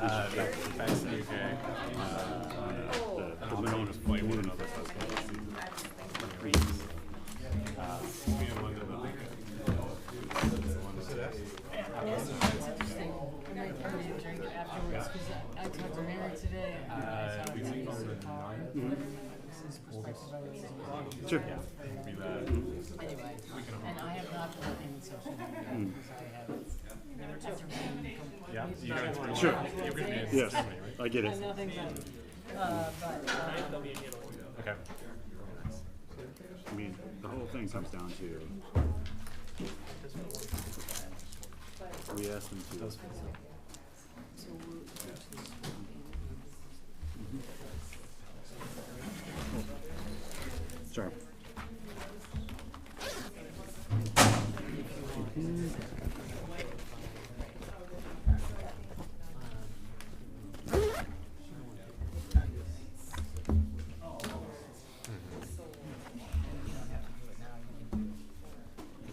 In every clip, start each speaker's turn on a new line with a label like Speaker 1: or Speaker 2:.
Speaker 1: That's the UK.
Speaker 2: The Winona
Speaker 1: Wait, we don't know this has
Speaker 3: I talked to Mary today.
Speaker 1: we leave on the 9th.
Speaker 2: Sure.
Speaker 1: Yeah. We'll be there.
Speaker 3: Anyway, and I have not been in social media because I have.
Speaker 1: Yeah. You guys
Speaker 2: Sure.
Speaker 1: You're gonna be
Speaker 2: Yes, I get it.
Speaker 3: Nothing
Speaker 1: Okay.
Speaker 2: I mean, the whole thing comes down to we asked them to. Sure.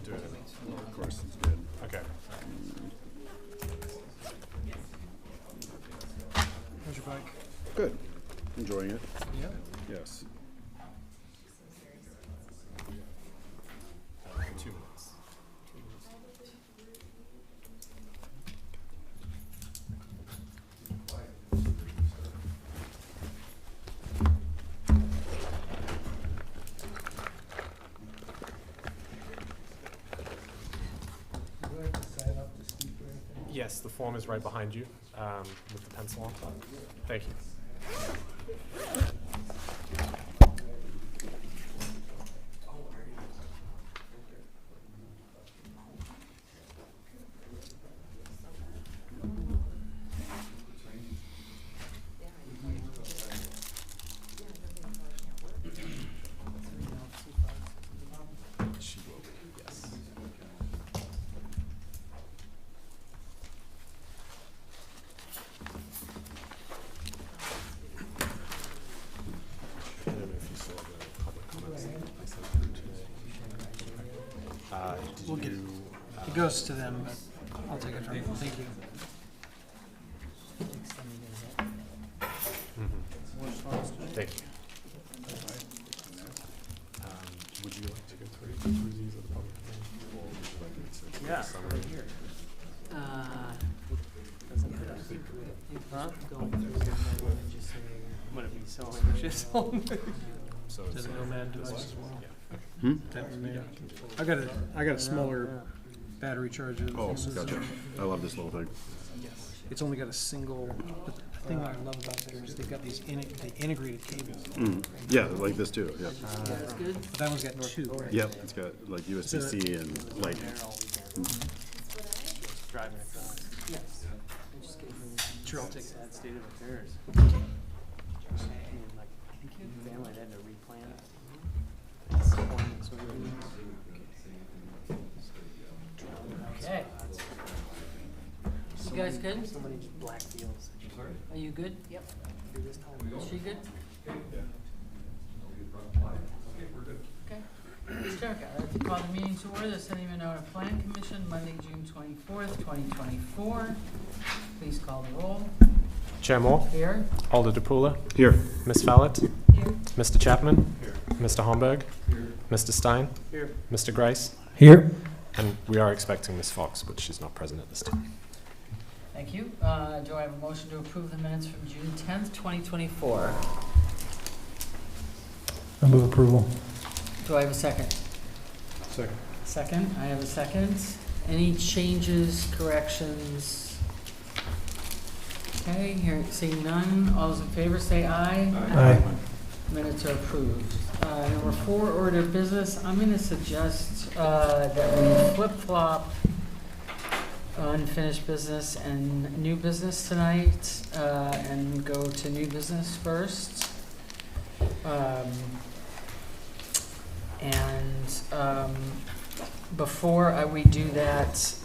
Speaker 1: Do it.
Speaker 2: Of course, it's good.
Speaker 1: Okay.
Speaker 4: How's your bike?
Speaker 2: Good. Enjoying it.
Speaker 4: Yeah.
Speaker 2: Yes.
Speaker 1: 2 minutes. Yes, the form is right behind you with the pencil on. Thank you. She will be, yes. I don't know if you saw the public comments that I sent through today. Did
Speaker 4: We'll get
Speaker 1: you,
Speaker 4: It goes to them, but I'll take it from them. Thank you.
Speaker 1: Thank you. Would you like to go through these at the public hearing? Or would you like me to give a summary?
Speaker 3: Going through them, I want to just say, would it be so anxious?
Speaker 1: So
Speaker 4: Does it Nomad device as well?
Speaker 1: Yeah.
Speaker 4: That remain. I got a smaller battery charger.
Speaker 2: Oh, gotcha. I love this little thing.
Speaker 4: It's only got a single. But the thing I love about there is they've got these the integrated cables.
Speaker 2: Yeah, like this too. Yeah.
Speaker 3: That's good.
Speaker 4: But that one's got two.
Speaker 2: Yep. It's got like USB-C and Lightning.
Speaker 3: Driving across. Yes. I just gave her
Speaker 4: Sure, I'll take
Speaker 3: sad state of affairs. And like, I think your family had to replant. Corn and soybeans. Okay. You guys good? Somebody just black fields. Are you good? Yep. Is she good? Okay. Mr. Chair, I'd like to call the meeting to order, the Sunny Monona Plan Commission, Monday, June 24th, 2024. Please call the roll.
Speaker 1: Chair Moore,
Speaker 3: Here.
Speaker 1: Alder DePula,
Speaker 2: Here.
Speaker 1: Ms. Fallett,
Speaker 3: Here.
Speaker 1: Mr. Chapman, Mr. Homburg, Mr. Stein,
Speaker 3: Here.
Speaker 1: Mr. Grice,
Speaker 4: Here.
Speaker 1: and we are expecting Ms. Fox, but she's not present at this time.
Speaker 3: Thank you. Do I have a motion to approve the minutes from June 10th, 2024?
Speaker 4: I move approval.
Speaker 3: Do I have a second?
Speaker 2: Second.
Speaker 3: Second, I have a second. Any changes, corrections? Okay, here, seeing none, all those in favor say aye.
Speaker 4: Aye.
Speaker 3: Minutes are approved. Number 4, order of business, I'm gonna suggest that we flip-flop unfinished business and new business tonight, and go to new business first. Before we do that,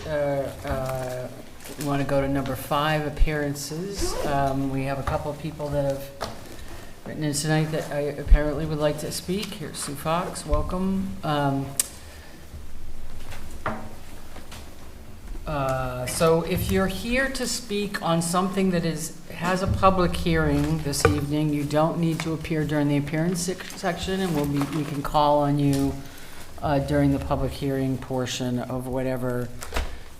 Speaker 3: we want to go to number 5, appearances. We have a couple of people that have written in tonight that apparently would like to speak. Here's Sue Fox, welcome. So if you're here to speak on something that has a public hearing this evening, you don't need to appear during the appearance section, and we can call on you during the public hearing portion of whatever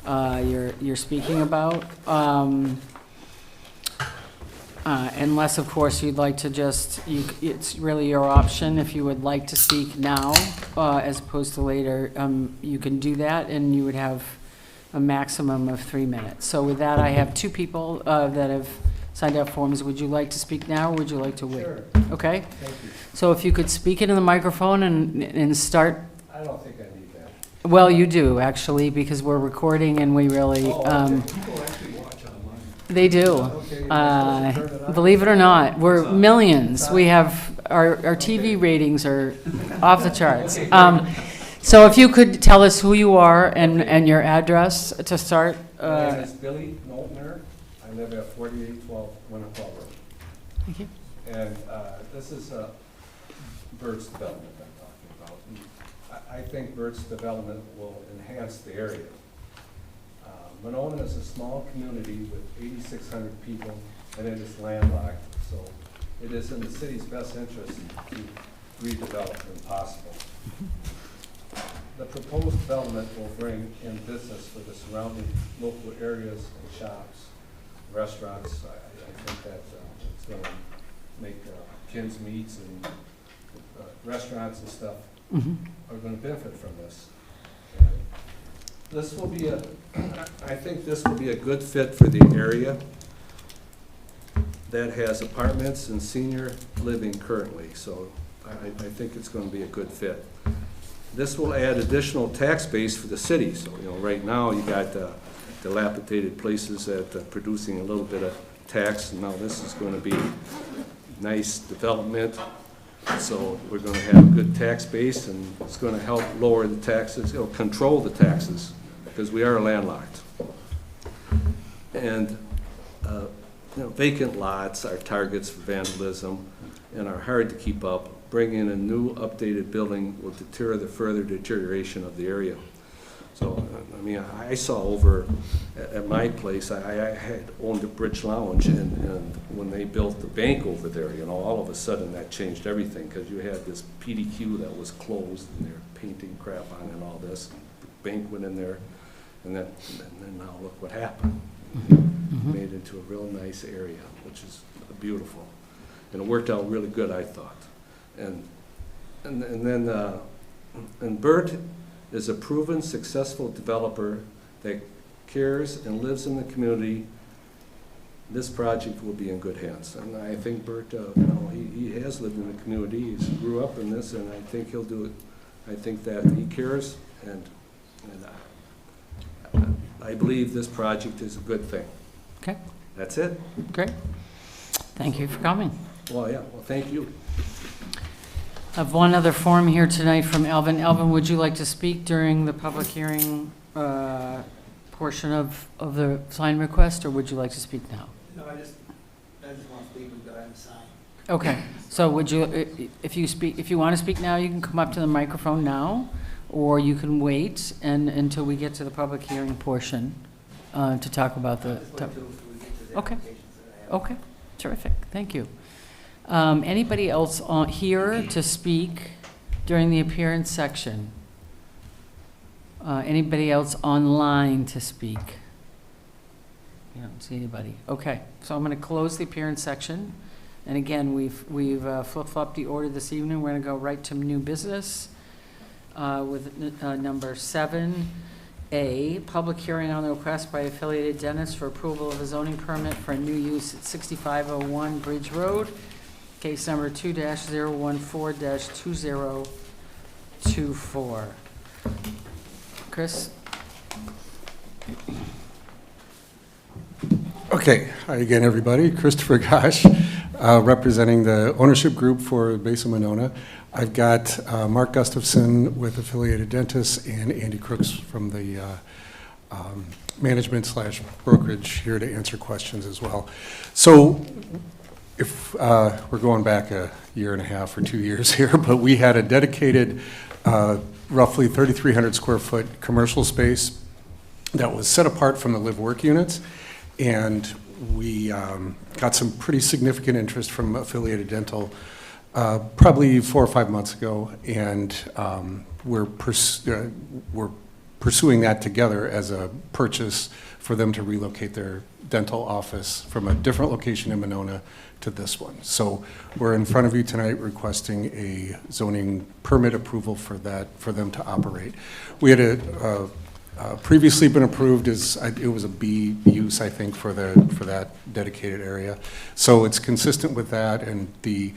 Speaker 3: you're speaking about. Unless, of course, you'd like to it's really your option. If you would like to speak now as opposed to later, you can do that, and you would have a maximum of 3 minutes. So with that, I have 2 people that have signed up forms. Would you like to speak now, or would you like to wait?
Speaker 5: Sure.
Speaker 3: Okay?
Speaker 5: Thank you.
Speaker 3: So if you could speak into the microphone and start.
Speaker 5: I don't think I need that.
Speaker 3: Well, you do, actually, because we're recording and we really,
Speaker 5: Oh, okay. People actually watch online.
Speaker 3: they do.
Speaker 5: Okay, am I supposed to turn it on?
Speaker 3: Believe it or not, we're millions. We have, our TV ratings are off the charts. So if you could tell us who you are and your address to start.
Speaker 5: My name is Billy Knowltner. I live at 4812 Winnequa Road.
Speaker 3: Thank you.
Speaker 5: And this is Bird's Development I'm talking about. And I think Bird's Development will enhance the area. Monona is a small community with 8,600 people, and it is landlocked. So it is in the city's best interest to redevelop when possible. The proposed development will bring in business for the surrounding local areas and shops, restaurants. I think that it's going to make Kim's Meats and restaurants and stuff are going to benefit from this. And this will be I think this will be a good fit for the area that has apartments and senior living currently. So I think it's going to be a good fit. This will add additional tax base for the city. So, right now you got dilapidated places that are producing a little bit of tax, and now this is going to be nice development. So we're going to have a good tax base, and it's going to help lower the taxes, control the taxes, because we are landlocked. And vacant lots are targets for vandalism and are hard to keep up. Bringing in a new updated building will deter the further deterioration of the area. So, I saw over at my place, I had owned a Bridge Lounge, and when they built the bank over there, all of a sudden that changed everything, because you had this PDQ that was closed, and they're painting crap on it and all this. The bank went in there, and then now look what happened. Made it into a real nice area, which is beautiful. And it worked out really good, I thought. And Bert is a proven successful developer that cares and lives in the community. This project will be in good hands. And I think Bert, he has lived in the community. He grew up in this, and I think he'll do it. I think that he cares, and I believe this project is a good thing.
Speaker 3: Okay,
Speaker 5: That's it.
Speaker 3: great. Thank you for coming.
Speaker 5: Well, yeah, well, thank you.
Speaker 3: I have one other form here tonight from Elvin. Elvin, would you like to speak during the public hearing portion of the sign request, or would you like to speak now?
Speaker 6: No, I just want to speak with the sign.
Speaker 3: Okay, so would you, if you want to speak now, you can come up to the microphone now, or you can wait until we get to the public hearing portion to talk about the. Okay. Okay, terrific, thank you. Anybody else here to speak during the appearance section? Anybody else online to speak? I don't see anybody. Okay, so I'm going to close the appearance section. And again, we've flip-flopped the order this evening. We're going to go right to new business with number 7A, public hearing on the request by Affiliated Dentists for approval of a zoning permit for a new use at 6501 Bridge Road. Case number 2-014-2024. Chris?
Speaker 7: Okay, hi again, everybody. Christopher Gosh, representing the ownership group for Base of Monona. I've got Mark Gustafson with Affiliated Dentists and Andy Crooks from the management/brokerage here to answer questions as well. So if we're going back a year and a half or 2 years here, but we had a dedicated roughly 3,300 square foot commercial space that was set apart from the live-work units. And we got some pretty significant interest from Affiliated Dental probably 4 or 5 months ago, and we're pursuing that together as a purchase for them to relocate their dental office from a different location in Monona to this one. So we're in front of you tonight requesting a zoning permit approval for that, for them to operate. We had previously been approved as, it was a B use, I think, for that dedicated area. So it's consistent with that, and the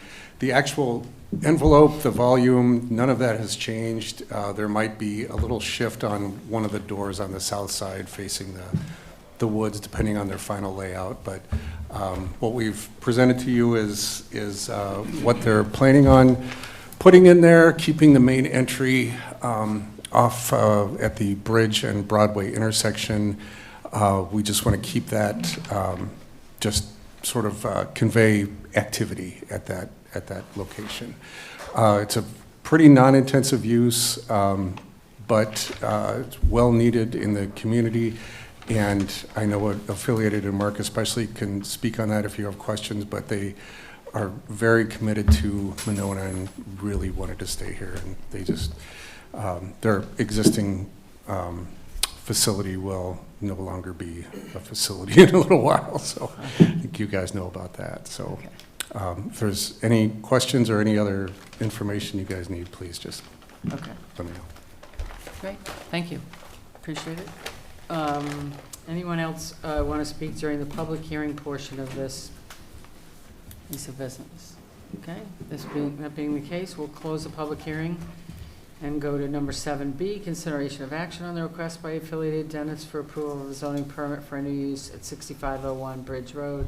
Speaker 7: actual envelope, the volume, none of that has changed. There might be a little shift on one of the doors on the south side facing the woods, depending on their final layout. But what we've presented to you is what they're planning on putting in there, keeping the main entry off at the Bridge and Broadway intersection. We just want to keep that, just sort of convey activity at that location. It's a pretty non-intensive use, but it's well needed in the community. And I know Affiliated and Mark especially can speak on that if you have questions, but they are very committed to Monona and really wanted to stay here. And they just, their existing facility will no longer be a facility in a little while. So I think you guys know about that. So if there's any questions or any other information you guys need, please just let me know.
Speaker 3: Great, thank you. Appreciate it. Anyone else want to speak during the public hearing portion of this piece of business? Okay, that being the case, we'll close the public hearing and go to number 7B, consideration of action on the request by Affiliated Dentists for approval of a zoning permit for a new use at 6501 Bridge Road,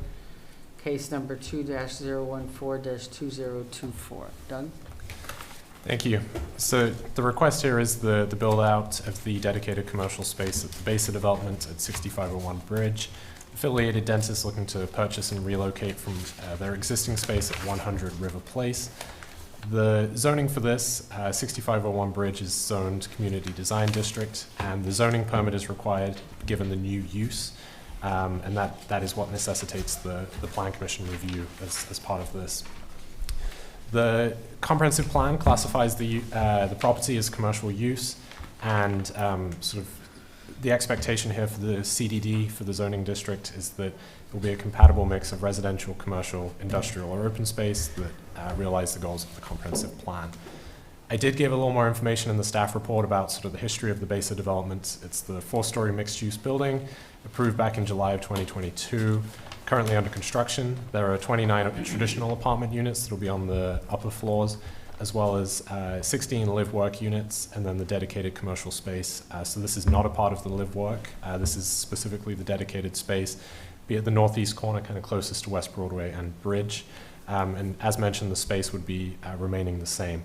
Speaker 3: case number 2-014-2024. Doug?
Speaker 1: Thank you. So the request here is the build out of the dedicated commercial space at the base of development at 6501 Bridge. Affiliated Dentists looking to purchase and relocate from their existing space at 100 River Place. The zoning for this, 6501 Bridge, is zoned Community Design District, and the zoning permit is required given the new use, and that is what necessitates the Plan Commission review as part of this. The comprehensive plan classifies the property as commercial use, and sort of the expectation here for the CDD for the zoning district is that it will be a compatible mix of residential, commercial, industrial, or open space that realize the goals of the comprehensive plan. I did give a little more information in the staff report about sort of the history of the base of development. It's the 4-story mixed-use building approved back in July of 2022. Currently under construction. There are 29 traditional apartment units that will be on the upper floors, as well as 16 live-work units, and then the dedicated commercial space. So this is not a part of the live-work. This is specifically the dedicated space, be at the northeast corner, kind of closest to West Broadway and Bridge. And as mentioned, the space would be remaining the same.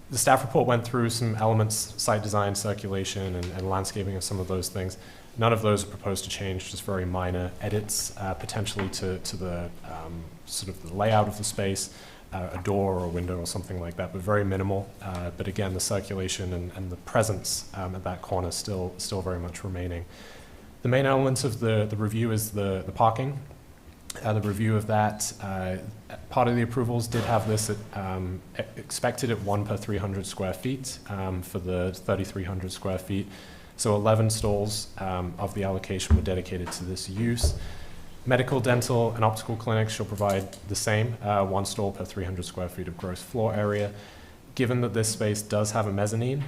Speaker 1: The staff report went through some elements, site design, circulation, and landscaping of some of those things. None of those are proposed to change, just very minor edits, potentially to the sort of the layout of the space, a door or a window or something like that, but very minimal. But again, the circulation and the presence at that corner still very much remaining. The main elements of the review is the parking. The review of that, part of the approvals did have this at, expected at 1 per 300 square feet for the 3,300 square feet. So 11 stalls of the allocation were dedicated to this use. Medical, dental, and optical clinics shall provide the same, 1 stall per 300 square feet of gross floor area. Given that this space does have a mezzanine,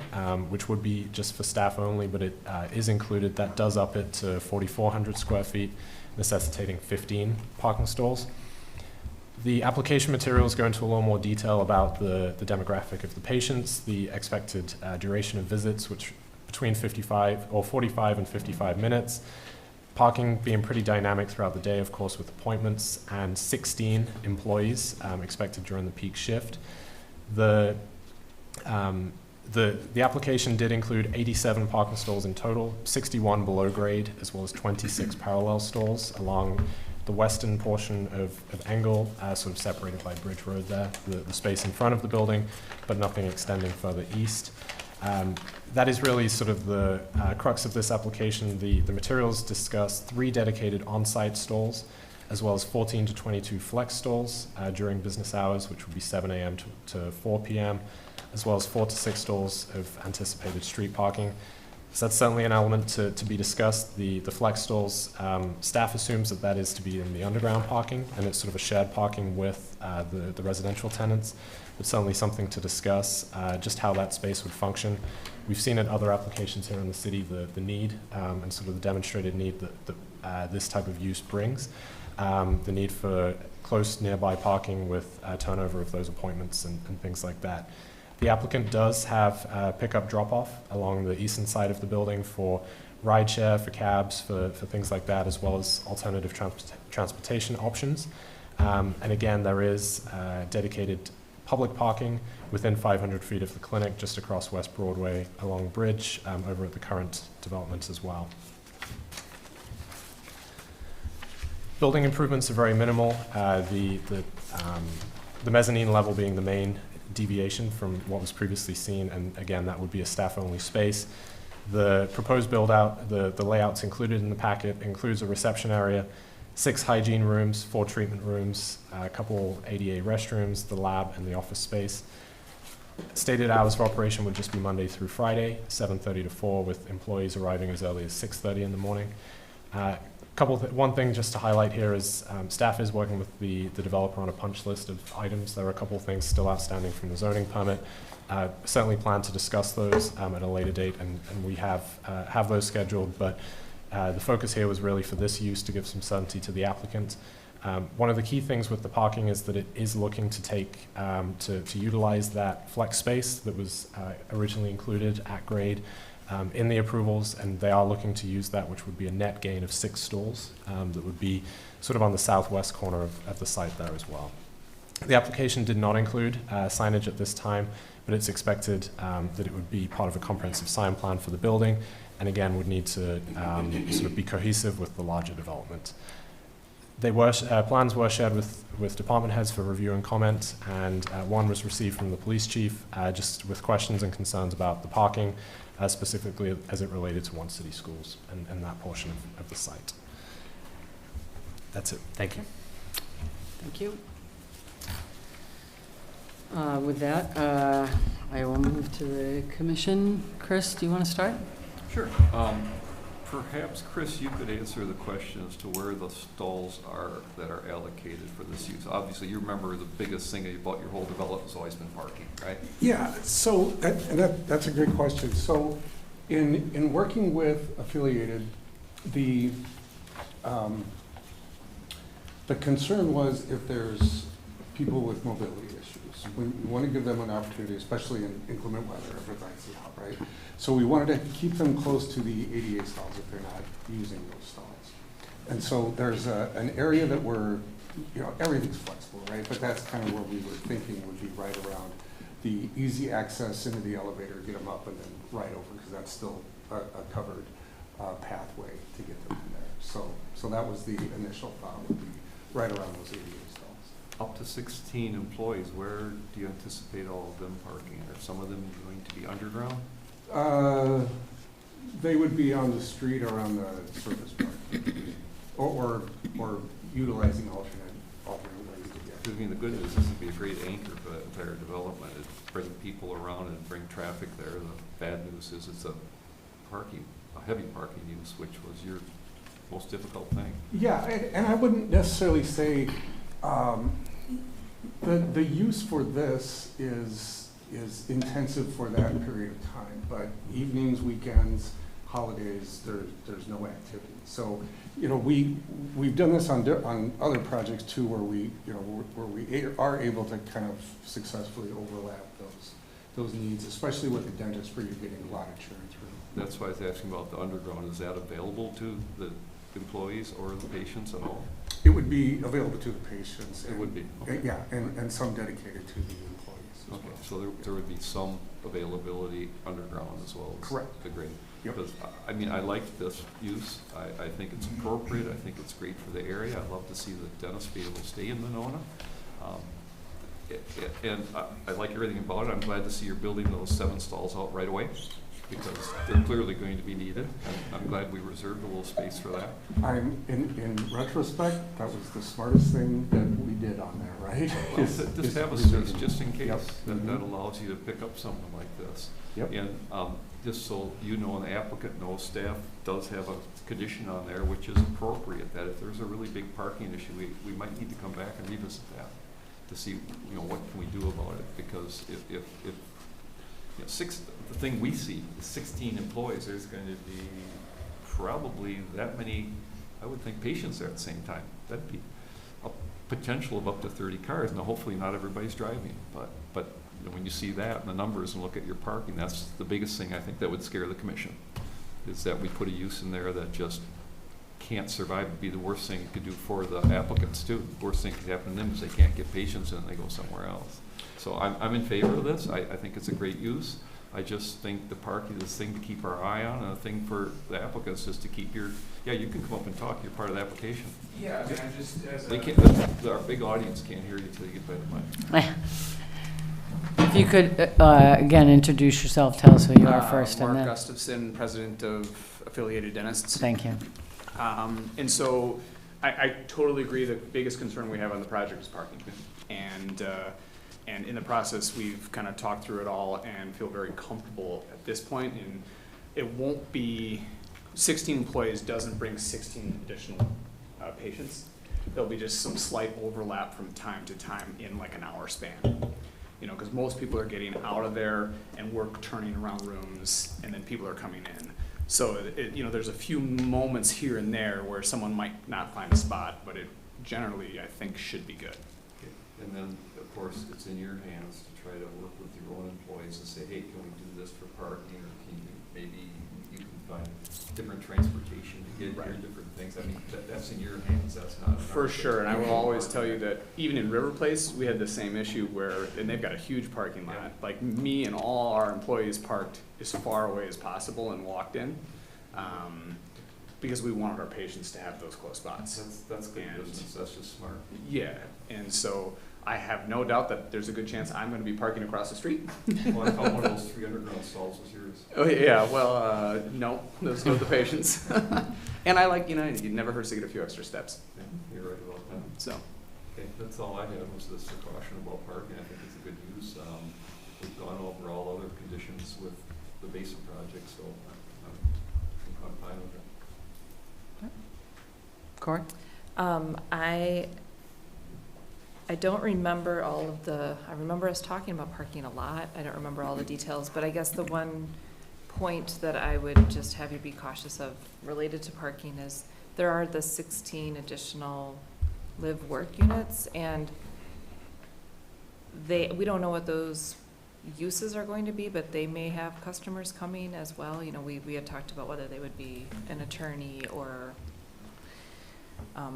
Speaker 1: which would be just for staff only, but it is included, that does up it to 4,400 square feet, necessitating 15 parking stalls. The application materials go into a little more detail about the demographic of the patients, the expected duration of visits, which between 45 and 55 minutes. Parking being pretty dynamic throughout the day, of course, with appointments, and 16 employees expected during the peak shift. The application did include 87 parking stalls in total, 61 below grade, as well as 26 parallel stalls along the western portion of Engel, sort of separated by Bridge Road there, the space in front of the building, but nothing extending further east. That is really sort of the crux of this application. The materials discuss 3 dedicated on-site stalls, as well as 14 to 22 flex stalls during business hours, which would be 7 a.m. to 4 p.m., as well as 4 to 6 stalls of anticipated street parking. So that's certainly an element to be discussed. The flex stalls, staff assumes that is to be in the underground parking, and it's sort of a shared parking with the residential tenants. But certainly something to discuss, just how that space would function. We've seen in other applications here in the city the need and sort of the demonstrated need that this type of use brings. The need for close nearby parking with turnover of those appointments and things like that. The applicant does have pickup drop-off along the eastern side of the building for rideshare, for cabs, for things like that, as well as alternative transportation options. And again, there is dedicated public parking within 500 feet of the clinic, just across West Broadway along Bridge, over at the current development as well. Building improvements are very minimal. The mezzanine level being the main deviation from what was previously seen, and again, that would be a staff-only space. The proposed build-out, the layouts included in the packet, includes a reception area, 6 hygiene rooms, 4 treatment rooms, a couple ADA restrooms, the lab, and the office space. Stated hours of operation would just be Monday through Friday, 7:30 to 4, with employees arriving as early as 6:30 in the morning. One thing just to highlight here is staff is working with the developer on a punch list of items. There are a couple of things still outstanding from the zoning permit. Certainly plan to discuss those at a later date, and we have those scheduled, but the focus here was really for this use to give some certainty to the applicant. One of the key things with the parking is that it is looking to take, to utilize that flex space that was originally included at grade in the approvals, and they are looking to use that, which would be a net gain of 6 stalls that would be sort of on the southwest corner of the site there as well. The application did not include signage at this time, but it's expected that it would be part of a comprehensive sign plan for the building, and again would need to sort of be cohesive with the larger development. Plans were shared with department heads for review and comment, and one was received from the police chief just with questions and concerns about the parking, specifically as it related to One City Schools and that portion of the site. That's it. Thank you.
Speaker 3: Thank you. With that, I will move to the commission. Chris, do you want to start?
Speaker 8: Sure. Perhaps, Chris, you could answer the question as to where the stalls are that are allocated for this use. Obviously, you remember the biggest thing about your whole development has always been parking, right?
Speaker 7: Yeah, so that's a great question. So in working with Affiliated, the concern was if there's people with mobility issues. We want to give them an opportunity, especially in inclement weather, if it's icy out, right? So we wanted to keep them close to the ADA stalls if they're not using those stalls. And so there's an area that everything's flexible, right? But that's kind of where we were thinking would be right around the easy access into the elevator, get them up and then right over, because that's still a covered pathway to get them in there. So that was the initial thought, would be right around those ADA stalls.
Speaker 8: Up to 16 employees, where do you anticipate all of them parking? Are some of them going to be underground?
Speaker 7: They would be on the street or on the surface parking, or utilizing alternate ways to get.
Speaker 8: I mean, the good news is it'd be a great anchor for that entire development. It'd bring people around and bring traffic there. The bad news is it's a heavy parking use, which was your most difficult thing.
Speaker 7: Yeah, and I wouldn't necessarily say the use for this is intensive for that period of time, but evenings, weekends, holidays, there's no activity. So, we've done this on other projects too, where we are able to kind of successfully overlap those needs, especially with the dentist, where you're getting a lot of churn through.
Speaker 8: That's why I was asking about the underground. Is that available to the employees or the patients at all?
Speaker 7: It would be available to the patients.
Speaker 8: It would be, okay.
Speaker 7: Yeah, and some dedicated to the employees as
Speaker 8: Okay,
Speaker 7: well.
Speaker 8: so there would be some availability underground as well as
Speaker 7: Correct.
Speaker 8: the grade.
Speaker 7: Yep.
Speaker 8: Because, I mean, I like this use. I think it's appropriate. I think it's great for the area. I'd love to see the dentist be able to stay in Monona. And I like everything about it. I'm glad to see you're building those 7 stalls out right away, because they're clearly going to be needed. I'm glad we reserved a little space for that.
Speaker 7: In retrospect, that was the smartest thing that we did on there, right?
Speaker 8: Well, just have a space just in case.
Speaker 7: Yep.
Speaker 8: That allows you to pick up something like this.
Speaker 7: Yep.
Speaker 8: And just so you know, and the applicant knows, staff does have a condition on there which is appropriate, that if there's a really big parking issue, we might need to come back and revisit that to see, what can we do about it. Because if the thing we see is 16 employees, there's going to be probably that many, I would think, patients there at the same time. That'd be a potential of up to 30 cars. Now, hopefully not everybody's driving, but when you see that and the numbers and look at your parking, that's the biggest thing I think that would scare the commission, is that we put a use in there that just can't survive. It'd be the worst thing it could do for the applicants too. The worst thing could happen to them is they can't get patients and they go somewhere else. So I'm in favor of this. I think it's a great use. I just think the parking is the thing to keep our eye on, and the thing for the applicants is to keep you can come up and talk, you're part of the application.
Speaker 9: Yeah, I mean, I just, as
Speaker 8: They
Speaker 9: a,
Speaker 8: can't, our big audience can't hear you till you get by the mic.
Speaker 3: If you could, again, introduce yourself, tell us who you are first, and
Speaker 9: Mark
Speaker 3: then,
Speaker 9: Gustafson, president of Affiliated Dentists.
Speaker 3: thank you.
Speaker 9: And so I totally agree, the biggest concern we have on the project is parking. And in the process, we've kind of talked through it all and feel very comfortable at this point. And it won't be, 16 employees doesn't bring 16 additional patients. There'll be just some slight overlap from time to time in like an hour span. Because most people are getting out of there and work turning around rooms, and then people are coming in. So, there's a few moments here and there where someone might not find a spot, but it generally, I think, should be good.
Speaker 8: Okay. And then, of course, it's in your hands to try to work with your own employees and say, hey, can we do this for parking, or can you, maybe you can find different transportation to get
Speaker 9: Right.
Speaker 8: your different things. I mean, that's in your hands, that's not.
Speaker 9: For sure, and I will always tell you that even in River Place, we had the same issue where, and they've got a huge parking lot. Like me and all our employees parked as far away as possible and walked in, because we wanted our patients to have those close spots.
Speaker 8: That's good
Speaker 9: And-
Speaker 8: business, that's just smart.
Speaker 9: Yeah, and so I have no doubt that there's a good chance I'm gonna be parking across the street.
Speaker 8: Well, I thought one of those 3 underground stalls was yours.
Speaker 9: Oh, yeah, well, no, those go to the patients. And I like, it never hurts to get a few extra steps,
Speaker 8: Yeah, you're right about that.
Speaker 9: so.
Speaker 8: Okay, that's all I had, was this caution about parking. I think it's a good use. We've gone over all other conditions with the basic project, so I'm fine with it.
Speaker 3: Corey?
Speaker 10: I don't remember all of I remember us talking about parking a lot. I don't remember all the details, but I guess the one point that I would just have you be cautious of related to parking is there are the 16 additional live work units, and we don't know what those uses are going to be, but they may have customers coming as well. We had talked about whether they would be an attorney or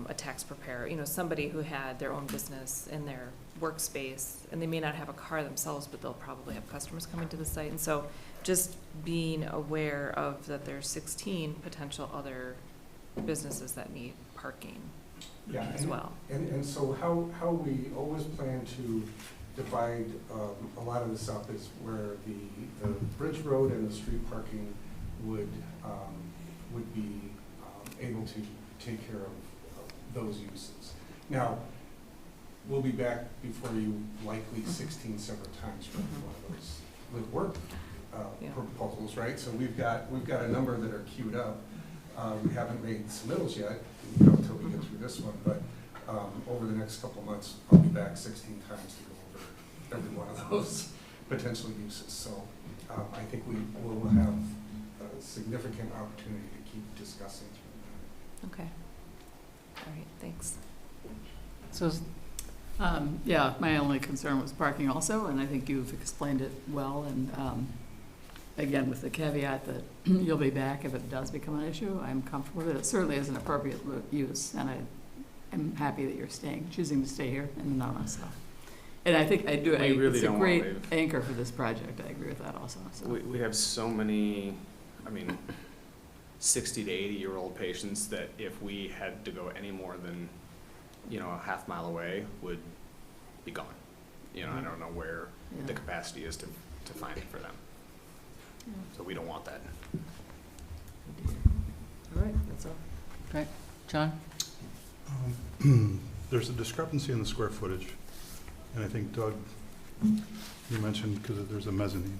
Speaker 10: a tax preparer, somebody who had their own business in their workspace, and they may not have a car themselves, but they'll probably have customers coming to the site. And so just being aware of that there's 16 potential other businesses that need parking as well.
Speaker 7: And so how we always plan to divide a lot of this up is where the Bridge Road and the street parking would be able to take care of those uses. Now, we'll be back before you likely 16 separate times for one of those live work proposals, right? So we've got a number that are queued up. We haven't made submittals yet until we get through this one, but over the next couple of months, I'll be back 16 times to go over every one of those potential uses. So I think we will have a significant opportunity to keep discussing through that.
Speaker 10: Okay. All right, thanks.
Speaker 3: So,
Speaker 11: Yeah, my only concern was parking also, and I think you've explained it well, and again, with the caveat that you'll be back if it does become an issue. I'm comfortable with it. It certainly is an appropriate use, and I'm happy that you're choosing to stay here in Monona, so. And I think it's a great anchor for this project. I agree with that also, so.
Speaker 9: We have so many, 60 to 80-year-old patients that if we had to go any more than, a half mile away, would be gone. You know, I don't know where the
Speaker 11: Yeah.
Speaker 9: capacity is to find it for them.
Speaker 11: Yeah.
Speaker 9: So we don't want that.
Speaker 11: All right, that's all.
Speaker 3: Right, John?
Speaker 2: There's a discrepancy in the square footage, and I think Doug, you mentioned because there's a mezzanine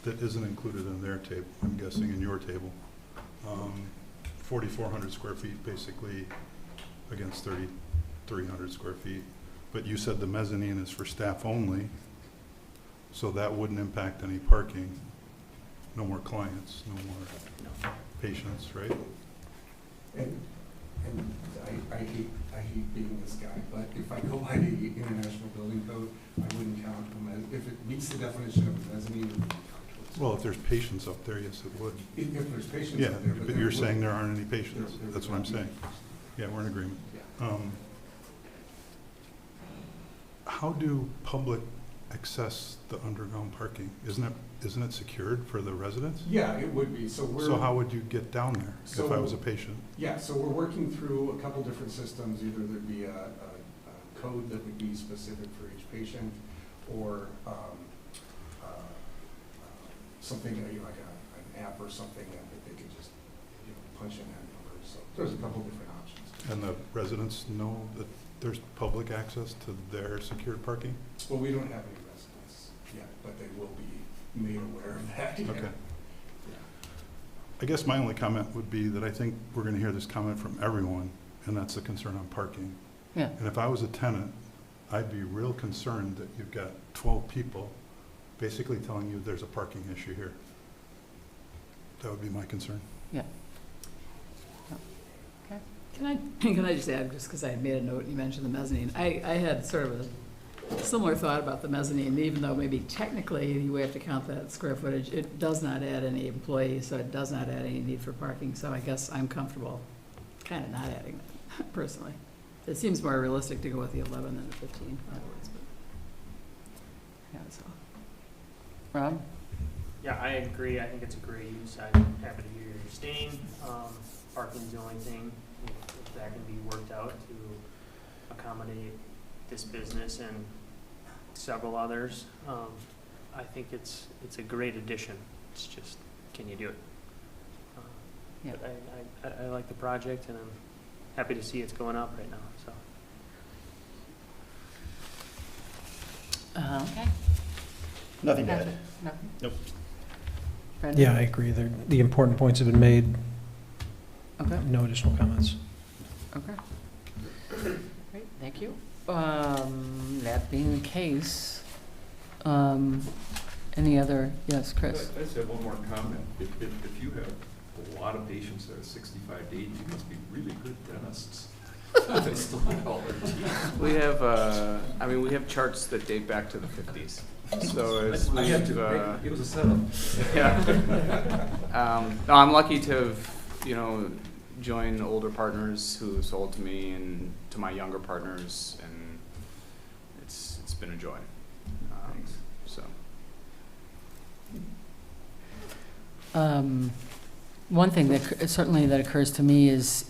Speaker 2: that isn't included in their table, I'm guessing in your table. 4,400 square feet basically against 3,300 square feet. But you said the mezzanine is for staff only, so that wouldn't impact any parking. No more clients, no more patients, right?
Speaker 7: And I hate being this guy, but if I go by the International Building Code, I wouldn't count them as, if it meets the definition of a mezzanine, it would be counted.
Speaker 2: Well, if there's patients up there, yes, it would.
Speaker 7: If there's patients
Speaker 2: Yeah,
Speaker 7: out there,
Speaker 2: but
Speaker 7: there
Speaker 2: you're
Speaker 7: would-
Speaker 2: saying there aren't any patients.
Speaker 7: there
Speaker 2: That's
Speaker 7: would
Speaker 2: what I'm
Speaker 7: not be
Speaker 2: saying.
Speaker 7: patients.
Speaker 2: Yeah, we're in agreement.
Speaker 7: Yeah.
Speaker 2: How do public access the underground parking? Isn't it secured for the residents?
Speaker 7: Yeah, it would be, so we're.
Speaker 2: So how would you get down there if I was a patient?
Speaker 7: Yeah, so we're working through a couple different systems, either there'd be a code that would be specific for each patient, or something, like an app or something that they could just, punch in that number, so there's a couple different options.
Speaker 2: And the residents know that there's public access to their secured parking?
Speaker 7: Well, we don't have any residents yet, but they will be made aware of that, yeah.
Speaker 2: Okay.
Speaker 7: Yeah.
Speaker 2: I guess my only comment would be that I think we're gonna hear this comment from everyone, and that's the concern on parking.
Speaker 3: Yeah.
Speaker 2: And if I was a tenant, I'd be real concerned that you've got 12 people basically telling you there's a parking issue here. That would be my concern.
Speaker 11: Can I just add, just because I had made a note, you mentioned the mezzanine. I had sort of a similar thought about the mezzanine, even though maybe technically we have to count that square footage. It does not add any employees, so it does not add any need for parking. So I guess I'm comfortable kind of not adding that, personally. It seems more realistic to go with the 11 than the 15, in other words, but, yeah, that's all.
Speaker 3: Rob?
Speaker 12: Yeah, I agree. I think it's a great use. I'm happy to hear you're staying. Parking's the only thing, if that can be worked out to accommodate this business and several others. I think it's a great addition. It's just, can you do it?
Speaker 3: Yeah.
Speaker 12: But I like the project, and I'm happy to see it's going up right now, so.
Speaker 3: Okay.
Speaker 6: Nothing to add.
Speaker 3: Nothing?
Speaker 6: Nope.
Speaker 3: Brendan?
Speaker 4: Yeah, I agree. The important points have been made.
Speaker 3: Okay,
Speaker 4: No additional comments.
Speaker 3: okay. Great, thank you. That being the case, any other, yes, Chris?
Speaker 8: I just have one more comment. If you have a lot of patients that are 65 to 80, you must be really good dentists. They still have all their teeth.
Speaker 9: We have, we have charts that date back to the 50s. So it's,
Speaker 8: I had to, it was a setup.
Speaker 9: yeah. No, I'm lucky to have, joined older partners who sold to me and to my younger partners, and it's been a joy. So.
Speaker 3: One thing that certainly that occurs to me is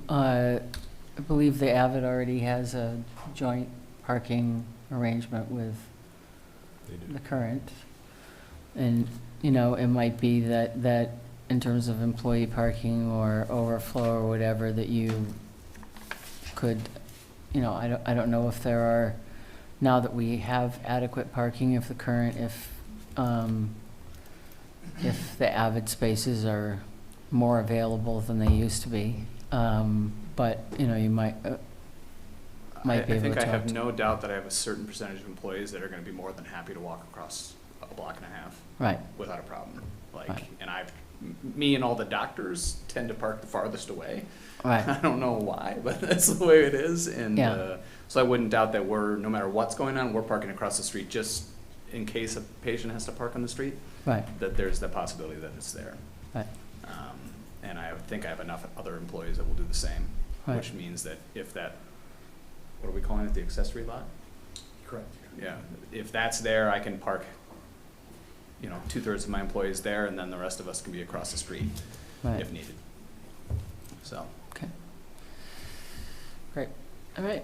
Speaker 3: I believe the Avid already has a joint parking arrangement with the Current. And, it might be that in terms of employee parking or overflow or whatever, that you could, I don't know if there are, now that we have adequate parking, if the Current, if the Avid spaces are more available than they used to be. But, you might be
Speaker 9: I
Speaker 3: able to
Speaker 9: think I
Speaker 3: talk
Speaker 9: have
Speaker 3: to-
Speaker 9: no doubt that I have a certain percentage of employees that are going to be more than happy to walk across a block and a half
Speaker 3: Right,
Speaker 9: without a problem.
Speaker 3: Right.
Speaker 9: And me and all the doctors tend to park the farthest away.
Speaker 3: right,
Speaker 9: I don't know why, but that's the way it is. And
Speaker 3: Yeah.
Speaker 9: so I wouldn't doubt that no matter what's going on, we're parking across the street just in case a patient has to park on the street,
Speaker 3: right,
Speaker 9: that there's the possibility that it's there.
Speaker 3: right,
Speaker 9: And I think I have enough other employees that will do the same,
Speaker 3: right.
Speaker 9: which means that if that, what are we calling it, the accessory lot?
Speaker 5: Correct.
Speaker 9: Yeah, if that's there, I can park, 2/3 of my employees there, and then the rest of us can be across the street
Speaker 3: Right.
Speaker 9: if needed. So.
Speaker 3: Okay. Great. All right,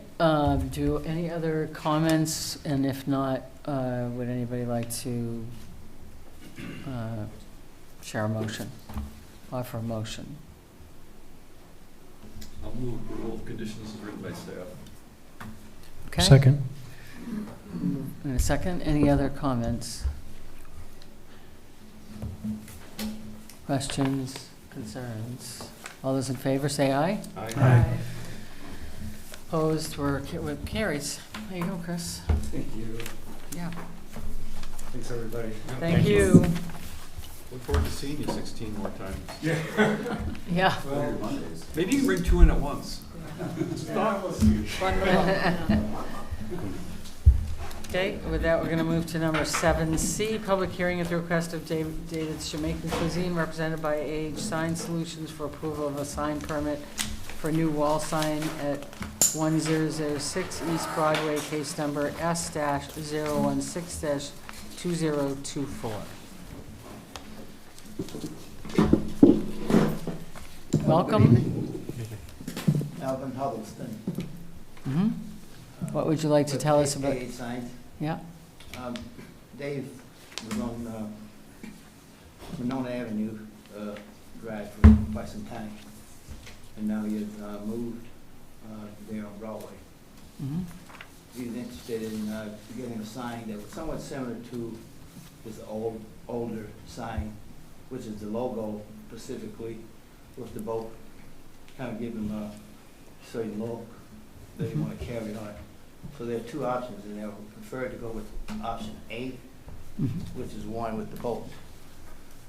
Speaker 3: do any other comments, and if not, would anybody like to share a motion, offer a motion?
Speaker 8: I'll move approval of conditions as written by staff.
Speaker 3: Okay?
Speaker 7: Second.
Speaker 3: In a second, any other comments? Questions, concerns? All those in favor, say aye.
Speaker 7: Aye.
Speaker 3: Opposed, we're carries. There you go, Chris.
Speaker 5: Thank you.
Speaker 3: Yeah.
Speaker 5: Thanks, everybody.
Speaker 3: Thank you.
Speaker 8: Look forward to seeing you 16 more times.
Speaker 3: Yeah.
Speaker 8: Maybe you can bring 2 in at once.
Speaker 3: Okay, with that, we're going to move to number 7C, public hearing at the request of David's Jamaican Cuisine, represented by AH Sign Solutions, for approval of a sign permit for a new wall sign at 1006 East Broadway, case number S-016-2024. Welcome.
Speaker 6: Alvin Huddleston.
Speaker 3: Mhm. What would you like to tell us about?
Speaker 6: AA Signs.
Speaker 3: Yeah.
Speaker 6: Dave was on Monona Avenue Drive for quite some time, and now he has moved there on Broadway.
Speaker 3: Mhm.
Speaker 6: He's interested in getting a sign that was somewhat similar to this older sign, which is the logo specifically with the boat, kind of give him a certain look that you want to carry on it. So there are two options, and I would prefer to go with option A,
Speaker 3: Mhm.
Speaker 6: which is one with the boat.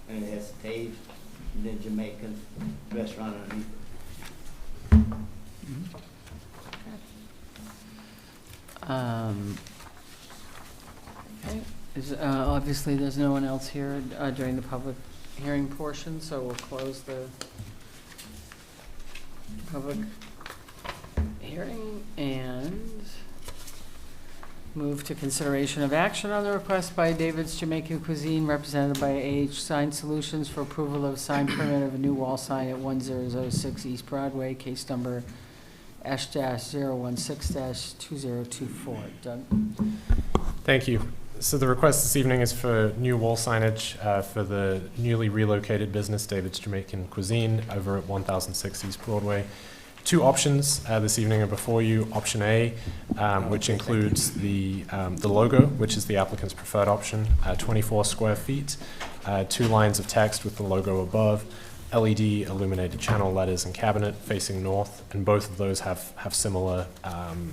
Speaker 6: And it has Dave, and then Jamaican restaurant underneath.
Speaker 3: Okay. Obviously, there's no one else here during the public hearing portion, so we'll close the public hearing and move to consideration of action on the request by David's Jamaican Cuisine, represented by AH Sign Solutions, for approval of sign permit of a new wall sign at 1006 East Broadway, case number S-016-2024. Doug?
Speaker 1: Thank you. So the request this evening is for new wall signage for the newly relocated business, David's Jamaican Cuisine, over at 1006 East Broadway. Two options this evening are before you. Option A, which includes the logo, which is the applicant's preferred option, 24 square feet, 2 lines of text with the logo above, LED illuminated channel letters and cabinet facing north, and both of those have similar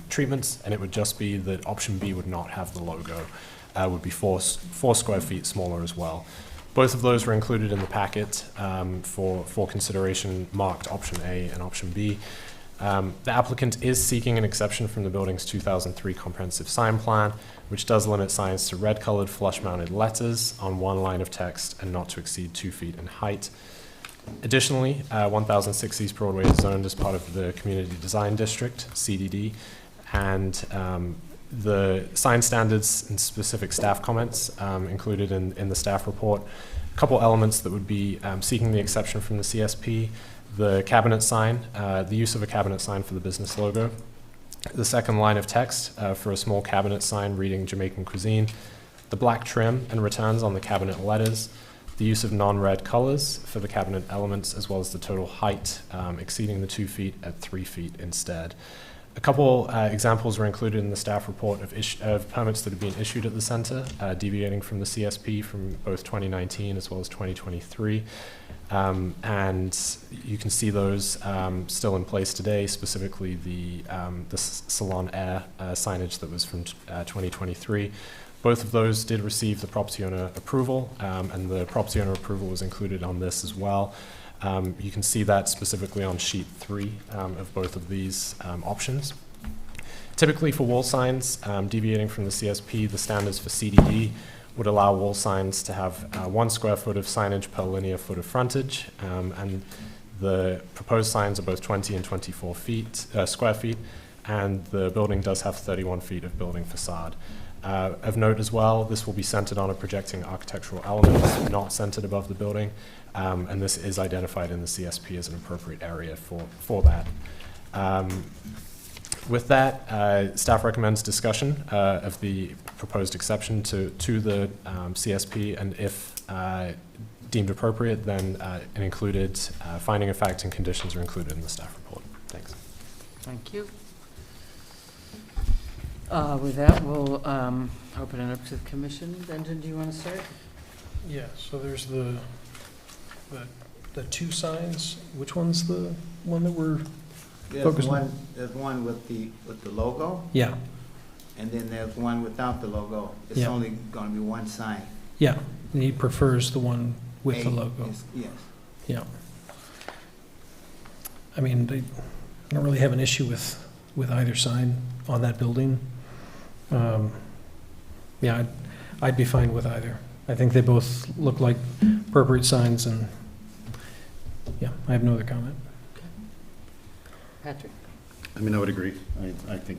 Speaker 1: treatments, and it would just be that option B would not have the logo, would be 4 square feet smaller as well. Both of those were included in the packet for consideration, marked option A and option B. The applicant is seeking an exception from the building's 2003 comprehensive sign plan, which does limit signs to red-colored flush-mounted letters on 1 line of text and not to exceed 2 feet in height. Additionally, 1006 East Broadway is zoned as part of the Community Design District, CDD, and the sign standards and specific staff comments included in the staff report. A couple elements that would be seeking the exception from the CSP: the cabinet sign, the use of a cabinet sign for the business logo, the second line of text for a small cabinet sign reading Jamaican Cuisine, the black trim and returns on the cabinet letters, the use of non-red colors for the cabinet elements, as well as the total height exceeding the 2 feet at 3 feet instead. A couple examples were included in the staff report of permits that have been issued at the center, deviating from the CSP from both 2019 as well as 2023. And you can see those still in place today, specifically the Salon Air signage that was from 2023. Both of those did receive the property owner approval, and the property owner approval was included on this as well. You can see that specifically on sheet 3 of both of these options. Typically for wall signs, deviating from the CSP, the standards for CDD would allow wall signs to have 1 square foot of signage per linear foot of frontage, and the proposed signs are both 20 and 24 square feet, and the building does have 31 feet of building facade. Of note as well, this will be centered on a projecting architectural element, not centered above the building, and this is identified in the CSP as an appropriate area for that. With that, staff recommends discussion of the proposed exception to the CSP, and if deemed appropriate, then an included finding of fact and conditions are included in the staff report. Thanks.
Speaker 3: Thank you. With that, we'll open it up to the commission. Benjamin, do you want to start?
Speaker 4: Yeah, so there's the two signs. Which one's the one that we're focused on?
Speaker 6: There's one with the logo,
Speaker 4: Yeah,
Speaker 6: and then there's one without the logo. It's
Speaker 4: Yeah.
Speaker 6: only gonna be one sign.
Speaker 4: yeah. And he prefers the one with the
Speaker 6: A
Speaker 4: logo.
Speaker 6: is- Yes.
Speaker 4: Yeah. I mean, I don't really have an issue with either sign on that building. Yeah, I'd be fine with either. I think they both look like appropriate signs, and, yeah, I have no other comment.
Speaker 3: Patrick?
Speaker 13: I mean, I would agree. I think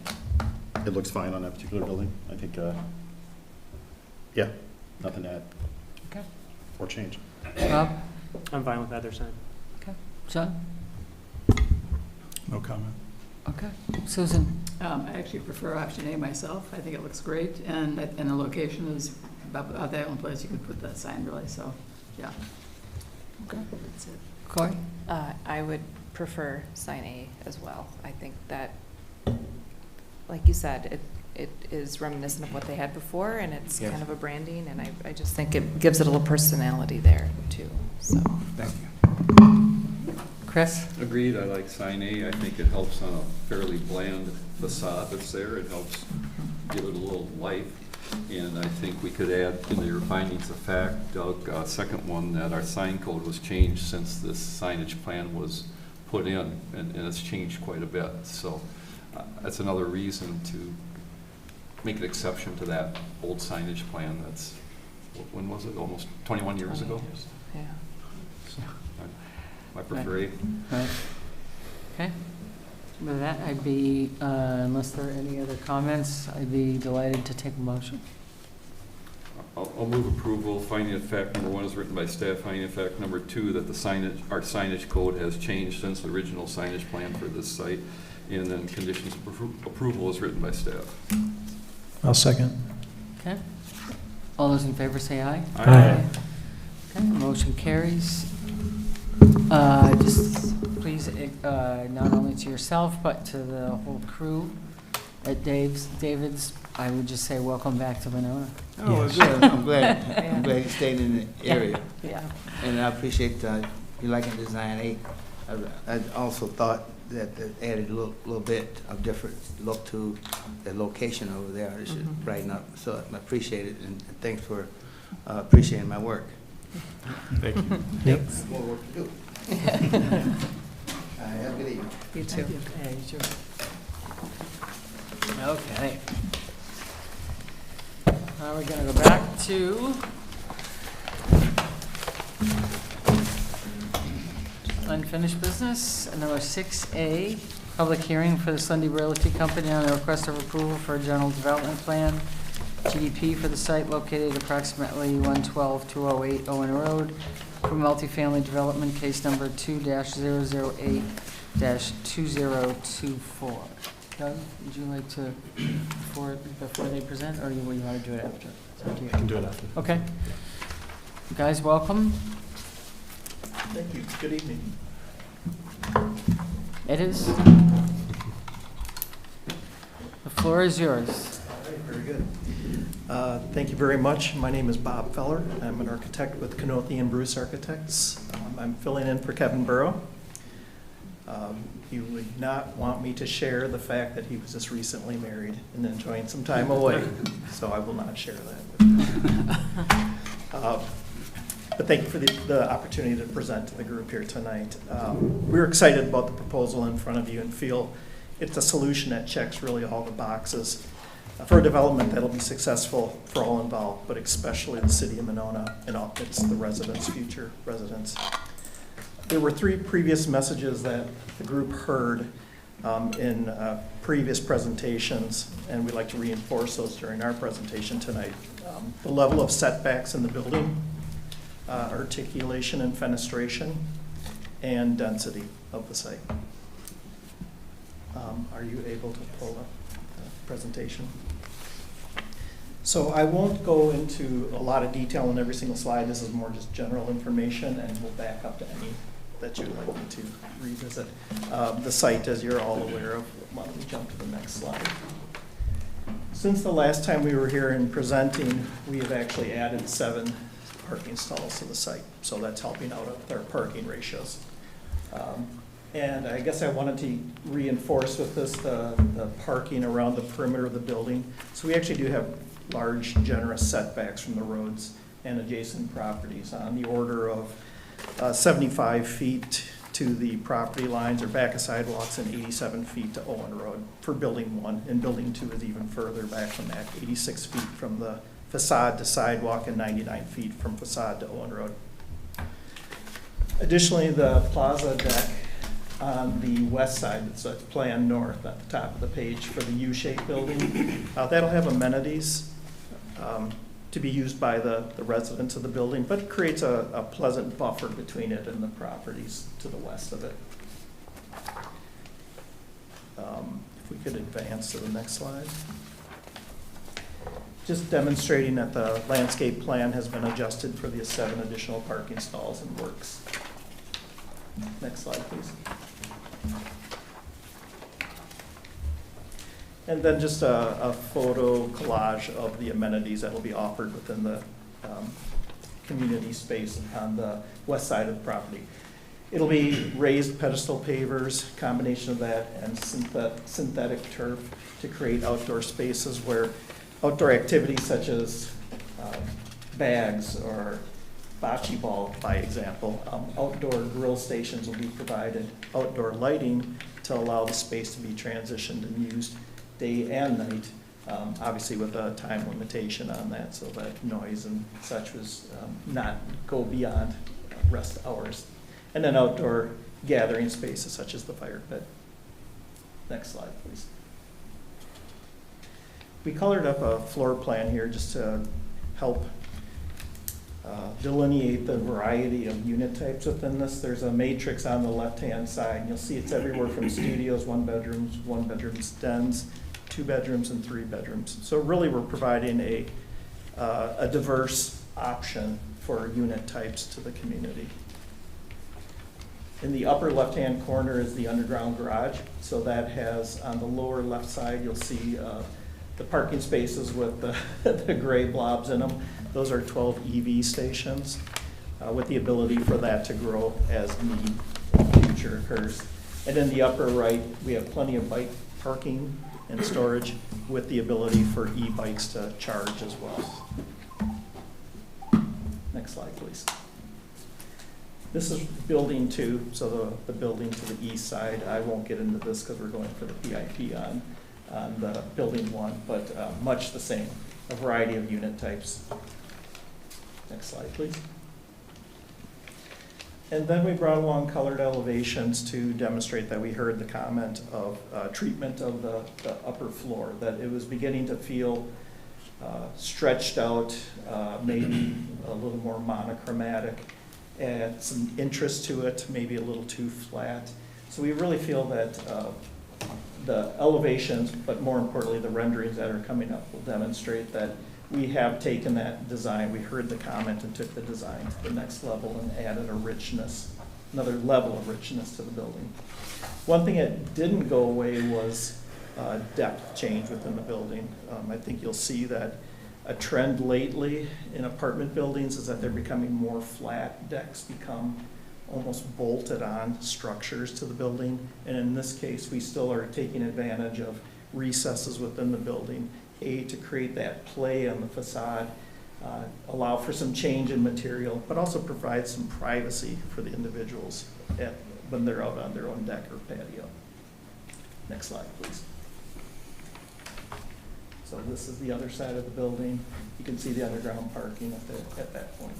Speaker 13: it looks fine on that particular building. I think, yeah, nothing to add.
Speaker 3: Okay.
Speaker 13: Or change.
Speaker 3: Rob?
Speaker 12: I'm fine with either sign.
Speaker 3: John?
Speaker 2: No comment.
Speaker 3: Okay. Susan?
Speaker 11: I actually prefer option A myself. I think it looks great, and the location is about the only place you could put that sign, really, so, yeah.
Speaker 3: Okay.
Speaker 11: That's it.
Speaker 3: Corey?
Speaker 10: I would prefer sign A as well. I think that, like you said, it is reminiscent of what they had before, and it's
Speaker 6: Yes.
Speaker 10: kind of a branding, and I just think it gives it a little personality there, too, so.
Speaker 6: Thank you.
Speaker 3: Chris?
Speaker 8: Agreed, I like sign A. I think it helps on a fairly bland facade that's there. It helps give it a little life. And I think we could add in your findings of fact, Doug, second one, that our sign code was changed since this signage plan was put in, and it's changed quite a bit. So that's another reason to make an exception to that old signage plan that's, when was it, almost 21 years ago?
Speaker 10: Yeah.
Speaker 8: So I prefer A.
Speaker 3: Right. Okay. With that, I'd be, unless there are any other comments, I'd be delighted to take a motion.
Speaker 8: I'll move approval. Finding of fact number 1 is written by staff. Finding of fact number 2, that the signage, our signage code has changed since the original signage plan for this site. And then conditions of approval is written by staff.
Speaker 4: I'll second.
Speaker 3: Okay. All those in favor say aye.
Speaker 4: Aye.
Speaker 3: Okay, motion carries. Just please, not only to yourself, but to the whole crew at David's, I would just say welcome back to Winona.
Speaker 6: Oh,
Speaker 4: Yes.
Speaker 6: good. I'm glad you stayed in the area.
Speaker 3: Yeah.
Speaker 6: And I appreciate you liking design A. I also thought that it added a little bit of different look to the location over there. It should brighten up. So I appreciate it, and thanks for appreciating my work.
Speaker 1: Thank you.
Speaker 4: Yep.
Speaker 6: More work to do. Have a good evening.
Speaker 3: You too. Yeah, you too. Okay. Now we're gonna go back to unfinished business, number 6A, public hearing for the Sunday Realty Company on the request of approval for a general development plan, GDP for the site located approximately 112-208 Owen Road, for multifamily development, case number 2-008-2024. Doug, would you like to, before they present, or you want to do it after? It's up to you.
Speaker 1: I can do it after.
Speaker 3: Okay. Guys, welcome.
Speaker 14: Thank you. Good evening.
Speaker 3: It is. The floor is yours.
Speaker 14: All right, very good. Thank you very much. My name is Bob Feller. I'm an architect with Kanothi and Bruce Architects. I'm filling in for Kevin Burrow. He would not want me to share the fact that he was just recently married and enjoying some time away, so I will not share that with you. But thank you for the opportunity to present to the group here tonight. We're excited about the proposal in front of you and feel it's a solution that checks really all the boxes for a development that'll be successful for all involved, but especially the city of Monona and all its the residents, future residents. There were 3 previous messages that the group heard in previous presentations, and we'd like to reinforce those during our presentation tonight. The level of setbacks in the building, articulation and fenestration, and density of the site. Are you able to pull up the presentation? So I won't go into a lot of detail on every single slide. This is more just general information, and we'll back up to any that you'd like me to revisit. The site, as you're all aware of, why don't we jump to the next slide? Since the last time we were here and presenting, we have actually added 7 parking stalls to the site. So that's helping out with our parking ratios. And I guess I wanted to reinforce with this the parking around the perimeter of the building. So we actually do have large, generous setbacks from the roads and adjacent properties on the order of 75 feet to the property lines or back of sidewalks and 87 feet to Owen Road for Building 1. And Building 2 is even further back from that, 86 feet from the facade to sidewalk and 99 feet from facade to Owen Road. Additionally, the plaza deck on the west side, it's a plan north at the top of the page for the U-shaped building. That'll have amenities to be used by the residents of the building, but it creates a pleasant buffer between it and the properties to the west of it. If we could advance to the next slide. Just demonstrating that the landscape plan has been adjusted for the 7 additional parking stalls and works. Next slide, please. And then just a photo collage of the amenities that will be offered within the community space on the west side of the property. It'll be raised pedestal pavers, combination of that, and synthetic turf to create outdoor spaces where outdoor activities such as bags or bocce ball, by example. Outdoor grill stations will be provided, outdoor lighting to allow the space to be transitioned and used day and night, obviously with a time limitation on that so that noise and such was not go beyond rest hours. And then outdoor gathering spaces such as the fire pit. Next slide, please. We colored up a floor plan here just to help delineate the variety of unit types within this. There's a matrix on the left-hand side. You'll see it's everywhere from studios, 1 bedrooms, dens, 2 bedrooms, and 3 bedrooms. So really we're providing a diverse option for unit types to the community. In the upper left-hand corner is the underground garage. So that has, on the lower left side, you'll see the parking spaces with the gray blobs in them. Those are 12 EV stations with the ability for that to grow as need in the future occurs. And in the upper right, we have plenty of bike parking and storage with the ability for e-bikes to charge as well. Next slide, please. This is building 2, so the building to the east side. I won't get into this because we're going for the PIP on the building 1, but much the same, a variety of unit types. Next slide, please. And then we brought along colored elevations to demonstrate that we heard the comment of treatment of the upper floor, that it was beginning to feel stretched out, maybe a little more monochromatic, and some interest to it, maybe a little too flat. So we really feel that the elevations, but more importantly, the renderings that are coming up will demonstrate that we have taken that design, we heard the comment and took the design to the next level and added a richness, another level of richness to the building. One thing that didn't go away was depth change within the building. I think you'll see that a trend lately in apartment buildings is that they're becoming more flat. Decks become almost bolted on structures to the building. And in this case, we still are taking advantage of recesses within the building, to create that play on the facade, allow for some change in material, but also provide some privacy for the individuals when they're out on their own deck or patio. Next slide, please. So this is the other side of the building. You can see the underground parking at that point.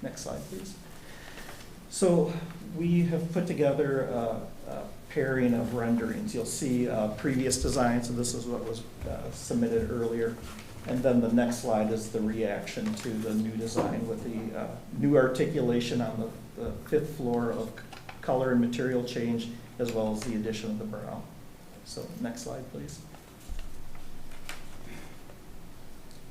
Speaker 14: Next slide, please. So we have put together a pairing of renderings. You'll see previous designs, so this is what was submitted earlier. And then the next slide is the reaction to the new design with the new articulation on the 5th floor of color and material change, as well as the addition of the brown. So next slide, please.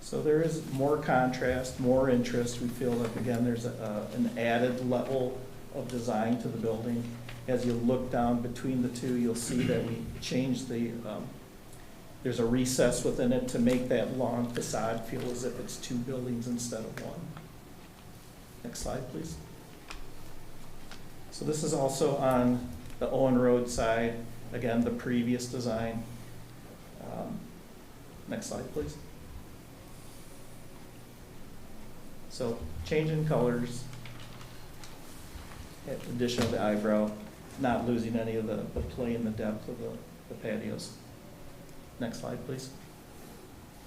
Speaker 14: So there is more contrast, more interest. We feel that, again, there's an added level of design to the building. As you look down between the two, you'll see that we changed there's a recess within it to make that long facade feel as if it's two buildings instead of one. Next slide, please. So this is also on the Owen Road side, again, the previous design. Next slide, please. So change in colors, addition of the eyebrow, not losing any of the play and the depth of the patios. Next slide, please.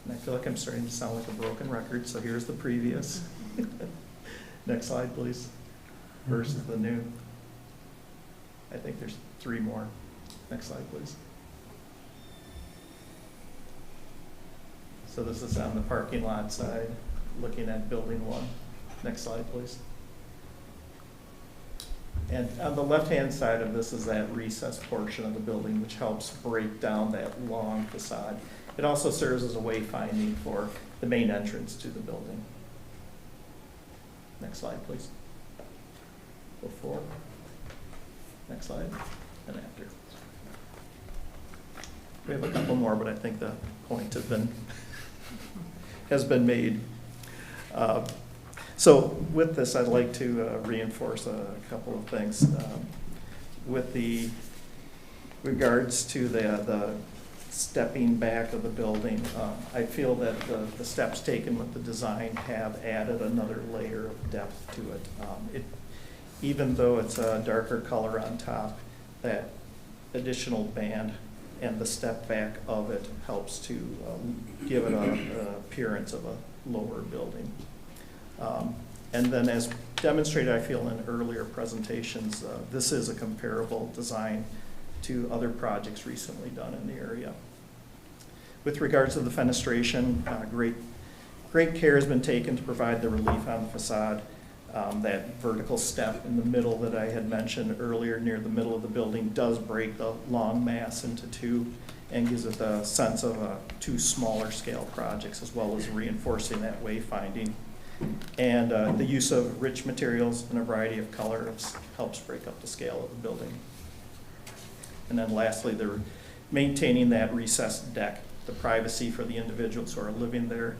Speaker 14: And I feel like I'm starting to sound like a broken record, so here's the previous. Next slide, please. Versus the new. I think there's 3 more. Next slide, please. So this is on the parking lot side, looking at building 1. Next slide, please. And on the left-hand side of this is that recessed portion of the building, which helps break down that long facade. It also serves as a wayfinding for the main entrance to the building. Next slide, please. Before. Next slide, and after. We have a couple more, but I think the point has been made. So with this, I'd like to reinforce a couple of things. With the regards to the stepping back of the building, I feel that the steps taken with the design have added another layer of depth to it. Even though it's a darker color on top, that additional band and the step back of it helps to give it an appearance of a lower building. And then as demonstrated, I feel in earlier presentations, this is a comparable design to other projects recently done in the area. With regards to the fenestration, great care has been taken to provide the relief on the facade. That vertical step in the middle that I had mentioned earlier near the middle of the building does break the long mass into 2 and gives it the sense of 2 smaller scale projects, as well as reinforcing that wayfinding. And the use of rich materials and a variety of colors helps break up the scale of the building. And then lastly, they're maintaining that recessed deck, the privacy for the individuals who are living there,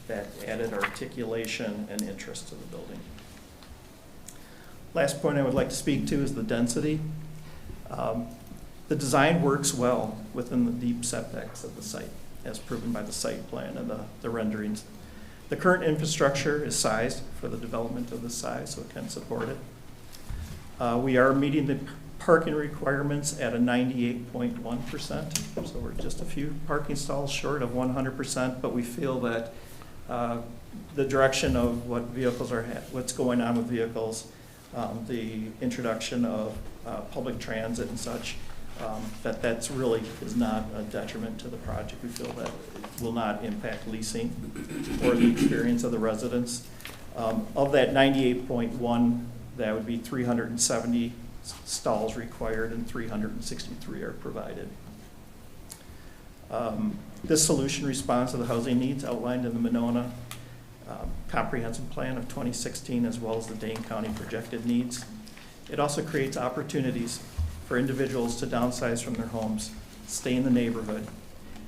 Speaker 14: that added articulation and interest to the building. Last point I would like to speak to is the density. The design works well within the deep setbacks of the site, as proven by the site plan and the renderings. The current infrastructure is sized for the development of this size, so it can support it. We are meeting the parking requirements at a 98.1%, so we're just a few parking stalls short of 100%, but we feel that the direction of what's going on with vehicles, the introduction of public transit and such, that's really is not a detriment to the project. We feel that it will not impact leasing or the experience of the residents. Of that 98.1, that would be 370 stalls required and 363 are provided. This solution responds to the housing needs outlined in the Monona comprehensive plan of 2016, as well as the Dane County projected needs. It also creates opportunities for individuals to downsize from their homes, stay in the neighborhood,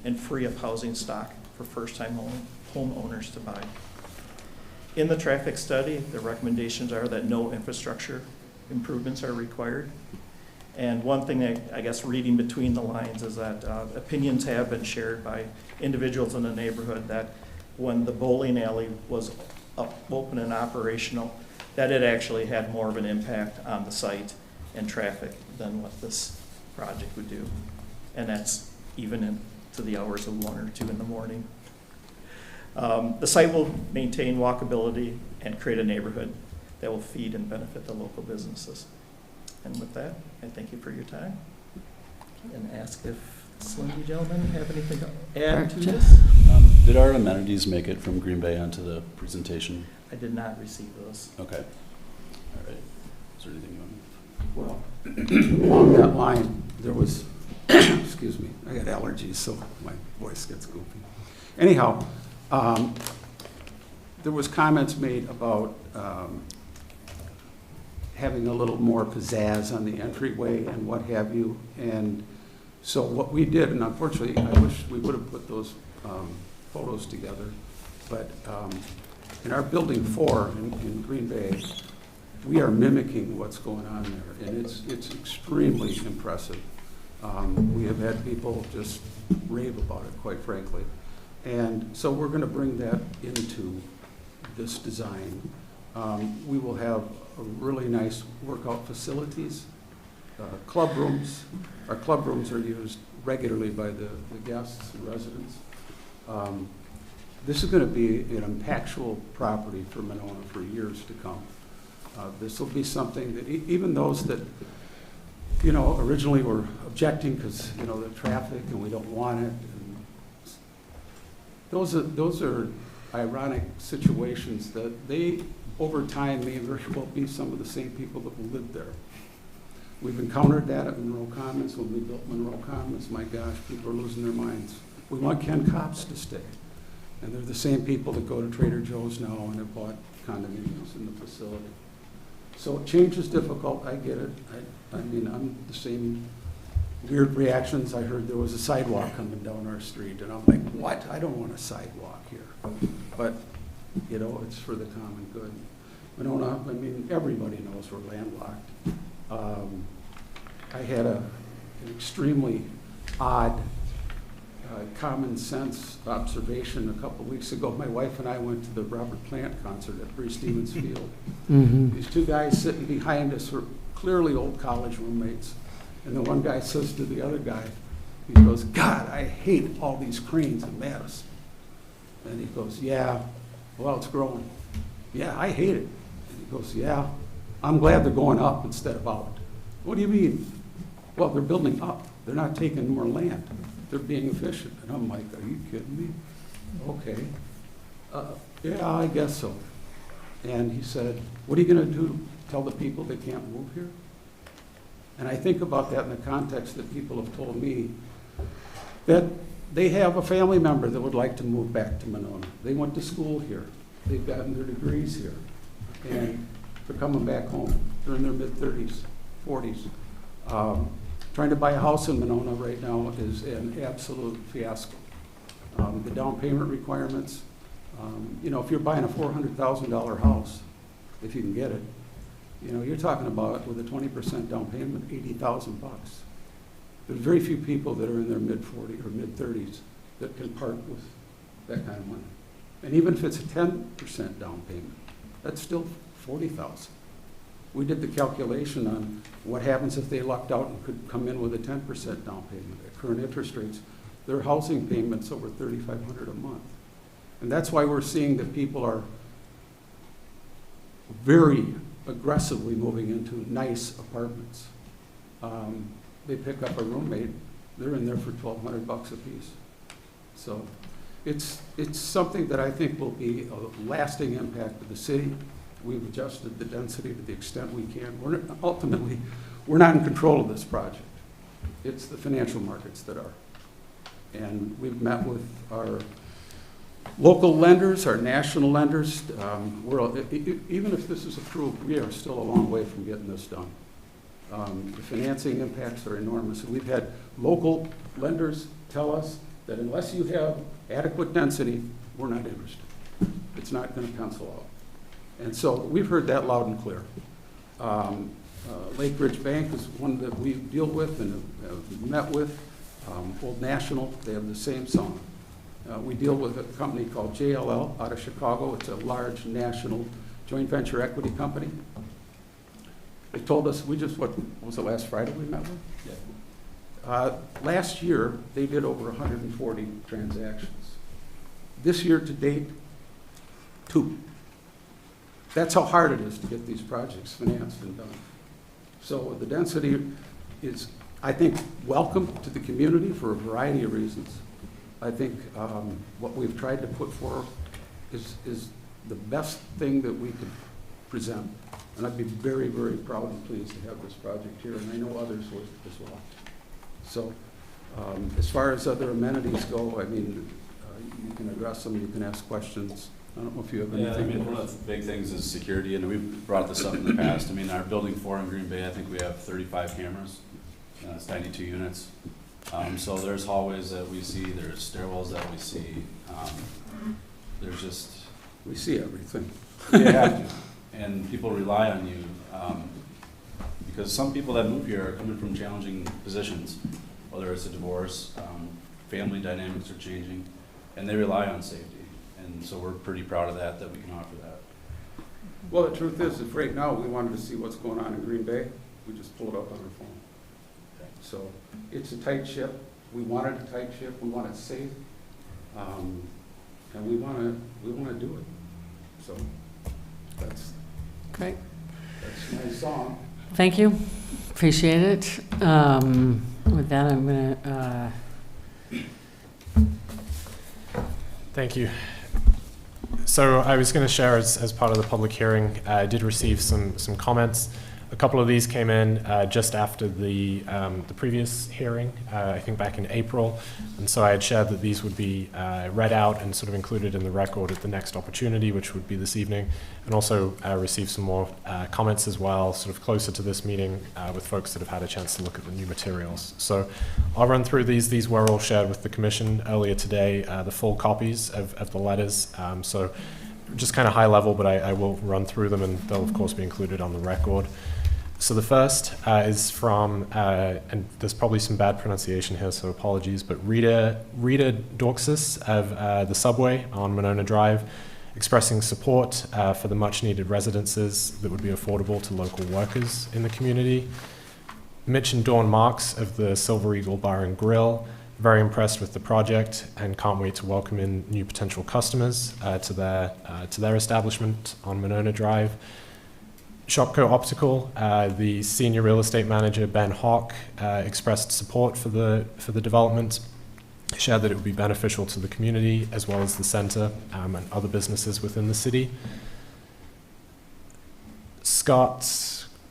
Speaker 14: and free up housing stock for first-time homeowners to buy. In the traffic study, the recommendations are that no infrastructure improvements are required. And one thing that I guess reading between the lines is that opinions have been shared by individuals in the neighborhood that when the bowling alley was open and operational, that it actually had more of an impact on the site and traffic than what this project would do. And that's even into the hours of 1 or 2 in the morning. The site will maintain walkability and create a neighborhood that will feed and benefit the local businesses. And with that, I thank you for your time and ask if some of you gentlemen have anything to add to this.
Speaker 13: Did our amenities make it from Green Bay onto the presentation?
Speaker 14: I did not receive those.
Speaker 13: Okay. All right. Is there anything you want?
Speaker 14: Well,
Speaker 15: along that line, there was, excuse me, I got allergies, so my voice gets goofy. Anyhow, there was comments made about having a little more pizzazz on the entryway and what have you. And so what we did, and unfortunately, I wish we would have put those photos together, but in our building 4 in Green Bay, we are mimicking what's going on there, and it's extremely impressive. We have had people just rave about it, quite frankly. And so we're going to bring that into this design. We will have a really nice workout facilities, club rooms. Our club rooms are used regularly by the guests and residents. This is going to be an impactful property for Monona for years to come. This will be something that even those that, you know, originally were objecting because, you know, the traffic and we don't want it. And those are ironic situations that they, over time, may very well be some of the same people that will live there. We've encountered that at Monroe Commons. When we built Monroe Commons, my gosh, people are losing their minds. We want Ken Copps to stay. And they're the same people that go to Trader Joe's now and have bought condominiums in the facility. So change is difficult, I get it. I mean, I'm the same weird reactions. I heard there was a sidewalk coming down our street, and I'm like, what? I don't want a sidewalk here. But, you know, it's for the common good. Monona, I mean, everybody knows we're landlocked. I had an extremely odd common sense observation a couple weeks ago. My wife and I went to the Robert Plant concert at Bree Stevens Field. These two guys sitting behind us were clearly old college roommates. And the one guy says to the other guy, he goes, God, I hate all these cranes in Madison. And he goes, yeah, well, it's growing. Yeah, I hate it. And he goes, yeah, I'm glad they're going up instead of out. What do you mean? Well, they're building up. They're not taking more land. They're being efficient. And I'm like, are you kidding me? Okay. Yeah, I guess so. And he said, what are you going to do? Tell the people they can't move here? And I think about that in the context that people have told me that they have a family member that would like to move back to Monona. They went to school here. They've gotten their degrees here. And they're coming back home. They're in their mid-30s, 40s. Trying to buy a house in Monona right now is an absolute fiasco. The down payment requirements, you know, if you're buying a $400,000 house, if you can get it, you know, you're talking about, with a 20% down payment, $80,000 bucks. There's very few people that are in their mid-40s or mid-30s that can part with that kind of money. And even if it's a 10% down payment, that's still $40,000. We did the calculation on what happens if they lucked out and could come in with a 10% down payment. At current interest rates, their housing payments over $3,500 a month. And that's why we're seeing that people are very aggressively moving into nice apartments. They pick up a roommate, they're in there for $1,200 a piece. So it's something that I think will be a lasting impact to the city. We've adjusted the density to the extent we can. Ultimately, we're not in control of this project. It's the financial markets that are. And we've met with our local lenders, our national lenders. Even if this is approved, we are still a long way from getting this done. The financing impacts are enormous. And we've had local lenders tell us that unless you have adequate density, we're not interested. It's not going to pencil out. And so we've heard that loud and clear. Lake Ridge Bank is one that we deal with and have met with. Old National, they have the same song. We deal with a company called JLL out of Chicago. It's a large national joint venture equity company. They told us, what was it, last Friday we met with? Yeah. Last year, they did over 140 transactions. This year to date, 2. That's how hard it is to get these projects financed and done. So the density is, I think, welcome to the community for a variety of reasons. I think what we've tried to put forward is the best thing that we could present. And I'd be very, very proud and pleased to have this project here, and I know others would as well. So, as far as other amenities go, I mean, you can address them, you can ask questions. I don't know if you have
Speaker 16: Yeah, I
Speaker 15: anything.
Speaker 16: mean, one of the big things is security, and we've brought this up in the past. I mean, our building 4 in Green Bay, I think we have 35 cameras, it's 92 units. So there's hallways that we see, there's stairwells that we see, there's just.
Speaker 15: We see everything.
Speaker 16: You have to, and people rely on you, because some people that move here are coming from challenging positions, whether it's a divorce, family dynamics are changing, and they rely on safety. And so we're pretty proud of that we can offer that.
Speaker 15: Well, the truth is, if right now we wanted to see what's going on in Green Bay, we just pull it up on our phone. So it's a tight ship. We want it a tight ship. We want it safe, and we want to do it. So that's
Speaker 3: Great.
Speaker 15: that's my song.
Speaker 3: Thank you. Appreciate it. With that, I'm going to,
Speaker 1: Thank you. So I was going to share as part of the public hearing, I did receive some comments. A couple of these came in just after the previous hearing, I think back in April, and so I had shared that these would be read out and sort of included in the record at the next opportunity, which would be this evening, and also received some more comments as well, sort of closer to this meeting with folks that have had a chance to look at the new materials. So I'll run through these. These were all shared with the Commission earlier today, the full copies of the letters. So just kind of high level, but I will run through them, and they'll of course be included on the record. So the first is from, and there's probably some bad pronunciation here, so apologies, but Rita Dorxis of the Subway on Monona Drive, expressing support for the much-needed residences that would be affordable to local workers in the community. Mitch and Dawn Marks of the Silver Eagle Bar and Grill, very impressed with the project and can't wait to welcome in new potential customers to their establishment on Monona Drive. Shopco Optical, the senior real estate manager, Ben Hawk, expressed support for the development, shared that it would be beneficial to the community as well as the center and other businesses within the city. Scott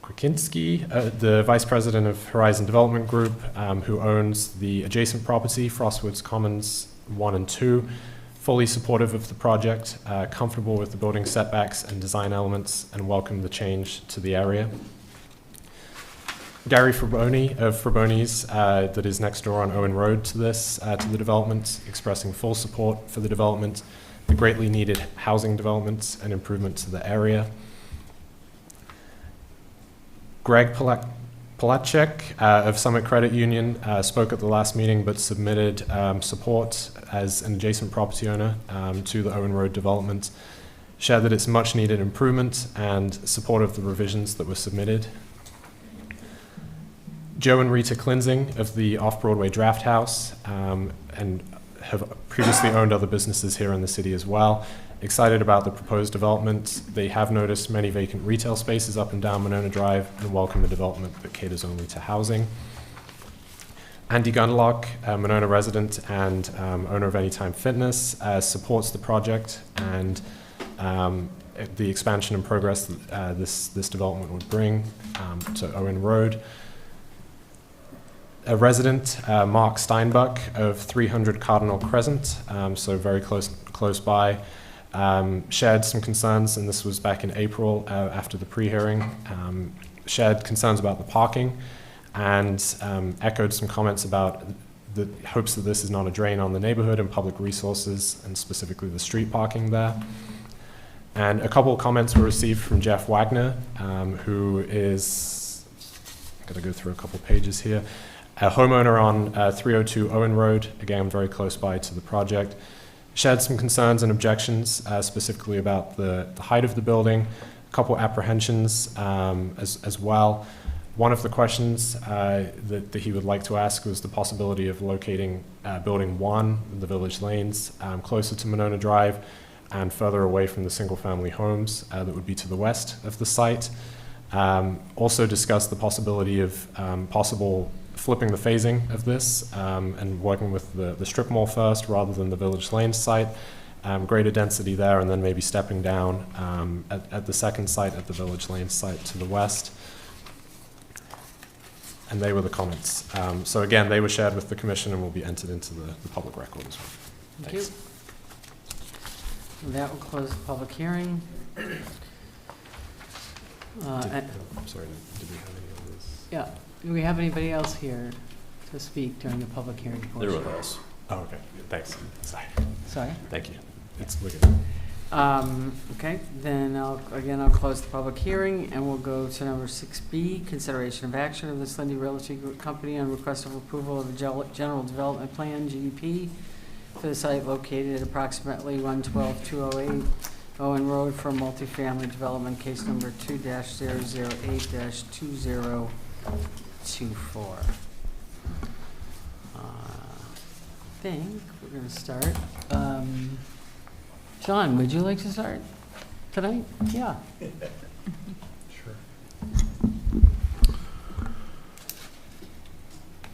Speaker 1: Krakinski, the vice president of Horizon Development Group, who owns the adjacent property, Frostwoods Commons 1 and 2, fully supportive of the project, comfortable with the building setbacks and design elements, and welcome the change to the area. Gary Fraboni of Fraboni's, that is next door on Owen Road to this, to the development, expressing full support for the development, the greatly needed housing developments and improvement to the area. Greg Palachek of Summit Credit Union spoke at the last meeting but submitted support as an adjacent property owner to the Owen Road development, shared that it's much needed improvement and support of the revisions that were submitted. Joe and Rita Klinsing of the Off-Broadway Draft House and have previously owned other businesses here in the city as well. Excited about the proposed development. They have noticed many vacant retail spaces up and down Monona Drive and welcome a development that caters only to housing. Andy Gunlock, a Monona resident and owner of Anytime Fitness, supports the project and the expansion and progress that this development would bring to Owen Road. A resident, Mark Steinbuck of 300 Cardinal Crescent, so very close by, shared some concerns, and this was back in April after the pre-hearing, shared concerns about the parking and echoed some comments about the hopes that this is not a drain on the neighborhood and public resources, and specifically the street parking there. And a couple of comments were received from Jeff Wagner, who is, I'm going to go through a couple pages here, a homeowner on 302 Owen Road, again very close by to the project, shared some concerns and objections, specifically about the height of the building, a couple apprehensions as well. One of the questions that he would like to ask was the possibility of locating Building 1, the Village Lanes, closer to Monona Drive and further away from the single-family homes that would be to the west of the site. Also discussed the possibility of possible flipping the phasing of this and working with the strip mall first rather than the Village Lanes site, greater density there, and then maybe stepping down at the second site, at the Village Lane site to the west. And they were the comments. So again, they were shared with the commission and will be entered into the public record as well.
Speaker 3: Thank you. And that will close the public hearing.
Speaker 1: I'm sorry, did we have any others?
Speaker 3: Yeah, do we have anybody else here to speak during the public hearing portion?
Speaker 16: They're with us.
Speaker 1: Oh, okay, thanks. Sorry.
Speaker 3: Sorry?
Speaker 1: Thank you. We're good.
Speaker 3: Okay, then I'll close the public hearing, and we'll go to number 6B, consideration of action of the Lindy Realty Group Company on request of approval of a general development plan, GDP, for the site located at approximately 112-208 Owen Road for multifamily development, case number 2-008-2024. I think we're gonna start. John, would you like to start tonight? Yeah.
Speaker 2: Sure.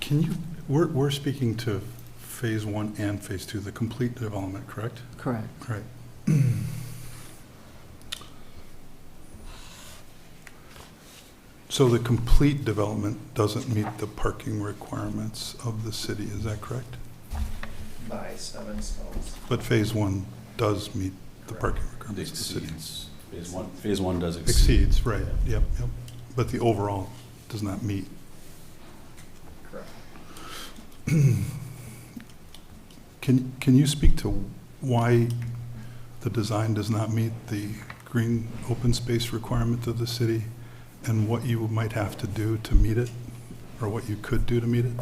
Speaker 2: Can you, we're speaking to phase 1 and phase 2, the complete development, correct?
Speaker 3: Correct.
Speaker 2: Right. So the complete development doesn't meet the parking requirements of the city, is that correct?
Speaker 14: By 7 stalls.
Speaker 2: But phase 1 does meet the parking
Speaker 16: It
Speaker 2: requirements of the city?
Speaker 16: exceeds, phase one does exceed.
Speaker 2: Exceeds, right, yep. But the overall does not meet.
Speaker 14: Correct.
Speaker 2: Can you speak to why the design does not meet the green open space requirement of the city, and what you might have to do to meet it, or what you could do to meet it?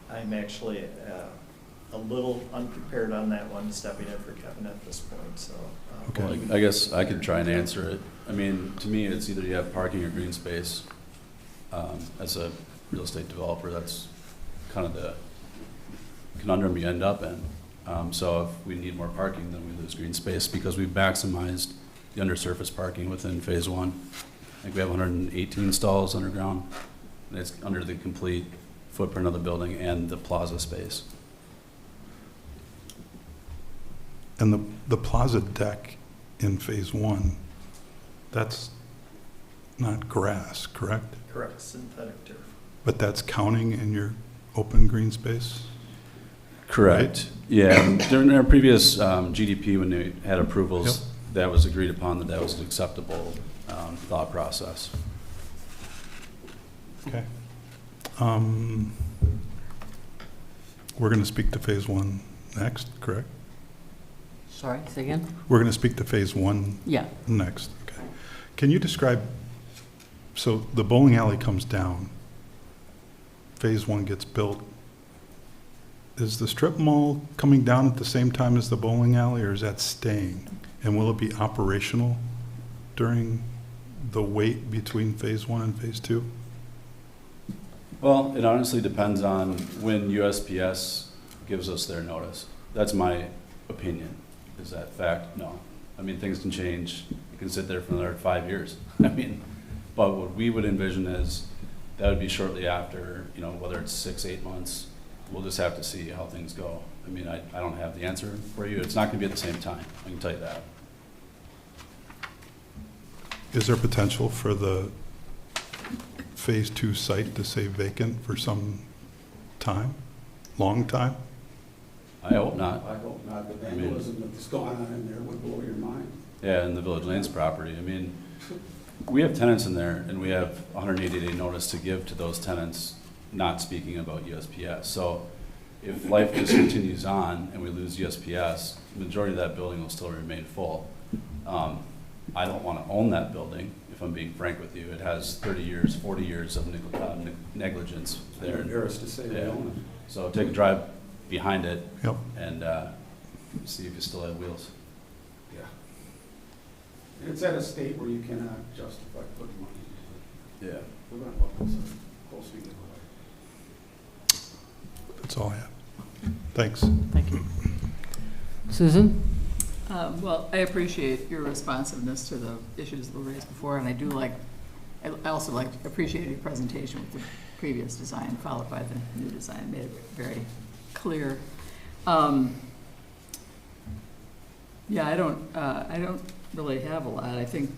Speaker 14: I'm actually a little unprepared on that one, stepping in for Kevin at this point, so.
Speaker 2: Okay.
Speaker 16: Well, I guess I could try and answer it. I mean, to me, it's either you have parking or green space. As a real estate developer, that's kind of the conundrum you end up in. So if we need more parking, then we lose green space because we've maximized the undersurface parking within phase 1. I think we have 118 stalls underground, and it's under the complete footprint of the building and the plaza space.
Speaker 2: And the plaza deck in phase 1, that's not grass, correct?
Speaker 14: Correct, synthetic turf.
Speaker 2: But that's counting in your open green space?
Speaker 16: Correct. Yeah, during our previous GDP, when they had approvals,
Speaker 2: Yep.
Speaker 16: that was agreed upon that that was an acceptable thought process.
Speaker 2: Okay. We're going to speak to phase 1 next, correct?
Speaker 3: Sorry, say again?
Speaker 2: We're going to speak to phase 1
Speaker 3: Yeah.
Speaker 2: next, okay. Can you describe, so the bowling alley comes down, phase 1 gets built. Is the strip mall coming down at the same time as the bowling alley, or is that staying? And will it be operational during the wait between phase 1 and phase 2?
Speaker 16: Well, it honestly depends on when USPS gives us their notice. That's my opinion. Is that fact? No. I mean, things can change. It can sit there for another 5 years. I mean, but what we would envision is that would be shortly after, you know, whether it's 6, 8 months. We'll just have to see how things go. I mean, I don't have the answer for you. It's not going to be at the same time. I can tell you that.
Speaker 2: Is there potential for the phase 2 site to stay vacant for some time, long time?
Speaker 16: I hope not.
Speaker 15: I hope not, but vandalism that's going on in there would blow your mind.
Speaker 16: Yeah, in the Village Lanes property. I mean, we have tenants in there, and we have 180-day notice to give to those tenants, not speaking about USPS. So if life just continues on and we lose USPS, the majority of that building will still remain full. I don't want to own that building, if I'm being frank with you. It has 30 years, 40 years of negligence there.
Speaker 15: I'm embarrassed to say they own it.
Speaker 16: So take a drive behind it
Speaker 2: Yep.
Speaker 16: and see if you still have wheels.
Speaker 15: Yeah. It's at a state where you cannot justify putting money into it.
Speaker 16: Yeah.
Speaker 15: We're going to look at it closely.
Speaker 2: That's all I have. Thanks.
Speaker 3: Thank you. Susan?
Speaker 11: Well, I appreciate your responsiveness to the issues that were raised before, and I also appreciate your presentation with the previous design followed by the new design. It made it very clear Yeah, I don't really have a lot. I think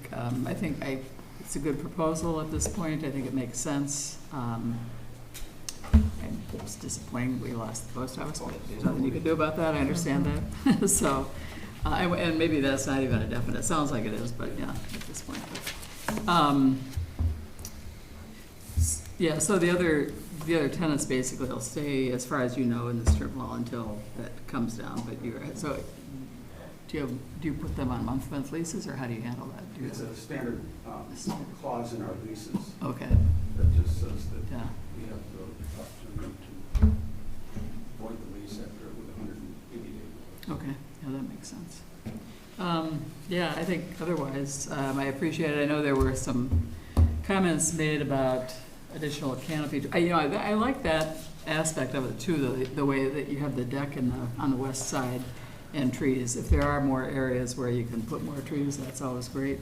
Speaker 11: it's a good proposal at this point. I think it makes sense. And it's disappointing we lost the post office, but there's nothing you can do about that. I understand that. So, and maybe that's not even a definite. It sounds like it is, but yeah, at this point. Yeah, so the other tenants basically will stay, as far as you know, in the strip mall until that comes down. But so do you put them on month leases, or how do you handle that?
Speaker 15: It's a standard clause in our leases.
Speaker 11: Okay.
Speaker 15: That just says that
Speaker 11: Yeah.
Speaker 15: we have the opportunity to void the lease after with 180 days.
Speaker 11: Okay, yeah, that makes sense. Yeah, I think otherwise, I appreciate it. I know there were some comments made about additional canopy. I like that aspect of it too, the way that you have the deck on the west side and trees. If there are more areas where you can put more trees, that's always great.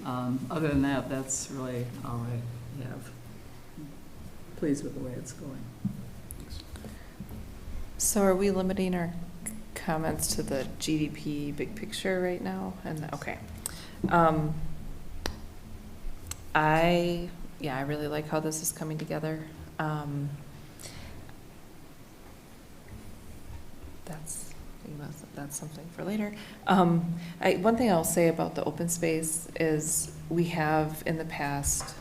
Speaker 11: Other than that, that's really all I have. Pleased with the way it's going.
Speaker 10: So are we limiting our comments to the GDP big picture right now? And okay. I really like how this is coming together. That's something for later. One thing I'll say about the open space is we have in the past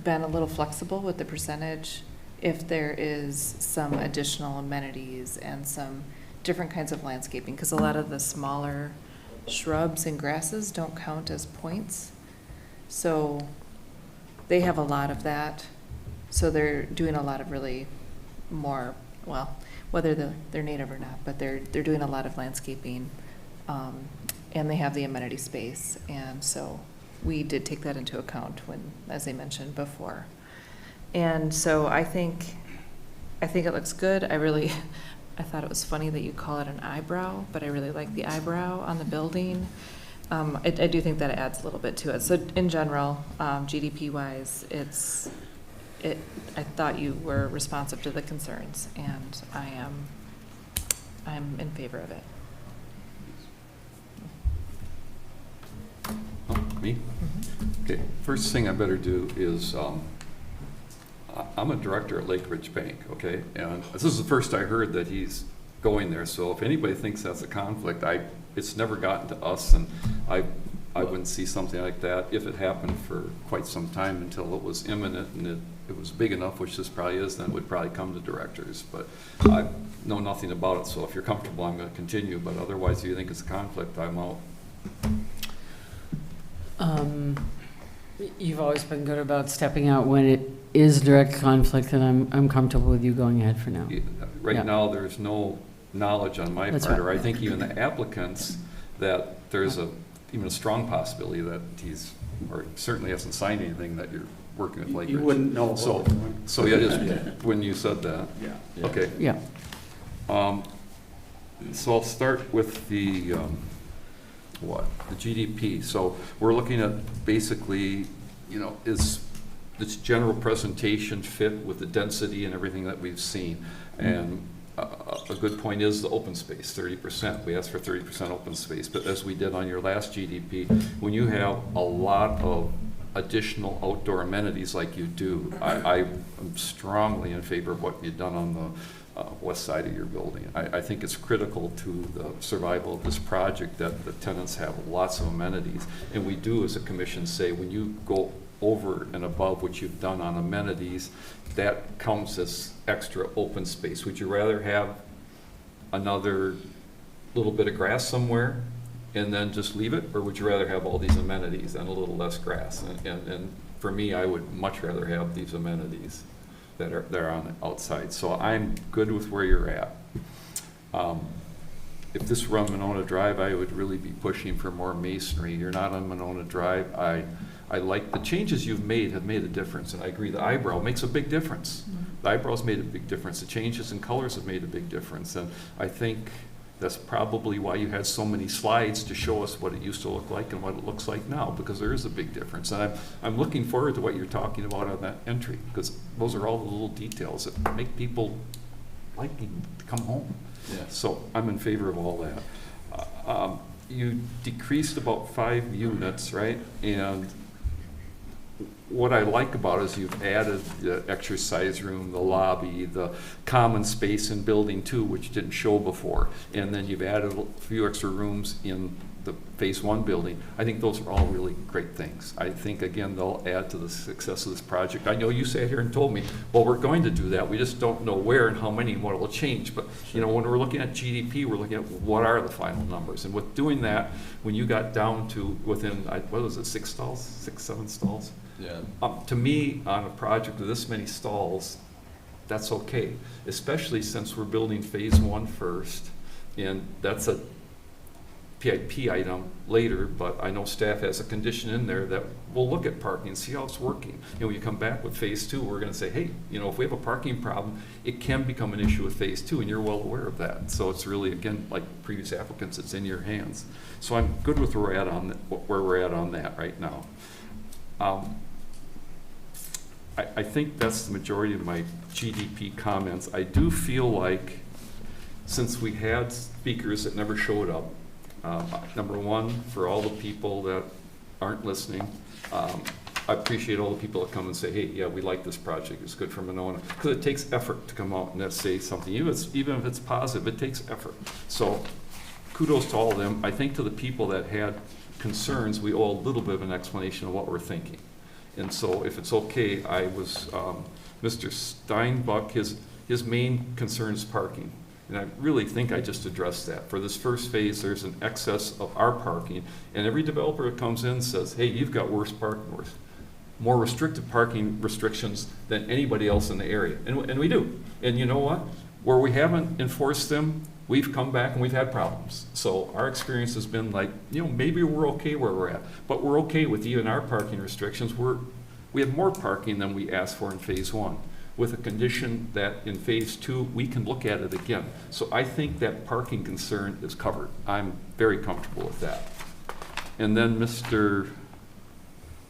Speaker 10: been a little flexible with the percentage if there is some additional amenities and some different kinds of landscaping, because a lot of the smaller shrubs and grasses don't count as points. So they have a lot of that. So they're doing a lot of really more, well, whether they're native or not, but they're doing a lot of landscaping, and they have the amenity space. And so we did take that into account when, as I mentioned before. And so I think it looks good. I thought it was funny that you call it an eyebrow, but I really like the eyebrow on the building. I do think that it adds a little bit to it. So in general, GDP-wise, I thought you were responsive to the concerns, and I'm in favor of it.
Speaker 8: Oh, me?
Speaker 10: Mm-hmm.
Speaker 8: Okay, first thing I better do is, I'm a director at Lake Ridge Bank, okay? And this is the first I heard that he's going there, so if anybody thinks that's a conflict, it's never gotten to us, and I wouldn't see something like that if it happened for quite some time until it was imminent and it was big enough, which this probably is, then it would probably come to directors. But I know nothing about it, so if you're comfortable, I'm going to continue. But otherwise, if you think it's a conflict, I'm out.
Speaker 3: You've always been good about stepping out when it is direct conflict, and I'm comfortable with you going ahead for now.
Speaker 8: Right now, there's no knowledge on my
Speaker 3: That's
Speaker 8: part,
Speaker 3: right.
Speaker 8: or I think even the applicants, that there's even a strong possibility that he's, or certainly hasn't signed anything that you're working with Lake Ridge.
Speaker 15: You wouldn't know.
Speaker 8: So yeah, just when you said that.
Speaker 15: Yeah.
Speaker 8: Okay.
Speaker 3: Yeah.
Speaker 8: So I'll start with the GDP. So we're looking at basically, is this general presentation fit with the density and everything that we've seen? And a good point is the open space, 30%. We asked for 30% open space, but as we did on your last GDP, when you have a lot of additional outdoor amenities like you do, I am strongly in favor of what you've done on the west side of your building. I think it's critical to the survival of this project that the tenants have lots of amenities. And we do, as a commission, say when you go over and above what you've done on amenities, that counts as extra open space. Would you rather have another little bit of grass somewhere and then just leave it, or would you rather have all these amenities and a little less grass? And for me, I would much rather have these amenities that are on the outside. So I'm good with where you're at. If this were on Monona Drive, I would really be pushing for more masonry. You're not on Monona Drive. I like the changes you've made have made a difference, and I agree the eyebrow makes a big difference. The eyebrow's made a big difference. The changes in colors have made a big difference, and I think that's probably why you had so many slides to show us what it used to look like and what it looks like now, because there is a big difference. And I'm looking forward to what you're talking about on that entry, because those are all the little details that make people like to come home. Yeah. So I'm in favor of all that. You decreased about 5 units, right? And what I like about it is you've added the exercise room, the lobby, the common space in building 2, which didn't show before. And then you've added a few extra rooms in the phase 1 building. I think those are all really great things. I think, again, they'll add to the success of this project. I know you sat here and told me, well, we're going to do that. We just don't know where and how many and what will change. But, you know, when we're looking at GDP, we're looking at what are the final numbers. And with doing that, when you got down to within, what was it, 6 stalls, 6, 7 stalls?
Speaker 16: Yeah.
Speaker 8: To me, on a project with this many stalls, that's okay, especially since we're building phase 1 first, and that's a PIP item later, but I know staff has a condition in there that we'll look at parking and see how it's working. And when you come back with phase 2, we're gonna say, hey, you know, if we have a parking problem, it can become an issue with phase 2, and you're well aware of that. So it's really, again, like previous applicants, it's in your hands. So I'm good with where we're at on that right now. I think that's the majority of my GDP comments. I do feel like, since we had speakers that never showed up, number one, for all the people that aren't listening, I appreciate all the people that come and say, hey, yeah, we like this project, it's good for Monona. Because it takes effort to come out and say something. Even if it's positive, it takes effort. So kudos to all of them. I think to the people that had concerns, we owe a little bit of an explanation of what we're thinking. And so if it's okay, I was, Mr. Steinbuck, his main concern is parking. And I really think I just addressed that. For this first phase, there's an excess of our parking, and every developer that comes in says, hey, you've got worse parking, more restrictive parking restrictions than anybody else in the area. And we do. And you know what? Where we haven't enforced them, we've come back and we've had problems. So our experience has been like, you know, maybe we're okay where we're at, but we're okay with even our parking restrictions. We have more parking than we asked for in phase 1, with a condition that in phase 2, we can look at it again. So I think that parking concern is covered. I'm very comfortable with that. And then Mr.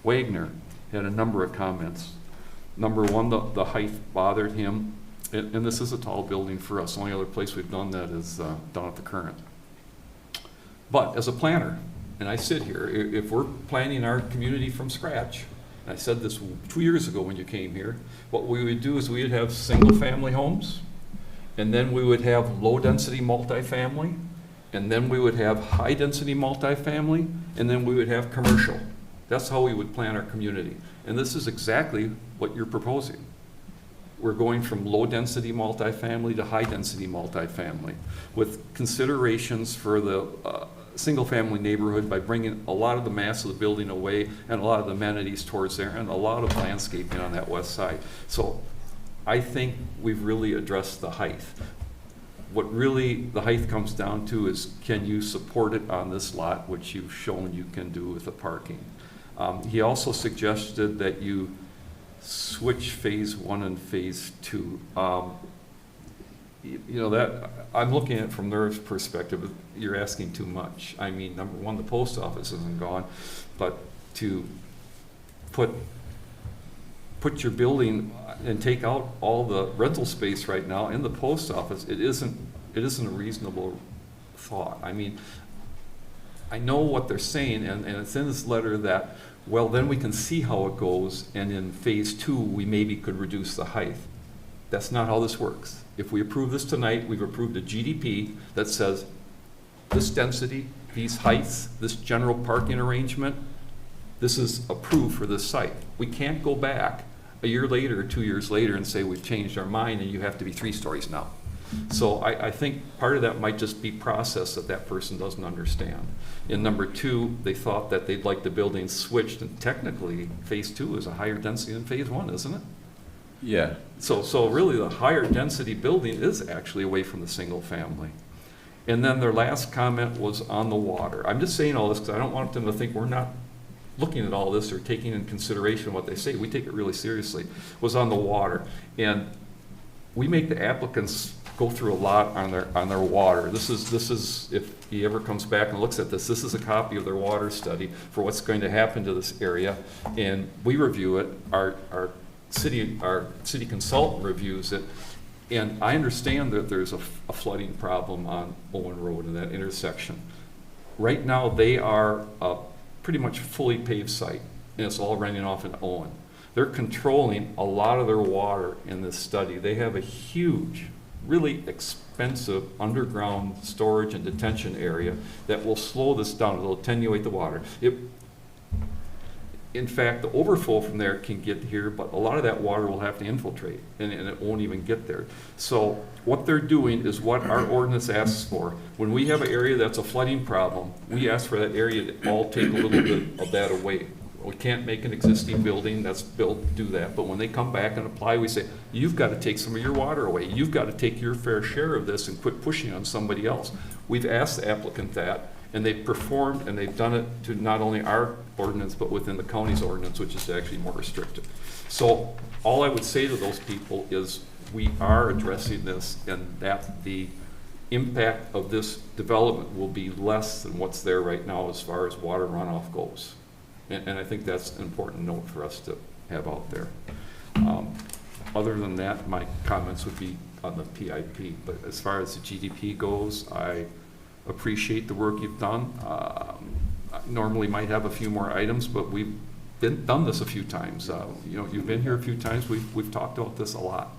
Speaker 8: Wagner had a number of comments. Number one, the height bothered him. And this is a tall building for us. The only other place we've done that is down at the Current. But as a planner, and I sit here, if we're planning our community from scratch, and I said this 2 years ago when you came here, what we would do is we would have single-family homes, and then we would have low-density multifamily, and then we would have high-density multifamily, and then we would have commercial. That's how we would plan our community. And this is exactly what you're proposing. We're going from low-density multifamily to high-density multifamily with considerations for the single-family neighborhood by bringing a lot of the mass of the building away and a lot of the amenities towards there and a lot of landscaping on that west side. So I think we've really addressed the height. What really the height comes down to is, can you support it on this lot, which you've shown you can do with the parking. He also suggested that you switch phase 1 and phase 2. You know, that I'm looking at it from their perspective. You're asking too much. I mean, number one, the post office isn't gone, but to put your building and take out all the rental space right now in the post office, it isn't a reasonable thought. I mean, I know what they're saying, and it's in this letter that, well, then we can see how it goes, and in phase 2, we maybe could reduce the height. That's not how this works. If we approve this tonight, we've approved a GDP that says this density, these heights, this general parking arrangement, this is approved for this site. We can't go back a year later or 2 years later and say we've changed our mind and you have to be 3 stories now. So I think part of that might just be process that person doesn't understand. And number 2, they thought that they'd like the building switched, and technically phase 2 is a higher density than phase 1, isn't it?
Speaker 16: Yeah.
Speaker 8: So really the higher density building is actually away from the single family. And then their last comment was on the water. I'm just saying all this because I don't want them to think we're not looking at all this or taking in consideration what they say. We take it really seriously. Was on the water. And we make the applicants go through a lot on their water. This is if he ever comes back and looks at this is a copy of their water study for what's going to happen to this area, and we review it. Our city consultant reviews it, And I understand that there's a flooding problem on Owen Road in that intersection. Right now, they are a pretty much fully paved site, and it's all running off in Owen. They're controlling a lot of their water in this study. They have a huge, really expensive underground storage and detention area that will slow this down. It'll attenuate the water. In fact, the overflow from there can get here, but a lot of that water will have to infiltrate, and it won't even get there. So what they're doing is what our ordinance asks for. When we have an area that's a flooding problem, we ask for that area to all take a little bit of that away. We can't make an existing building that's built to do that, but when they come back and apply, we say, you've got to take some of your water away. You've got to take your fair share of this and quit pushing on somebody else. We've asked the applicant that, and they've performed, and they've done it to not only our ordinance, but within the county's ordinance, which is actually more restrictive. So all I would say to those people is we are addressing this, and that the impact of this development will be less than what's there right now as far as water runoff goes. And I think that's an important note for us to have out there. Other than that, my comments would be on the PIP. But as far as the GDP goes, I appreciate the work you've done. I normally might have a few more items, but we've done this a few times. You know, you've been here a few times. We've talked about this a lot.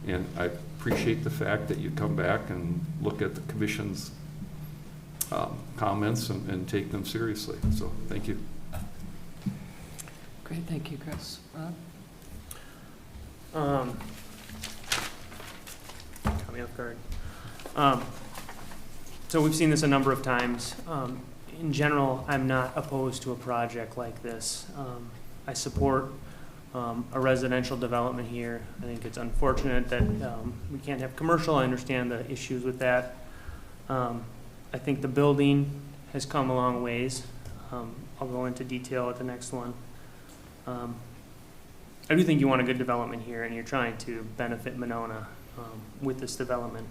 Speaker 8: And I appreciate the fact that you come back and look at the commission's comments and take them seriously. So thank you.
Speaker 3: Great, thank you, Chris. Rob?
Speaker 12: Caught me off guard. So we've seen this a number of times. In general, I'm not opposed to a project like this. I support a residential development here. I think it's unfortunate that we can't have commercial. I understand the issues with that. I think the building has come a long ways. I'll go into detail at the next one. I do think you want a good development here, and you're trying to benefit Monona with this development.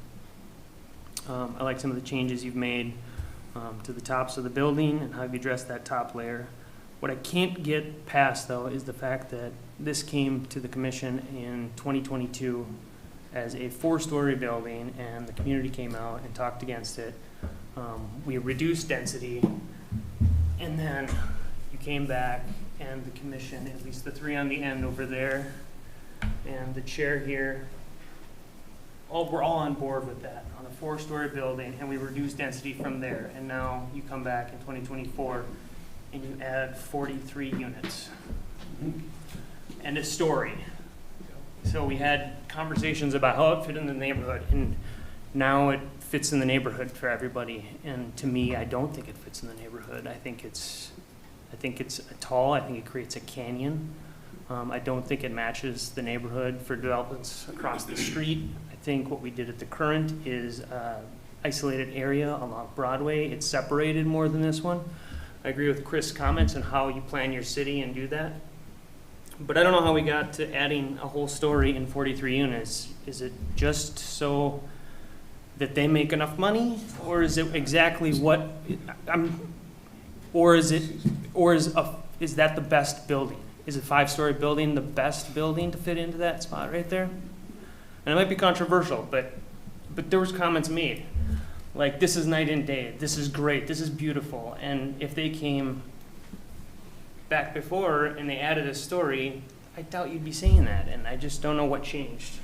Speaker 12: I like some of the changes you've made to the tops of the building and how you've addressed that top layer. What I can't get past, though, is the fact that this came to the commission in 2022 as a 4-story building, and the community came out and talked against it. We reduced density, and then you came back, and the commission, at least the 3 on the end over there, and the chair here, we're all on board with that on a 4-story building, and we reduced density from there. And now you come back in 2024 and you add 43 units and a story. So we had conversations about how it fit in the neighborhood, and now it fits in the neighborhood for everybody. And to me, I don't think it fits in the neighborhood. I think it's tall. I think it creates a canyon. I don't think it matches the neighborhood for developments across the street. I think what we did at the Current is isolated area along Broadway. It's separated more than this one. I agree with Chris' comments on how you plan your city and do that. But I don't know how we got to adding a whole story in 43 units. Is it just so that they make enough money, or is it exactly what is that the best building? Is a 5-story building the best building to fit into that spot right there? And it might be controversial, but there was comments made. Like, this is night and day, this is great, this is beautiful. And if they came back before and they added a story, I doubt you'd be saying that, and I just don't know what changed.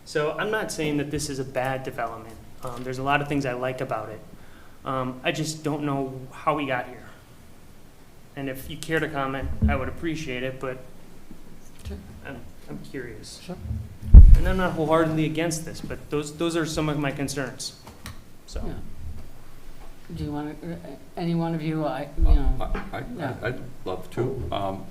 Speaker 12: So I'm not saying that this is a bad development. There's a lot of things I like about it. I just don't know how we got here. And if you care to comment, I would appreciate it, but
Speaker 3: Sure.
Speaker 12: I'm curious.
Speaker 3: Sure.
Speaker 12: And I'm not wholeheartedly against this, but those are some of my concerns. So.
Speaker 3: Yeah. Do you want to, any one of you,
Speaker 8: I'd love to.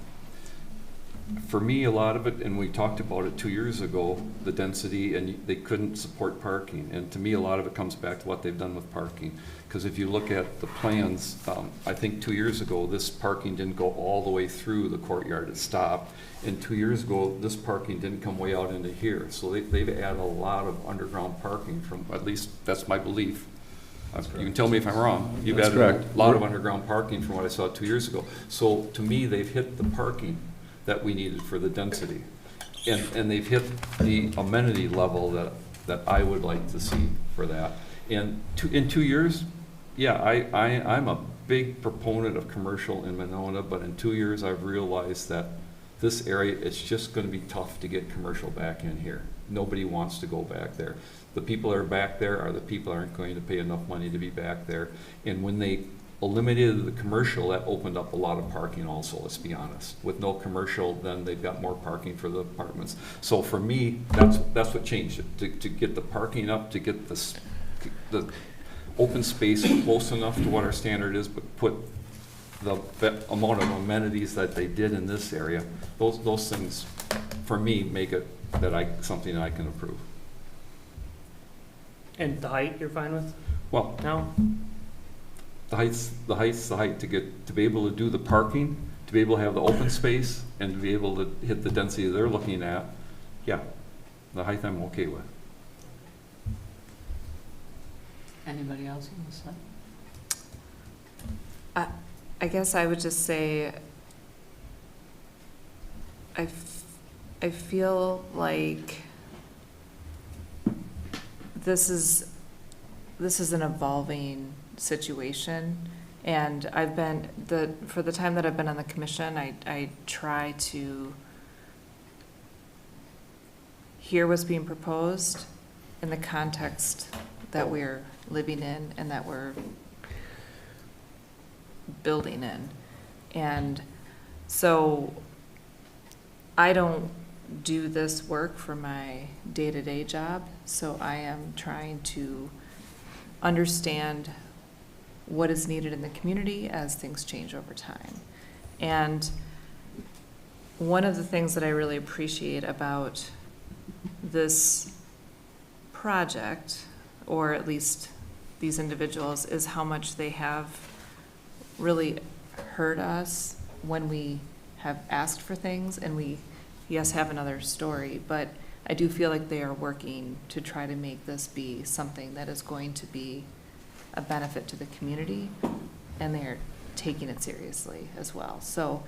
Speaker 8: For me, a lot of it, and we talked about it 2 years ago, the density, and they couldn't support parking. And to me, a lot of it comes back to what they've done with parking. Because if you look at the plans, I think 2 years ago, this parking didn't go all the way through the courtyard, it stopped. And 2 years ago, this parking didn't come way out into here. So they've added a lot of underground parking from, at least that's my belief. You can tell me if I'm wrong. You've added a lot of underground parking from what I saw 2 years ago. So to me, they've hit the parking that we needed for the density. and they've hit the amenity level that I would like to see for that. And in 2 years, yeah, I'm a big proponent of commercial in Monona, but in 2 years, I've realized that this area, it's just gonna be tough to get commercial back in here. Nobody wants to go back there. The people that are back there are the people that aren't going to pay enough money to be back there. And when they eliminated the commercial, that opened up a lot of parking also, let's be honest. With no commercial, then they've got more parking for the apartments. So for me, that's what changed it, to get the parking up, to get the open space close enough to what our standard is, but put the amount of amenities that they did in this area, those things, for me, make it something that I can approve.
Speaker 12: And the height you're fine with
Speaker 8: Well,
Speaker 12: now?
Speaker 8: the height to be able to do the parking, to be able to have the open space, and to be able to hit the density they're looking at, yeah, the height I'm okay with.
Speaker 3: Anybody else on this side?
Speaker 10: I guess I would just say, I feel like this is an evolving situation, and for the time that I've been on the commission, I try to hear what's being proposed in the context that we're living in and that we're building in. And so I don't do this work for my day-to-day job, so I am trying to understand what is needed in the community as things change over time. And one of the things that I really appreciate about this project, or at least these individuals, is how much they have really heard us when we have asked for things, and we, yes, have another story, but I do feel like they are working to try to make this be something that is going to be a benefit to the community, and they're taking it seriously as well. So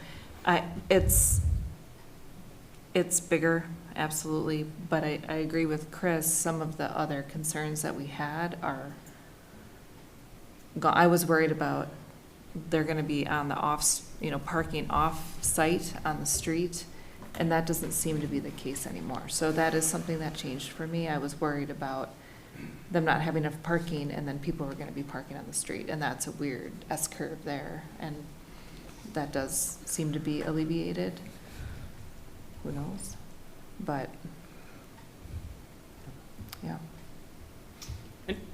Speaker 10: it's bigger, absolutely, but I agree with Chris. Some of the other concerns that we had are, I was worried about they're going to be on the parking off-site on the street, and that doesn't seem to be the case anymore. So that is something that changed for me. I was worried about them not having enough parking, and then people were going to be parking on the street, and that's a weird S-curve there, and that does seem to be alleviated. Who knows? But, yeah.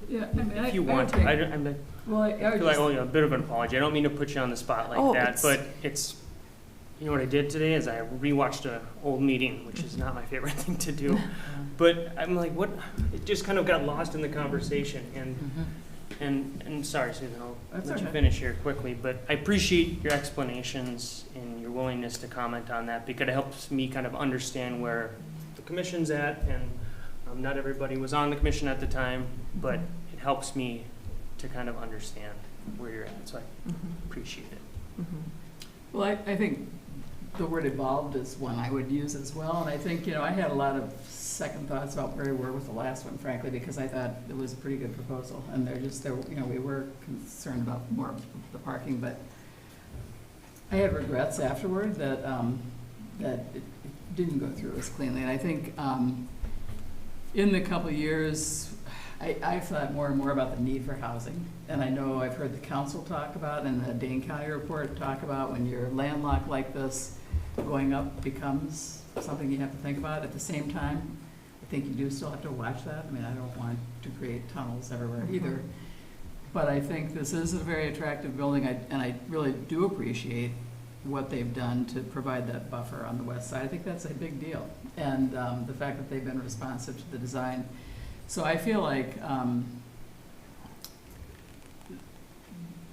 Speaker 11: Yeah, I mean,
Speaker 12: If you want,
Speaker 11: think-
Speaker 12: I'm
Speaker 11: Well, I
Speaker 12: I
Speaker 11: would
Speaker 12: feel like
Speaker 11: just,
Speaker 12: I owe you a bit of an apology. I don't mean to put you on the spot like that, but it's, you know what I did today is I rewatched an old meeting, which is not my favorite thing to do. But I'm like, what? It just kind of got lost in the conversation. And sorry, Susan, I'll
Speaker 11: That's
Speaker 12: let you
Speaker 11: okay.
Speaker 12: finish here quickly. But I appreciate your explanations and your willingness to comment on that, because it helps me kind of understand where the commission's at. And not everybody was on the commission at the time, but it helps me to kind of understand where you're at. So I appreciate it.
Speaker 11: well, I think the word evolved is one I would use as well, and I think, I had a lot of second thoughts about where we were with the last one, frankly, because I thought it was a pretty good proposal, and we were concerned about more of the parking, but I had regrets afterward that it didn't go through as cleanly, and I think in the couple of years, I've thought more and more about the need for housing, and I know I've heard the council talk about, and the Dane County report talk about, when you're landlocked like this, going up becomes something you have to think about. At the same time, I think you do still have to watch that. I mean, I don't want to create tunnels everywhere either. But I think this is a very attractive building, and I really do appreciate what they've done to provide that buffer on the west side. I think that's a big deal, and the fact that they've been responsive to the design. So I feel like,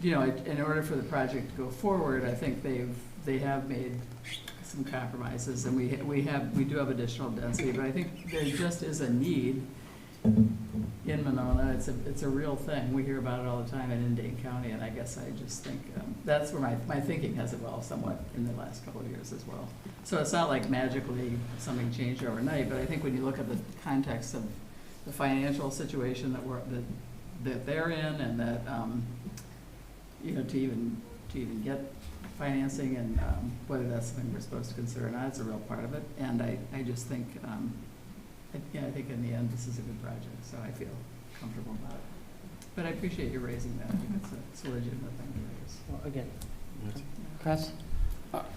Speaker 11: in order for the project to go forward, I think they have made some compromises, and we do have additional density, but I think there just is a need in Monona. It's a real thing. We hear about it all the time in Dane County, and I guess I just think that's where my thinking has evolved somewhat in the last couple of years as well. So it's not like magically something changed overnight, but I think when you look at the context of the financial situation that they're in, and that you know, to even get financing, and whether that's something we're supposed to consider or not, it's a real part of it. And I just think, I think in the end, this is a good project, so I feel comfortable about it. But I appreciate you raising that. I think it's a legitimate thing to raise.
Speaker 12: Well, again,
Speaker 3: Chris?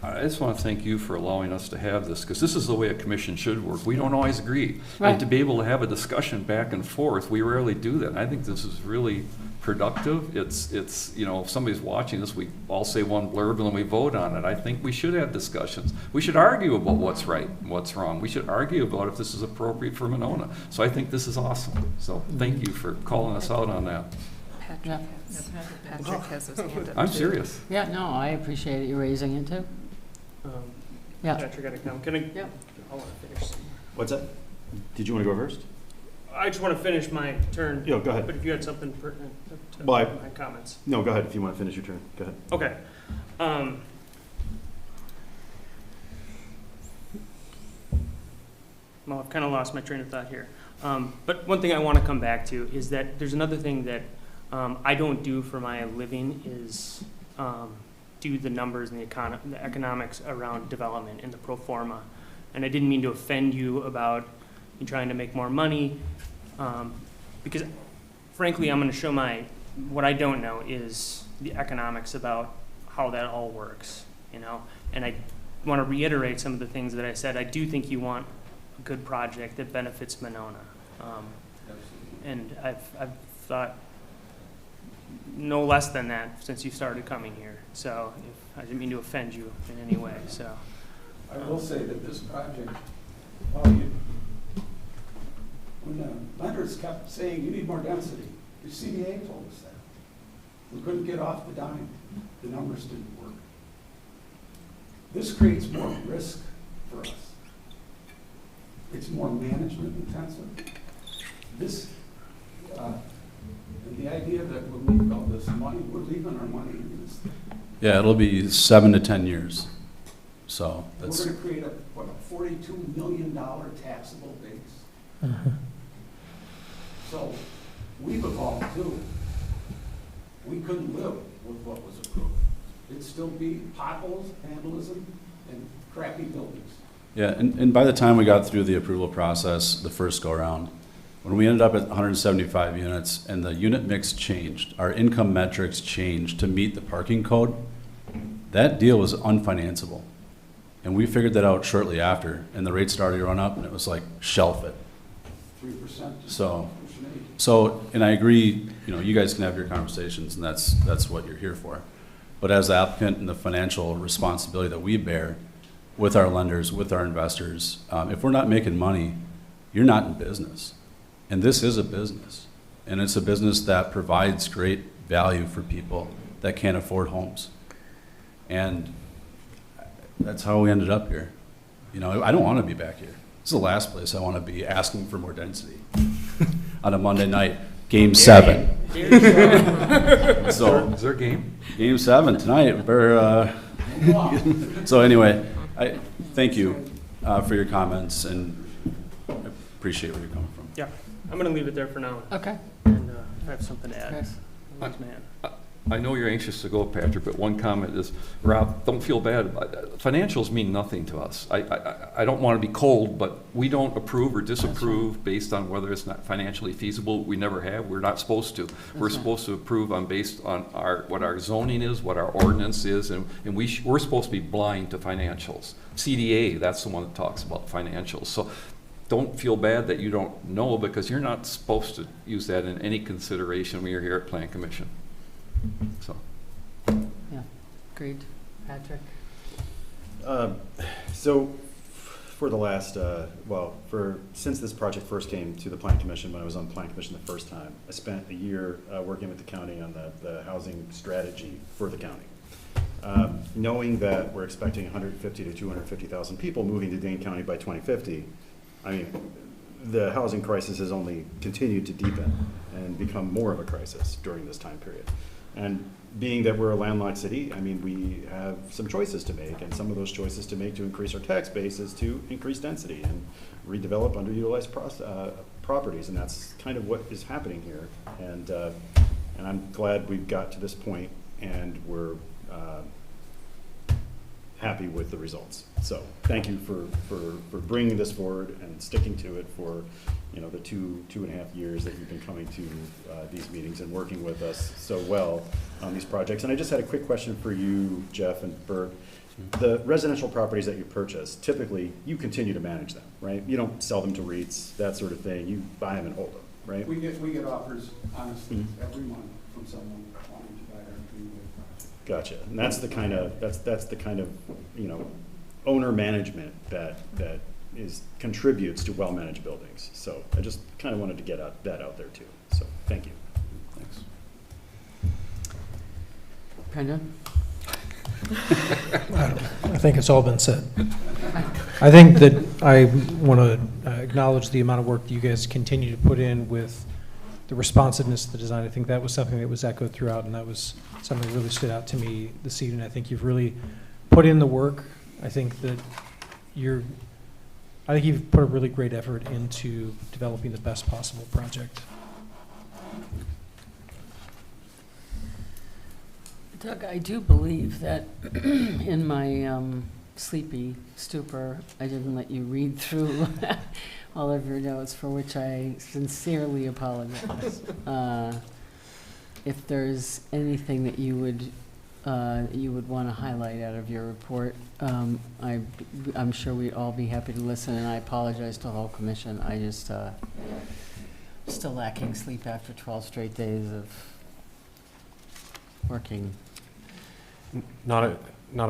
Speaker 8: I just want to thank you for allowing us to have this, because this is the way a commission should work. We don't always agree.
Speaker 3: Right.
Speaker 8: And to be able to have a discussion back and forth, we rarely do that. And I think this is really productive. It's, you know, if somebody's watching this, we all say one blurb and then we vote on it. I think we should have discussions. We should argue about what's right and what's wrong. We should argue about if this is appropriate for Monona. So I think this is awesome. So thank you for calling us out on that.
Speaker 10: Patrick has his hand up.
Speaker 8: I'm
Speaker 10: too.
Speaker 8: serious.
Speaker 3: Yeah, no, I appreciate you raising it too. Yeah.
Speaker 12: Patrick, got to come. Can I?
Speaker 3: Yeah.
Speaker 12: I want to finish.
Speaker 13: What's that? Did you want to go first?
Speaker 12: I just want to finish my turn.
Speaker 13: Yeah, go ahead.
Speaker 12: But if you had something pertinent to
Speaker 13: Well,
Speaker 12: my comments.
Speaker 13: No, go ahead if you want to finish your turn. Go ahead.
Speaker 12: Okay. Well, I've kind of lost my train of thought here. But one thing I want to come back to is that there's another thing that I don't do for my living is do the numbers and the economics around development and the pro forma. And I didn't mean to offend you about you trying to make more money, because frankly, I'm going to show what I don't know is the economics about how that all works, you know. And I want to reiterate some of the things that I said. I do think you want a good project that benefits Monona, and I've thought no less than that since you started coming here. So I didn't mean to offend you in any way. So
Speaker 15: I will say that this project, when the lenders kept saying, you need more density, the CDA told us that. We couldn't get off the dime. The numbers didn't work. This creates more risk for us. It's more management intensive. This, and the idea that we'll leave all this money, we're leaving our money in this thing.
Speaker 16: Yeah, it'll be 7 to 10 years. So
Speaker 15: We're
Speaker 16: that's,
Speaker 15: going to create a $42 million taxable base. So we've evolved too. We couldn't live with what was approved. It'd still be potholes, vandalism, and crappy buildings.
Speaker 16: yeah, and by the time we got through the approval process, the first go-around, when we ended up at 175 units and the unit mix changed, our income metrics changed to meet the parking code, that deal was unfinanceable. And we figured that out shortly after, and the rates started to run up, and it was like, shelf it.
Speaker 15: 3%.
Speaker 16: So, and I agree, you know, you guys can have your conversations, and that's what you're here for. But as the applicant and the financial responsibility that we bear with our lenders, with our investors, if we're not making money, you're not in business. And this is a business. And it's a business that provides great value for people that can't afford homes. And that's how we ended up here. You know, I don't want to be back here. It's the last place I want to be asking for more density on a Monday night, Game 7. So,
Speaker 8: Is there a game?
Speaker 16: Game 7 tonight. So anyway, I thank you for your comments, and I appreciate where you're coming from.
Speaker 12: yeah, I'm going to leave it there for now.
Speaker 3: Okay.
Speaker 12: And I have something to add.
Speaker 3: Chris?
Speaker 12: Thanks, man.
Speaker 8: I know you're anxious to go, Patrick, but one comment is, Rob, don't feel bad about it. Financials mean nothing to us. I don't want to be cold, but we don't approve or disapprove based on whether it's not financially feasible. We never have. We're not supposed to. We're supposed to approve based on what our zoning is, what our ordinance is, and we're supposed to be blind to financials. CDA, that's the one that talks about financials. So don't feel bad that you don't know, because you're not supposed to use that in any consideration when you're here at Plan Commission. So.
Speaker 3: Yeah, agreed. Patrick?
Speaker 13: So for the last, since this project first came to the Plan Commission, when I was on the Plan Commission the first time, I spent a year working with the county on the housing strategy for the county. Knowing that we're expecting 150 to 250,000 people moving to Dane County by 2050, I mean, the housing crisis has only continued to deepen and become more of a crisis during this time period. And being that we're a landlocked city, I mean, we have some choices to make, and some of those choices to make to increase our tax base is to increase density and redevelop underutilized properties, and that's kind of what is happening here. And I'm glad we've got to this point, and we're happy with the results. So thank you for bringing this forward and sticking to it for, you know, the two and a half years that you've been coming to these meetings and working with us so well on these projects. And I just had a quick question for you, Jeff and Bert. The residential properties that you purchase, typically you continue to manage them, right? You don't sell them to REITs, that sort of thing. You buy them and hold them, right?
Speaker 15: We get offers, honestly, every month from someone wanting to buy our Greenway project.
Speaker 13: Gotcha. And that's the kind of, that's the kind of, you know, owner management that contributes to well-managed buildings. So I just kind of wanted to get that out there too. So thank you.
Speaker 16: Thanks.
Speaker 3: Brendan?
Speaker 4: I think it's all been said. I think that I want to acknowledge the amount of work that you guys continue to put in with the responsiveness of the design. I think that was something that was echoed throughout, and that was something that really stood out to me this evening. I think you've really put in the work. I think that you've put a really great effort into developing the best possible project.
Speaker 3: Doug, I do believe that in my sleepy stupor, I didn't let you read through all of your notes, for which I sincerely apologize. If there's anything that you would want to highlight out of your report, I'm sure we'd all be happy to listen, and I apologize to the whole commission. I just still lacking sleep after 12 straight days of working.
Speaker 1: Not a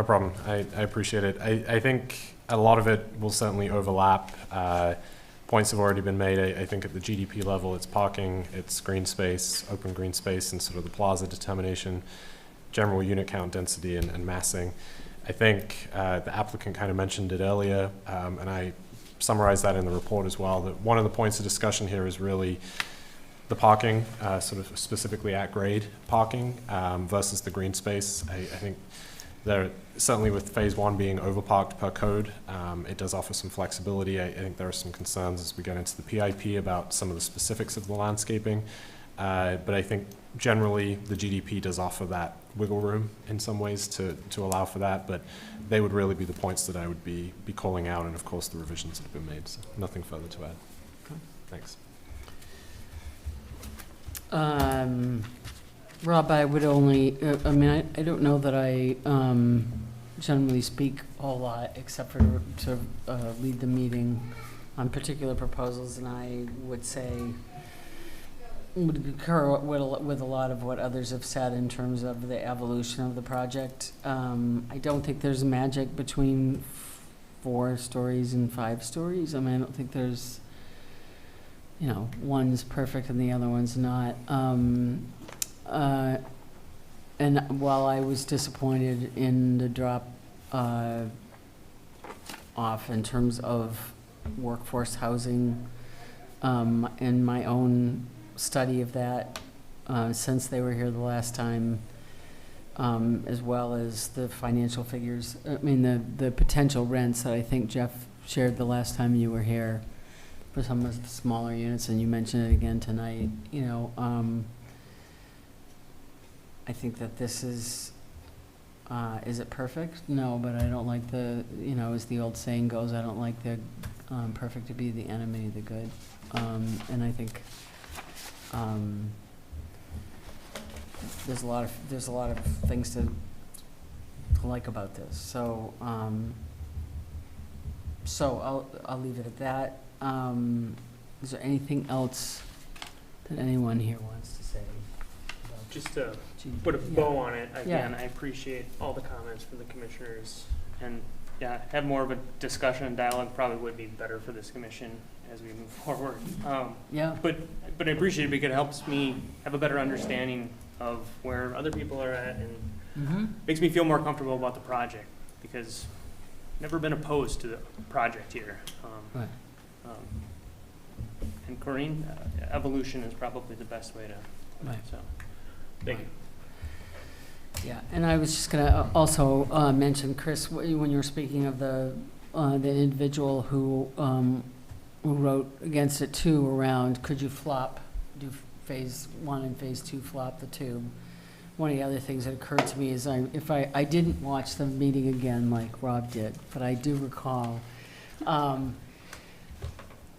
Speaker 1: problem. I appreciate it. I think a lot of it will certainly overlap. Points have already been made. I think at the GDP level, it's parking, it's green space, open green space, and sort of the plaza determination, general unit count density, and massing. I think the applicant kind of mentioned it earlier, and I summarized that in the report as well, that one of the points of discussion here is really the parking, sort of specifically at grade parking versus the green space. I think there, certainly with phase one being overparked per code, it does offer some flexibility. I think there are some concerns as we get into the PIP about some of the specifics of the landscaping. But I think generally the GDP does offer that wiggle room in some ways to allow for that, but they would really be the points that I would be calling out, and of course the revisions that have been made. So nothing further to add.
Speaker 3: Okay.
Speaker 1: Thanks.
Speaker 3: Rob, I would only, I mean, I don't know that I generally speak a whole lot, except for to lead the meeting on particular proposals, and I would say, would concur with a lot of what others have said in terms of the evolution of the project. I don't think there's magic between 4 stories and 5 stories. I mean, I don't think there's, you know, one's perfect and the other one's not. And while I was disappointed in the drop off in terms of workforce housing, in my own study of that since they were here the last time, as well as the financial figures, I mean the potential rents that I think Jeff shared the last time you were here for some of the smaller units, and you mentioned it again tonight, you know, I think that this is it perfect? No, but I don't like the, you know, as the old saying goes, I don't like the perfect to be the enemy of the good. And I think there's a lot of things to like about this. So I'll leave it at that. Is there anything else that anyone here wants to say?
Speaker 12: Just to put a bow on it, again, I appreciate all the comments from the commissioners, and yeah, have more of a discussion and dialogue probably would be better for this commission as we move forward. But I appreciate it because it helps me have a better understanding of where other people are at, and makes me feel more comfortable about the project, because I've never been opposed to the project here. Corinne, evolution is probably the best way to,
Speaker 3: Right.
Speaker 12: so, thank you.
Speaker 3: Yeah, and I was just gonna also mention, Chris, when you were speaking of the individual who wrote against it too, around could you do phase 1 and phase 2 flop the tube? One of the other things that occurred to me is I didn't watch the meeting again like Rob did, but I do recall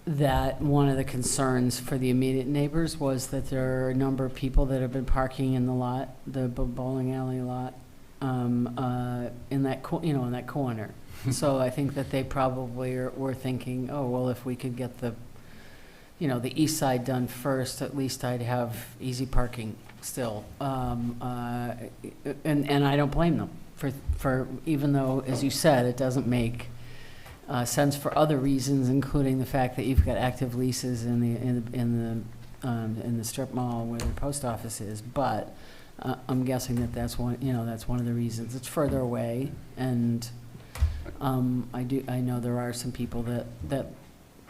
Speaker 3: that one of the concerns for the immediate neighbors was that there are a number of people that have been parking in the lot, the bowling alley lot, in that in that corner. So I think that they probably were thinking, oh, well, if we could get the east side done first, at least I'd have easy parking still. And I don't blame them for even though, as you said, it doesn't make sense for other reasons, including the fact that you've got active leases in the strip mall where the post office is. But I'm guessing that that's one of the reasons. It's further away, and I know there are some people that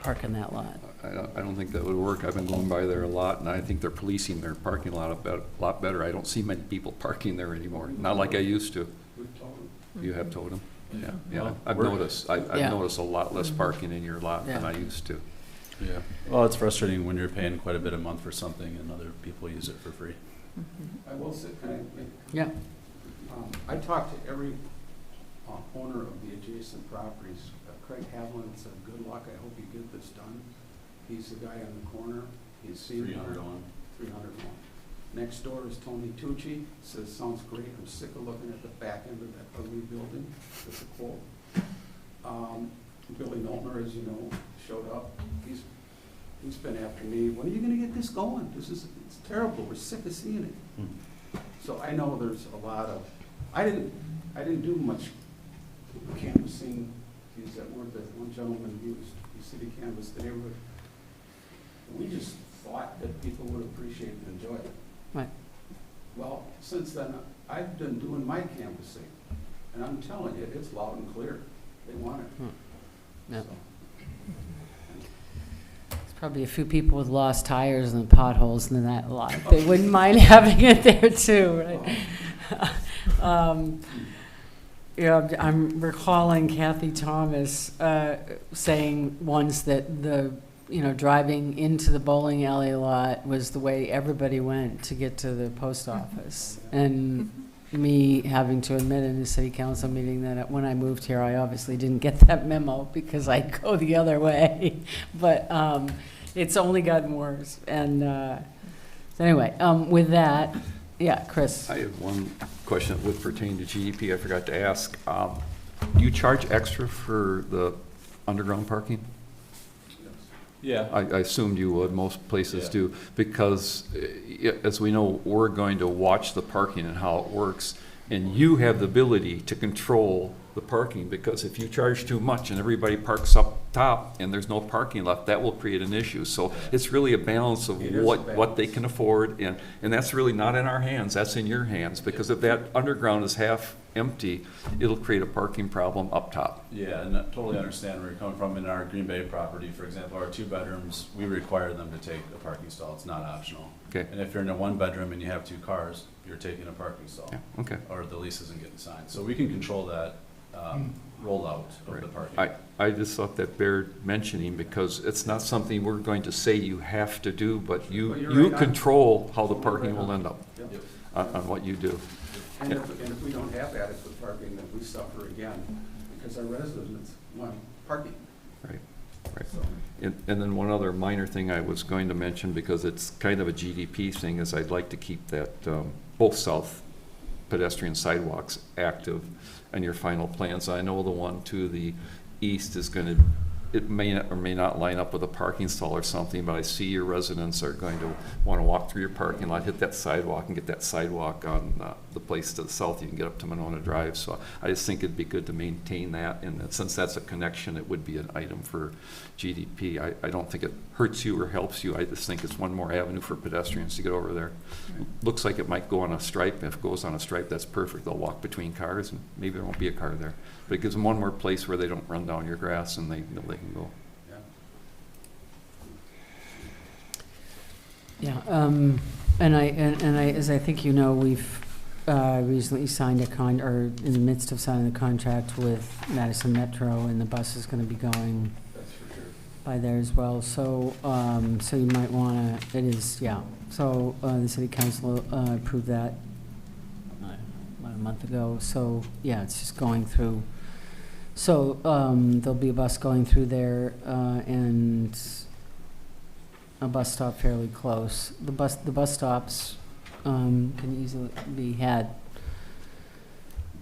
Speaker 3: park in that lot.
Speaker 8: I don't think that would work. I've been going by there a lot, and I think they're policing their parking lot a lot better. I don't see many people parking there anymore, not like I used to.
Speaker 15: We've told them.
Speaker 8: You have told them?
Speaker 16: Yeah.
Speaker 8: Yeah,
Speaker 16: Well,
Speaker 8: I've noticed a lot less parking in your lot than
Speaker 3: Yeah.
Speaker 8: I used to.
Speaker 16: Yeah. Well, it's frustrating when you're paying quite a bit a month for something and other people use it for free.
Speaker 15: I will say, can I make?
Speaker 3: Yeah.
Speaker 15: I talked to every owner of the adjacent properties. Craig Havlin said, good luck, I hope you get this done. He's the guy on the corner. He's seen
Speaker 16: 301.
Speaker 15: 301. Next door is Tony Tucci, says, sounds great, I'm sick of looking at the back end of that ugly building. That's a quote. Billy Noltner, as you know, showed up. He's been after me, when are you gonna get this going? It's terrible, we're sick of seeing it. So I know there's a lot of, I didn't do much canvassing. To use that word that one gentleman used, he said he canvassed the neighborhood. We just thought that people would appreciate and enjoy it.
Speaker 3: Right.
Speaker 15: Well, since then, I've been doing my canvassing, and I'm telling you, it's loud and clear. They want it.
Speaker 3: Yeah.
Speaker 15: So,
Speaker 3: There's probably a few people with lost tires and potholes in that lot. They wouldn't mind having it there too, right? I'm recalling Kathy Thomas saying once that driving into the bowling alley lot was the way everybody went to get to the post office. And me having to admit in a city council meeting that when I moved here, I obviously didn't get that memo because I'd go the other way. But it's only gotten worse. And so anyway, with that, yeah, Chris.
Speaker 8: I have one question that would pertain to GDP I forgot to ask. Do you charge extra for the underground parking?
Speaker 16: Yeah.
Speaker 8: I assumed you would, most places
Speaker 16: Yeah.
Speaker 8: do, because as we know, we're going to watch the parking and how it works, and you have the ability to control the parking, because if you charge too much and everybody parks up top and there's no parking left, that will create an issue. So it's really a balance of
Speaker 15: It is a
Speaker 8: what they
Speaker 15: balance.
Speaker 8: can afford, and that's really not in our hands, that's in your hands, because if that underground is half empty, it'll create a parking problem up top.
Speaker 16: Yeah, and I totally understand where you're coming from. In our Green Bay property, for example, our 2 bedrooms, we require them to take a parking stall. It's not optional.
Speaker 8: Okay.
Speaker 16: And if you're in a 1 bedroom and you have 2 cars, you're taking a parking stall.
Speaker 8: Yeah, okay.
Speaker 16: Or the lease isn't getting signed. So we can control that rollout of the parking.
Speaker 8: I just thought that bared mentioning, because it's not something we're going to say you have to do, but
Speaker 15: But
Speaker 8: you
Speaker 15: you're right on.
Speaker 8: control how the parking will end up
Speaker 15: Yep.
Speaker 8: on what you do.
Speaker 15: And if we don't have adequate parking, then we suffer again, because our residents want parking.
Speaker 8: Right, right.
Speaker 15: So,
Speaker 8: And then one other minor thing I was going to mention, because it's kind of a GDP thing, is I'd like to keep that both south pedestrian sidewalks active in your final plans. I know the one to the east is going to, it may or may not line up with a parking stall or something, but I see your residents are going to want to walk through your parking lot, hit that sidewalk, and get that sidewalk on the place to the south. You can get up to Monona Drive. So I just think it'd be good to maintain that, and since that's a connection, it would be an item for GDP. I don't think it hurts you or helps you. I just think it's one more avenue for pedestrians to get over there. Looks like it might go on a stripe. If it goes on a stripe, that's perfect. They'll walk between cars, and maybe there won't be a car there. But it gives them one more place where they don't run down your grass, and they know they can go.
Speaker 16: Yeah.
Speaker 3: Yeah, and as I think you know, we've recently signed or in the midst of signing the contract with Madison Metro, and the bus is gonna be going
Speaker 5: That's for sure.
Speaker 3: by there as well, so, so you might wanna, it is, yeah. So, the city council approved that about a month ago, so, yeah, it's just going through. So, there'll be a bus going through there, and a bus stop fairly close. The bus stops, can easily be had,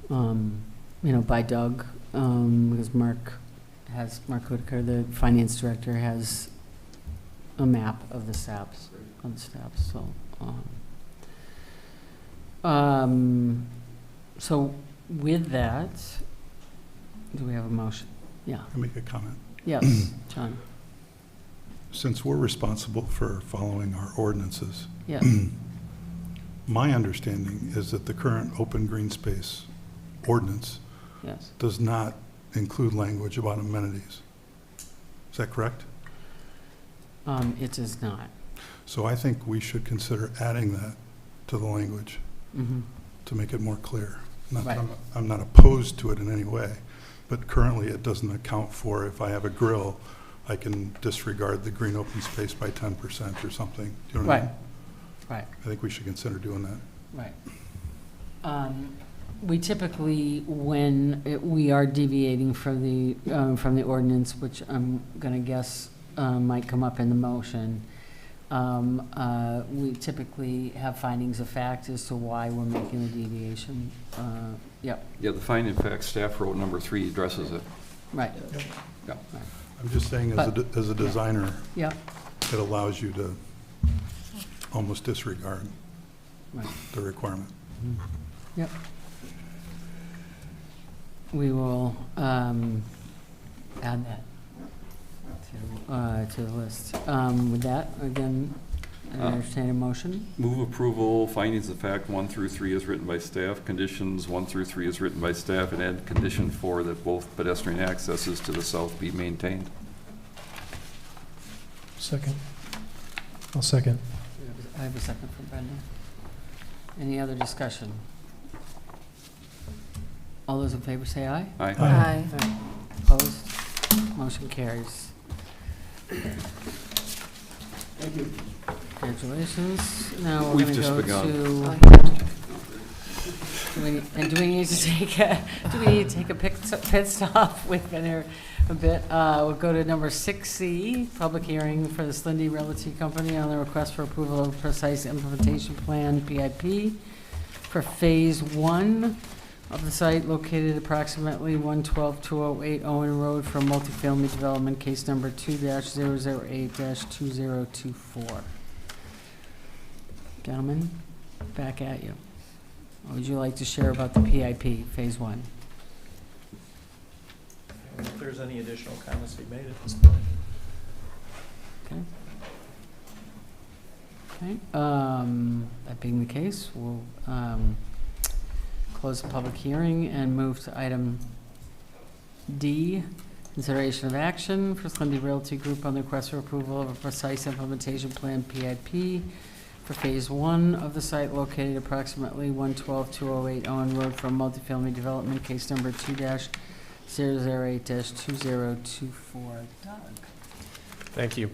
Speaker 3: by Doug, because Mark Whitaker, the finance director, has a map of the steps, so, so with that, do we have a motion? Yeah,
Speaker 2: Can I make a comment?
Speaker 3: yes, John,
Speaker 2: Since we're responsible for following our ordinances,
Speaker 3: yes,
Speaker 2: my understanding is that the current open green space ordinance
Speaker 3: yes.
Speaker 2: does not include language about amenities. Is that correct?
Speaker 3: It is not.
Speaker 2: So I think we should consider adding that to the language
Speaker 3: Mm-hmm.
Speaker 2: to make it more clear.
Speaker 3: Right.
Speaker 2: I'm not opposed to it in any way, but currently it doesn't account for if I have a grill, I can disregard the green open space by 10% or something. Do you know what I
Speaker 3: Right,
Speaker 2: mean?
Speaker 3: right.
Speaker 2: I think we should consider doing that.
Speaker 3: Right. We typically, when we are deviating from the ordinance, which I'm gonna guess might come up in the motion, we typically have findings of fact as to why we're making the deviation. Yep,
Speaker 8: Yeah, the finding of fact, staff wrote number 3 addresses it.
Speaker 3: right.
Speaker 8: Yeah.
Speaker 2: I'm just saying, as a designer,
Speaker 3: Yep,
Speaker 2: it allows you to almost disregard
Speaker 3: right.
Speaker 2: the requirement.
Speaker 3: Yep. We will add that to the list. With that, again, I entertain a motion.
Speaker 8: Move approval, findings of fact 1 through 3 is written by staff, conditions 1 through 3 is written by staff, and add condition 4 that both pedestrian accesses to the south be maintained.
Speaker 4: Second. I'll second.
Speaker 3: I have a second from Brenda. Any other discussion? All those in favor say aye.
Speaker 8: Aye.
Speaker 4: Aye.
Speaker 3: Aye. Opposed? Motion carries.
Speaker 5: Thank you.
Speaker 3: Congratulations. Now we're
Speaker 8: We've
Speaker 3: going to
Speaker 8: just
Speaker 3: go
Speaker 8: begun.
Speaker 3: to. Do we need to take a pit stop? We've been here a bit. We'll go to number 6C, public hearing for the Slindy Realty Company on the request for approval of precise implementation plan, PIP, for Phase 1 of the site located approximately 112-208 Owen Road for multifamily development, case number 2-008-2024. Gentlemen, back at you. What would you like to share about the PIP, Phase 1?
Speaker 14: If there's any additional comments to be made at this point.
Speaker 3: Okay. Okay, that being the case, we'll close the public hearing and move to item D, consideration of action for Slendy Realty Group on the request for approval of a precise implementation plan, PIP, for Phase 1 of the site located approximately 112-208 Owen Road for multifamily development, case number 2-008-2024. Doug?
Speaker 1: Thank you.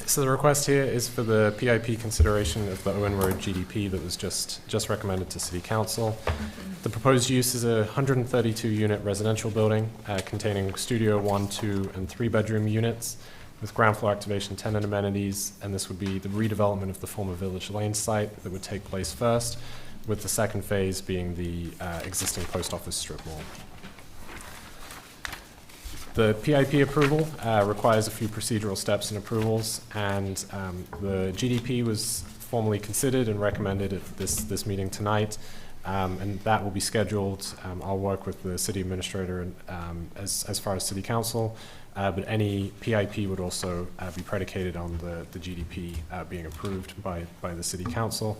Speaker 1: So the request here is for the PIP consideration of the Owen Road GDP that was just recommended to City Council. The proposed use is a 132-unit residential building containing studio 1, 2, and 3-bedroom units with ground floor activation tenant amenities, and this would be the redevelopment of the former Village Lane site that would take place first, with the second phase being the existing post office strip mall. The PIP approval requires a few procedural steps and approvals, and the GDP was formally considered and recommended at this meeting tonight, and that will be scheduled. I'll work with the city administrator and, as far as city council, but any PIP would also be predicated on the GDP being approved by the city council.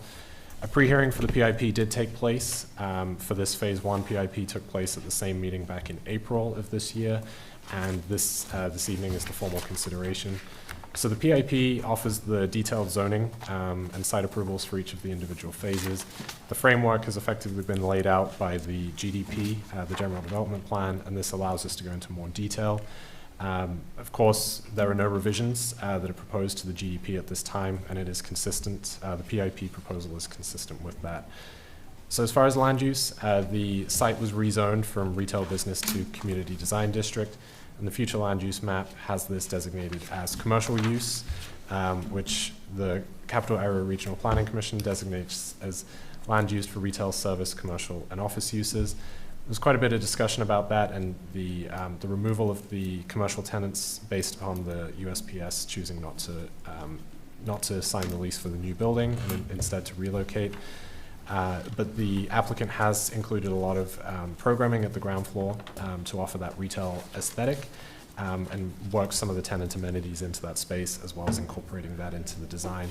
Speaker 1: A pre-hearing for the PIP did take place. For this Phase 1 PIP took place at the same meeting back in April of this year, and this evening is the formal consideration. So the PIP offers the detailed zoning and site approvals for each of the individual phases. The framework has effectively been laid out by the GDP, the General Development Plan, and this allows us to go into more detail. Of course, there are no revisions that are proposed to the GDP at this time, and it is consistent. The PIP proposal is consistent with that. So as far as land use, the site was rezoned from retail business to community design district, and the future land use map has this designated as commercial use, which the Capital Area Regional Planning Commission designates as land used for retail, service, commercial, and office uses. There's quite a bit of discussion about that and the removal of the commercial tenants based on the USPS choosing not to sign the lease for the new building and instead to relocate. But the applicant has included a lot of programming at the ground floor to offer that retail aesthetic and work some of the tenant amenities into that space, as well as incorporating that into the design.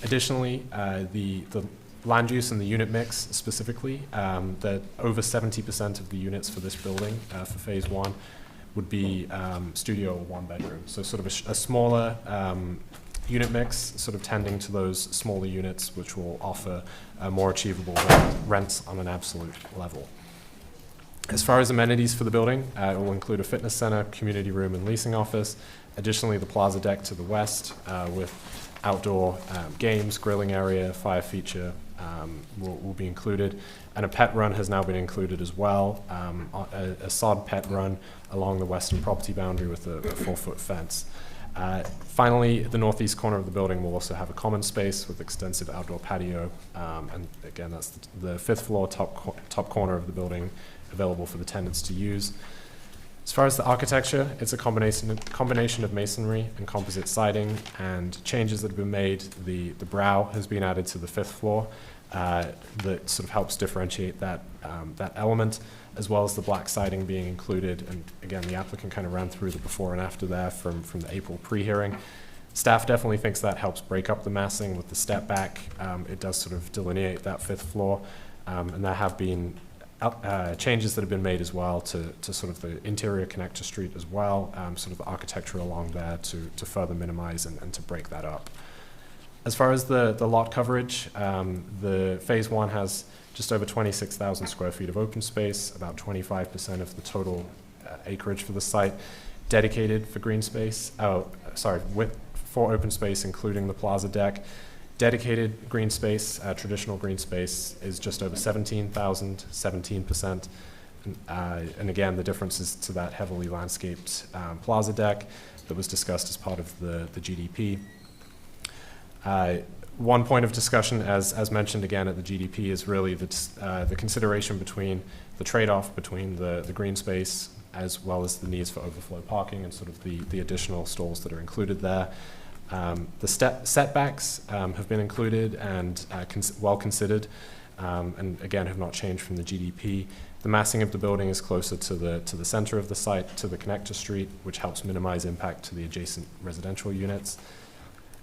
Speaker 1: Additionally, the land use and the unit mix specifically, that over 70% of the units for this building for phase one would be studio or one bedroom. So sort of a smaller unit mix, sort of tending to those smaller units, which will offer more achievable rents on an absolute level. As far as amenities for the building, it will include a fitness center, community room, and leasing office. Additionally, the plaza deck to the west with outdoor games, grilling area, fire feature will be included. And a pet run has now been included as well, a sod pet run along the western property boundary with a 4-foot fence. Finally, the northeast corner of the building will also have a common space with extensive outdoor patio, and again, that's the 5th floor top corner of the building available for the tenants to use. As far as the architecture, it's a combination of masonry and composite siding, and changes that have been made. The brow has been added to the 5th floor that sort of helps differentiate that element, as well as the black siding being included. And again, the applicant kind of ran through the before and after there from the April pre-hearing. Staff definitely thinks that helps break up the massing with the step back. It does sort of delineate that 5th floor, and there have been changes that have been made as well to sort of the interior connector street as well, sort of the architecture along there to further minimize and to break that up. As far as the lot coverage, the phase one has just over 26,000 square feet of open space, about 25% of the total acreage for the site, dedicated for green space, for open space, including the plaza deck. Dedicated green space, traditional green space, is just over 17,000, 17%. And again, the difference is to that heavily landscaped plaza deck that was discussed as part of the GDP. One point of discussion, as mentioned again at the GDP, is really the consideration between the trade-off between the green space as well as the needs for overflow parking and sort of the additional stalls that are included there. The setbacks have been included and well considered, and again have not changed from the GDP. The massing of the building is closer to the center of the site, to the connector street, which helps minimize impact to the adjacent residential units.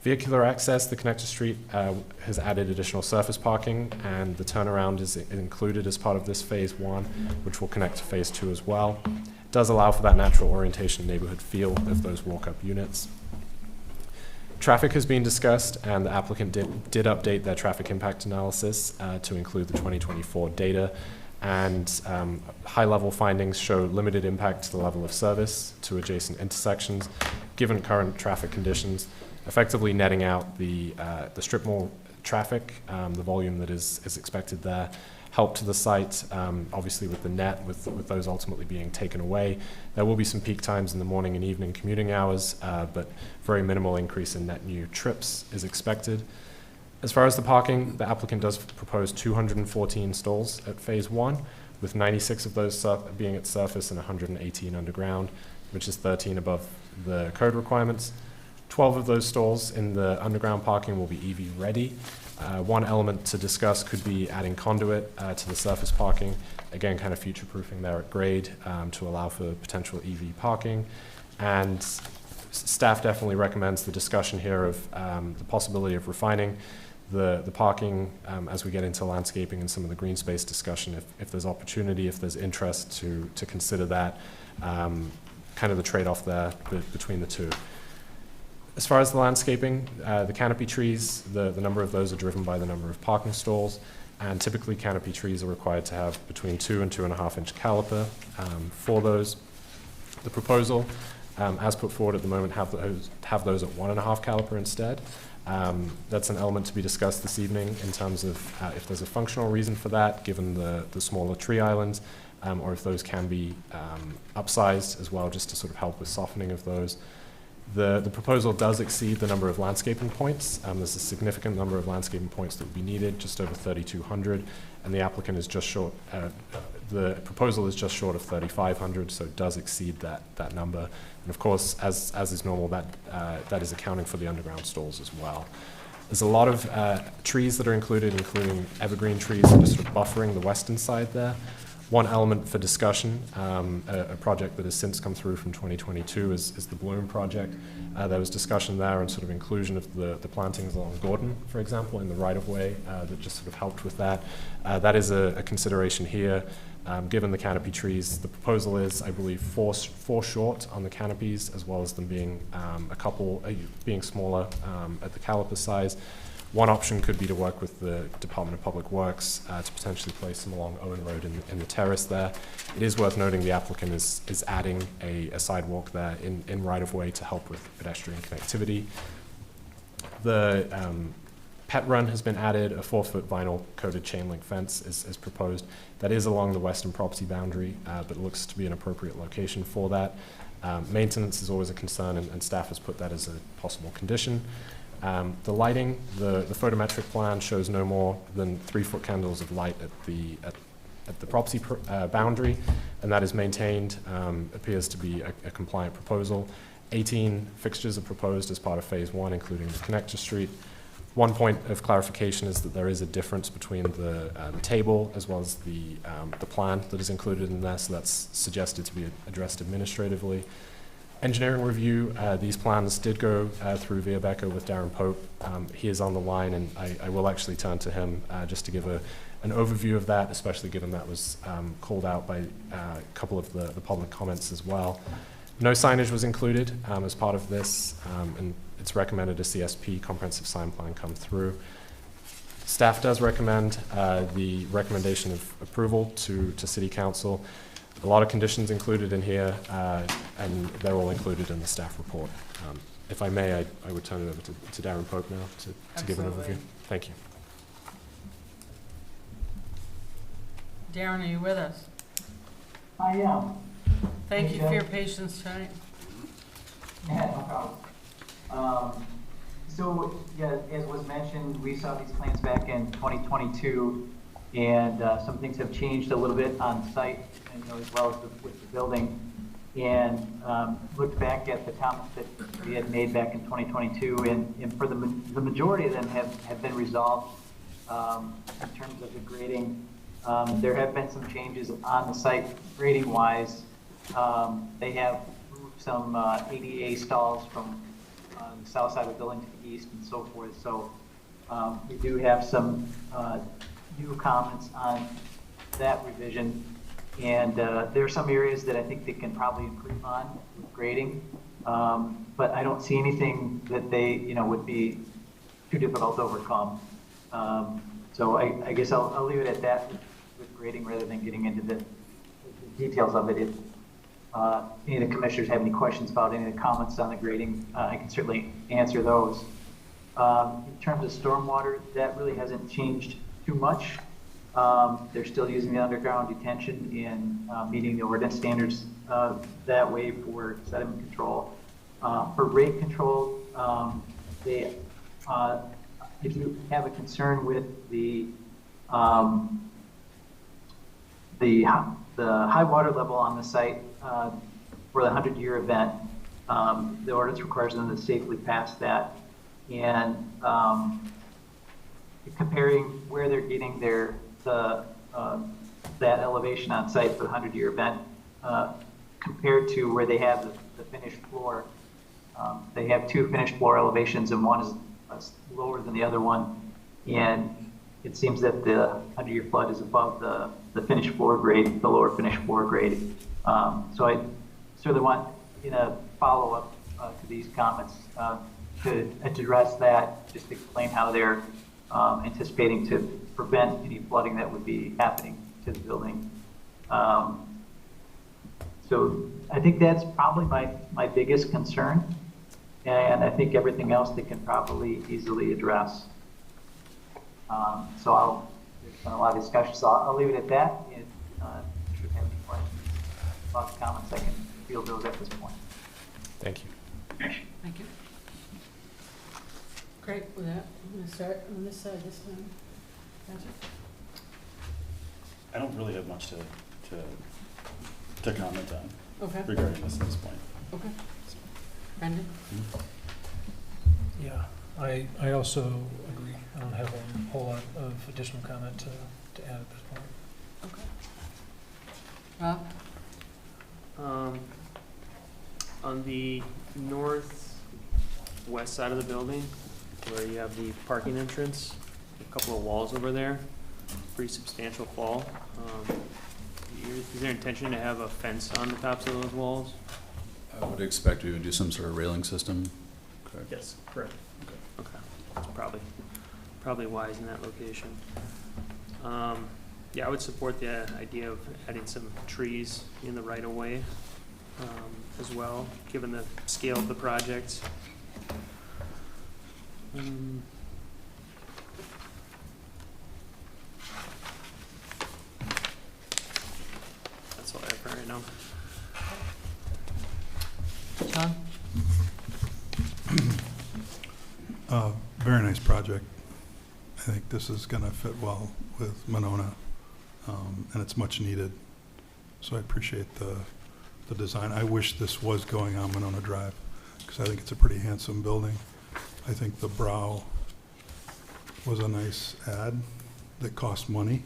Speaker 1: Vehicular access, the connector street has added additional surface parking, and the turnaround is included as part of this phase one, which will connect to phase two as well. It does allow for that natural orientation neighborhood feel of those walk-up units. Traffic has been discussed, and the applicant did update their traffic impact analysis to include the 2024 data, and high-level findings show limited impact to the level of service to adjacent intersections, given current traffic conditions, effectively netting out the strip mall traffic, the volume that is expected there. Help to the site, obviously with the net, with those ultimately being taken away. There will be some peak times in the morning and evening commuting hours, but very minimal increase in net new trips is expected. As far as the parking, the applicant does propose 214 stalls at phase one, with 96 of those being at surface and 118 underground, which is 13 above the code requirements. 12 of those stalls in the underground parking will be EV ready. One element to discuss could be adding conduit to the surface parking, again kind of future-proofing there at grade to allow for potential EV parking. And staff definitely recommends the discussion here of the possibility of refining the parking as we get into landscaping and some of the green space discussion, if there's opportunity, if there's interest to consider that, kind of the trade-off there between the two. As far as the landscaping, the canopy trees, the number of those are driven by the number of parking stalls, and typically canopy trees are required to have between 2 and 2.5 inch caliper for those. The proposal, as put forward at the moment, have those at 1.5 caliper instead. That's an element to be discussed this evening in terms of if there's a functional reason for that, given the smaller tree islands, or if those can be upsized as well, just to sort of help with softening of those. The proposal does exceed the number of landscaping points. There's a significant number of landscaping points that would be needed, just over 3,200, and the applicant is just short, the proposal is just short of 3,500, so it does exceed that number. And of course, as is normal, that is accounting for the underground stalls as well. There's a lot of trees that are included, including evergreen trees that are sort of buffering the western side there. One element for discussion, a project that has since come through from 2022 is the Bloom project. There was discussion there and sort of inclusion of the plantings along Gordon, for example, in the right-of-way that just sort of helped with that. That is a consideration here. Given the canopy trees, the proposal is, I believe, four short on the canopies, as well as them being a couple being smaller at the caliper size. One option could be to work with the Department of Public Works to potentially place them along Owen Road in the terrace there. It is worth noting the applicant is adding a sidewalk there in right-of-way to help with pedestrian connectivity. The pet run has been added. A 4-foot vinyl coated chain link fence is proposed. That is along the western property boundary, but looks to be an appropriate location for that. Maintenance is always a concern, and staff has put that as a possible condition. The lighting, the photometric plan shows no more than 3-foot candles of light at the property boundary, and that is maintained, appears to be a compliant proposal. 18 fixtures are proposed as part of phase 1, including the connector street. One point of clarification is that there is a difference between the table as well as the plan that is included in there, so that's suggested to be addressed administratively. Engineering review, these plans did go through Via Becca with Darren Pope. He is on the line, and I will actually turn to him just to give an overview of that, especially given that was called out by a couple of the public comments as well. No signage was included as part of this, and it's recommended a CSP, comprehensive sign plan, come through. Staff does recommend the recommendation of approval to City Council. A lot of conditions included in here, and they're all included in the staff report. If I may, I would turn it over to Darren Pope now to give an overview. Thank you.
Speaker 3: Darren, are you with us?
Speaker 17: I am.
Speaker 3: Thank you for your patience tonight.
Speaker 17: Yeah, no problem. So, yeah, as was mentioned, we saw these plans back in 2022, and some things have changed a little bit on site, and, as well as with the building. And looked back at the comments that we had made back in 2022, and for the majority of them have been resolved in terms of the grading. There have been some changes on the site grading-wise. They have moved some ADA stalls from the south side of the building to the east and so forth. So we do have some new comments on that revision. And there are some areas that I think they can probably improve on with grading. But I don't see anything that they, would be too difficult to overcome. So I guess I'll leave it at that with grading rather than getting into the details of it. If any of the commissioners have any questions about any of the comments on the grading, I can certainly answer those. In terms of stormwater, that really hasn't changed too much. They're still using the underground detention and meeting the ordinance standards that way for sediment control. For rate control, they if you have a concern with the high water level on the site for the 100-year event, the ordinance requires them to safely pass that. And comparing where they're getting that elevation on site for the 100-year event compared to where they have the finished floor, they have 2 finished floor elevations, and one is lower than the other one. And it seems that the 100-year flood is above the finished floor grade, the lower finished floor grade. So I certainly want, in a follow-up, to these comments. To address that, just explain how they're anticipating to prevent any flooding that would be happening to the building. So I think that's probably my biggest concern. And I think everything else they can probably easily address. So there's been a lot of discussion, so I'll leave it at that. If you have any questions about the comments, I can field those at this point.
Speaker 1: Thank you.
Speaker 3: Thank you. Great, with that, I'm going to start on this side this time. Gotcha.
Speaker 13: I don't really have much to comment on
Speaker 3: Okay.
Speaker 13: regarding this at this point.
Speaker 3: Okay. Brendan?
Speaker 4: Yeah, I also agree. I don't have a whole lot of additional comment to add at this point.
Speaker 3: Okay. Rob?
Speaker 12: On the northwest side of the building, where you have the parking entrance, a couple of walls over there, pretty substantial fall. Is there intention to have a fence on the tops of those walls?
Speaker 16: I would expect we would do some sort of railing system. Correct.
Speaker 12: Yes, correct. Okay, that's probably wise in that location. Yeah, I would support the idea of adding some trees in the right of way as well, given the scale of the project. That's all I have for right now.
Speaker 3: John?
Speaker 2: Very nice project. I think this is going to fit well with Monona, and it's much needed. So I appreciate the design. I wish this was going on Monona Drive, because I think it's a pretty handsome building. I think the Brow was a nice add that cost money.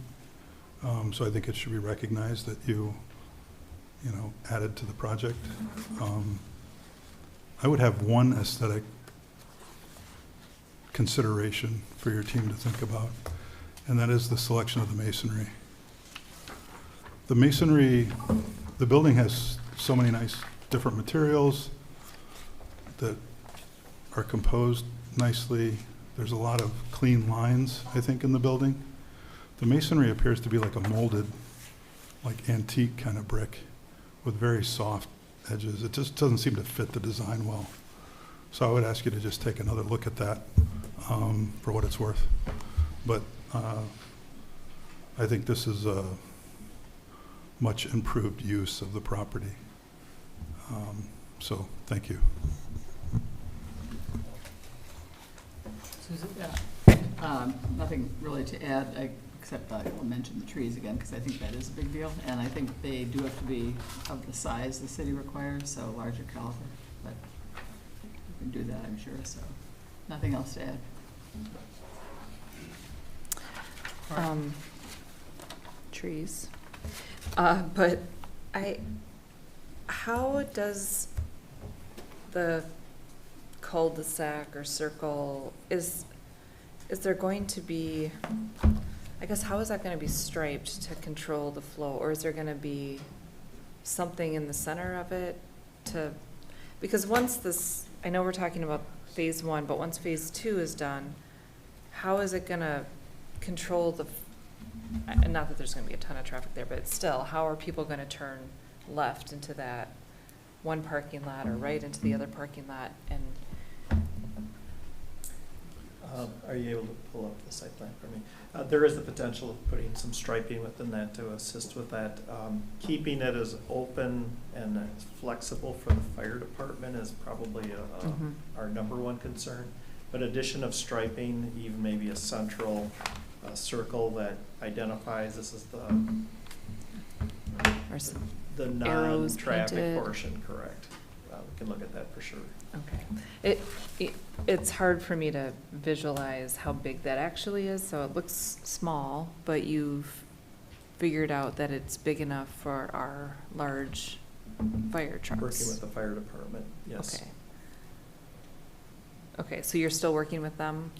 Speaker 2: So I think it should be recognized that you added to the project. I would have one aesthetic consideration for your team to think about, and that is the selection of the masonry. The masonry, the building has so many nice different materials that are composed nicely. There's a lot of clean lines, I think, in the building. The masonry appears to be like a molded, like antique kind of brick with very soft edges. It just doesn't seem to fit the design well. So I would ask you to just take another look at that for what it's worth. But I think this is a much improved use of the property. So thank you.
Speaker 3: Susan?
Speaker 11: Yeah. Nothing really to add, except I will mention the trees again, because I think that is a big deal. And I think they do have to be of the size the city requires, so larger caliber. But you can do that, I'm sure, so nothing else to add.
Speaker 10: Trees. But how does the cul-de-sac or circle, is there going to be, I guess, how is that going to be striped to control the flow? Or is there going to be something in the center of it to, because once this, I know we're talking about phase 1, but once phase 2 is done, how is it going to control the, and not that there's going to be a ton of traffic there, but still, how are people going to turn left into that one parking lot or right into the other parking lot? And
Speaker 14: are you able to pull up the site plan for me? There is the potential of putting some striping within that to assist with that. Keeping it as open and as flexible for the fire department is probably our number one concern. But addition of striping, even maybe a central circle that identifies this is the non-traffic portion, correct. We can look at that for sure.
Speaker 10: okay. It's hard for me to visualize how big that actually is, so it looks small, but you've figured out that it's big enough for our large fire trucks.
Speaker 14: Working with the fire department, yes.
Speaker 10: Okay. Okay, so you're still working with them?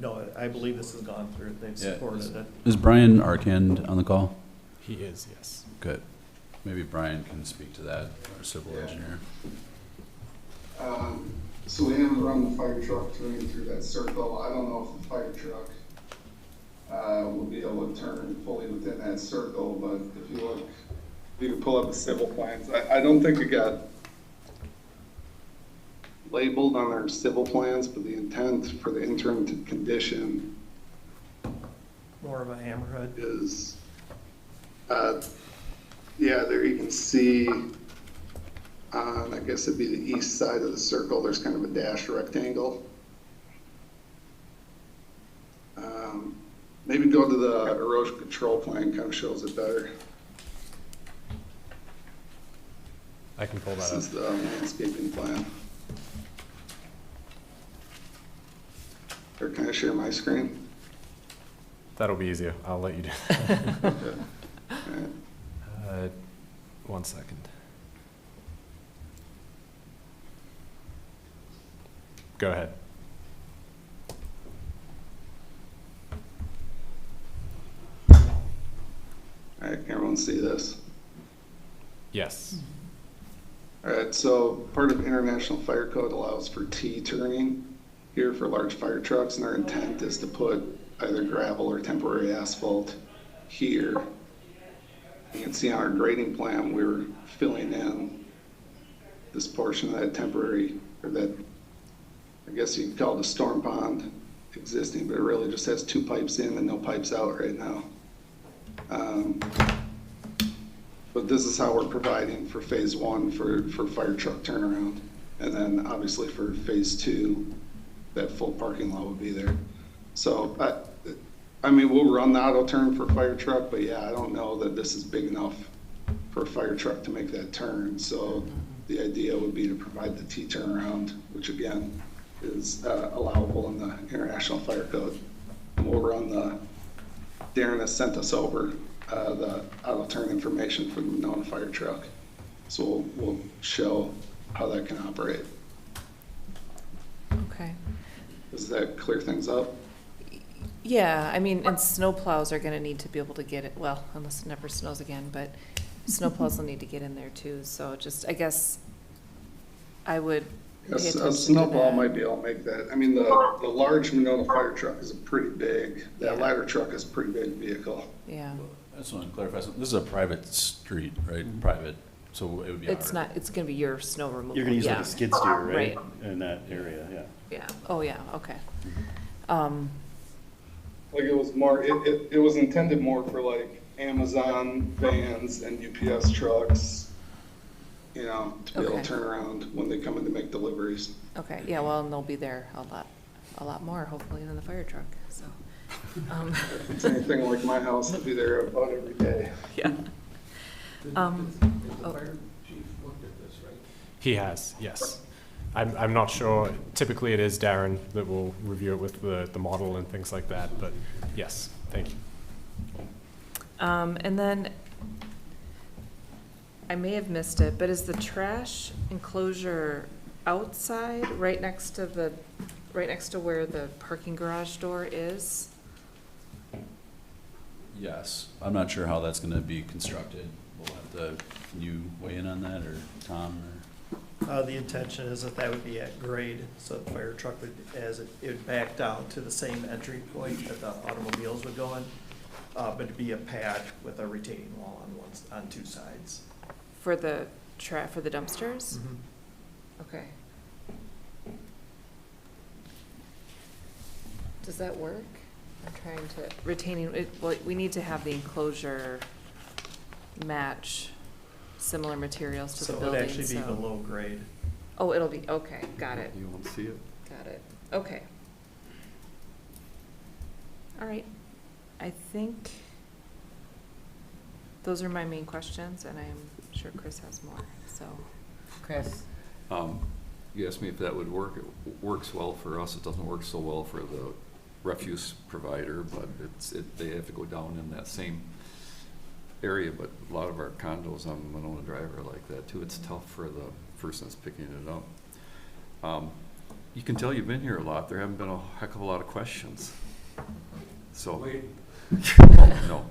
Speaker 14: No, I believe this has gone through. They've supported it.
Speaker 16: Is Brian Arkand on the call?
Speaker 1: He is, yes.
Speaker 16: Good. Maybe Brian can speak to that, our civil engineer.
Speaker 18: So we haven't run the fire truck turning through that circle. I don't know if the fire truck will be able to turn fully within that circle, but if you look, you can pull up the civil plans. I don't think it got labeled on our civil plans, but the intent for the interim condition
Speaker 14: More of a hammerhead.
Speaker 18: is, yeah, there you can see, I guess it'd be the east side of the circle, there's kind of a dashed rectangle. Maybe go to the erosion control plan, kind of shows it better.
Speaker 1: I can pull that
Speaker 18: This
Speaker 1: up.
Speaker 18: is the landscaping plan. Or can I share my screen?
Speaker 1: That'll be easier. I'll let you do
Speaker 18: Okay. All right.
Speaker 1: 1 second. Go ahead.
Speaker 18: All right, can everyone see this?
Speaker 1: Yes.
Speaker 18: All right, so part of International Fire Code allows for T-turning here for large fire trucks, and our intent is to put either gravel or temporary asphalt here. You can see on our grading plan, we're filling in this portion of that temporary, or that, I guess you could call it a storm pond existing, but it really just has 2 pipes in and no pipes out right now. But this is how we're providing for phase 1 for fire truck turnaround. And then obviously for phase 2, that full parking lot would be there. So, I mean, we'll run the auto turn for fire truck, but yeah, I don't know that this is big enough for a fire truck to make that turn. So the idea would be to provide the T turnaround, which again is allowable in the International Fire Code. And we'll run Darren has sent us over the auto turn information for the Monona fire truck. So we'll show how that can operate.
Speaker 10: Okay.
Speaker 18: Does that clear things up?
Speaker 10: Yeah, I mean, and snowplows are gonna need to be able to get it, well, unless it never snows again, but snowplows will need to get in there too, so just, I guess, I would pay
Speaker 18: Yes,
Speaker 10: attention
Speaker 18: a
Speaker 10: to
Speaker 18: snowball
Speaker 10: that.
Speaker 18: might be able to make that. I mean, the large Monona fire truck is a pretty big, that
Speaker 10: Yeah.
Speaker 18: ladder truck is a pretty big vehicle.
Speaker 10: Yeah,
Speaker 16: I just want to clarify, something. This is a private street, right? Private, so it would be.
Speaker 10: it's
Speaker 16: our-
Speaker 10: not, it's gonna be your snow removal,
Speaker 13: You're gonna use like
Speaker 10: yeah.
Speaker 13: a skid steer, right?
Speaker 10: Right.
Speaker 13: In that area, yeah.
Speaker 10: Yeah, oh, yeah, okay.
Speaker 18: Like it was more, it was intended more for like Amazon vans and UPS trucks, you know, to be able
Speaker 10: Okay.
Speaker 18: to turn around when they come in to make deliveries.
Speaker 10: Okay, yeah, well, and they'll be there a lot more, hopefully, than the fire truck, so.
Speaker 18: If it's anything like my house, I'll be there about every day.
Speaker 10: Yeah.
Speaker 15: The
Speaker 10: Oh.
Speaker 15: fire chief looked at this, right?
Speaker 1: He has, yes. I'm not sure. Typically, it is Darren that will review it with the model and things like that, but yes, thank you.
Speaker 10: And then, I may have missed it, but is the trash enclosure outside, right next to where the parking garage door is?
Speaker 16: Yes, I'm not sure how that's gonna be constructed. We'll have to, can you weigh in on that, or Tom, or?
Speaker 14: The intention is that would be at grade, so the fire truck would, it would back down to the same entry point that the automobiles would go in. But it'd be a pad with a retaining wall on 2 sides.
Speaker 10: For the dumpsters? Okay. Does that work? I'm trying to, well, we need to have the enclosure match similar materials to the
Speaker 14: So it
Speaker 10: building,
Speaker 14: would actually be
Speaker 10: so-
Speaker 14: below grade.
Speaker 10: Oh, it'll be, okay, got it,
Speaker 8: You won't see it.
Speaker 10: got it, okay. All right, I think those are my main questions, and I'm sure Chris has more, so.
Speaker 3: Chris?
Speaker 8: You asked me if that would work. It works well for us. It doesn't work so well for the refuse provider, but they have to go down in that same area, but a lot of our condos on Monona Drive are like that too. It's tough for the person that's picking it up. You can tell you've been here a lot. There haven't been a heck of a lot of questions. So,
Speaker 15: Wait.
Speaker 8: no.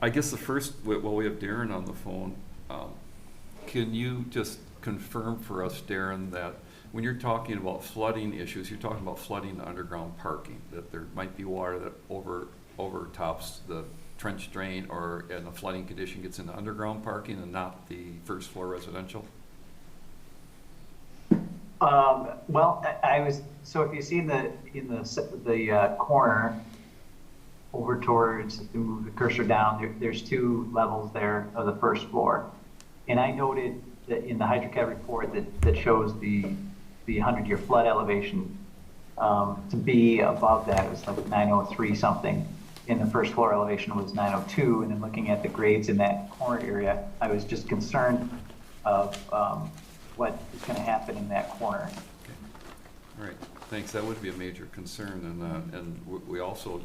Speaker 8: I guess the first, while we have Darren on the phone, can you just confirm for us, Darren, that when you're talking about flooding issues, you're talking about flooding the underground parking, that there might be water that overtops the trench drain, or in a flooding condition gets into underground parking and not the first floor residential?
Speaker 17: Well, I was, so if you see in the corner over towards, if you move the cursor down, there's 2 levels there of the first floor. And I noted that in the HydroCAD report that shows the 100-year flood elevation to be above that, it was like 903 something. In the first floor elevation was 902, and then looking at the grades in that corner area, I was just concerned of what is going to happen in that corner.
Speaker 8: All right, thanks. That would be a major concern, and we also,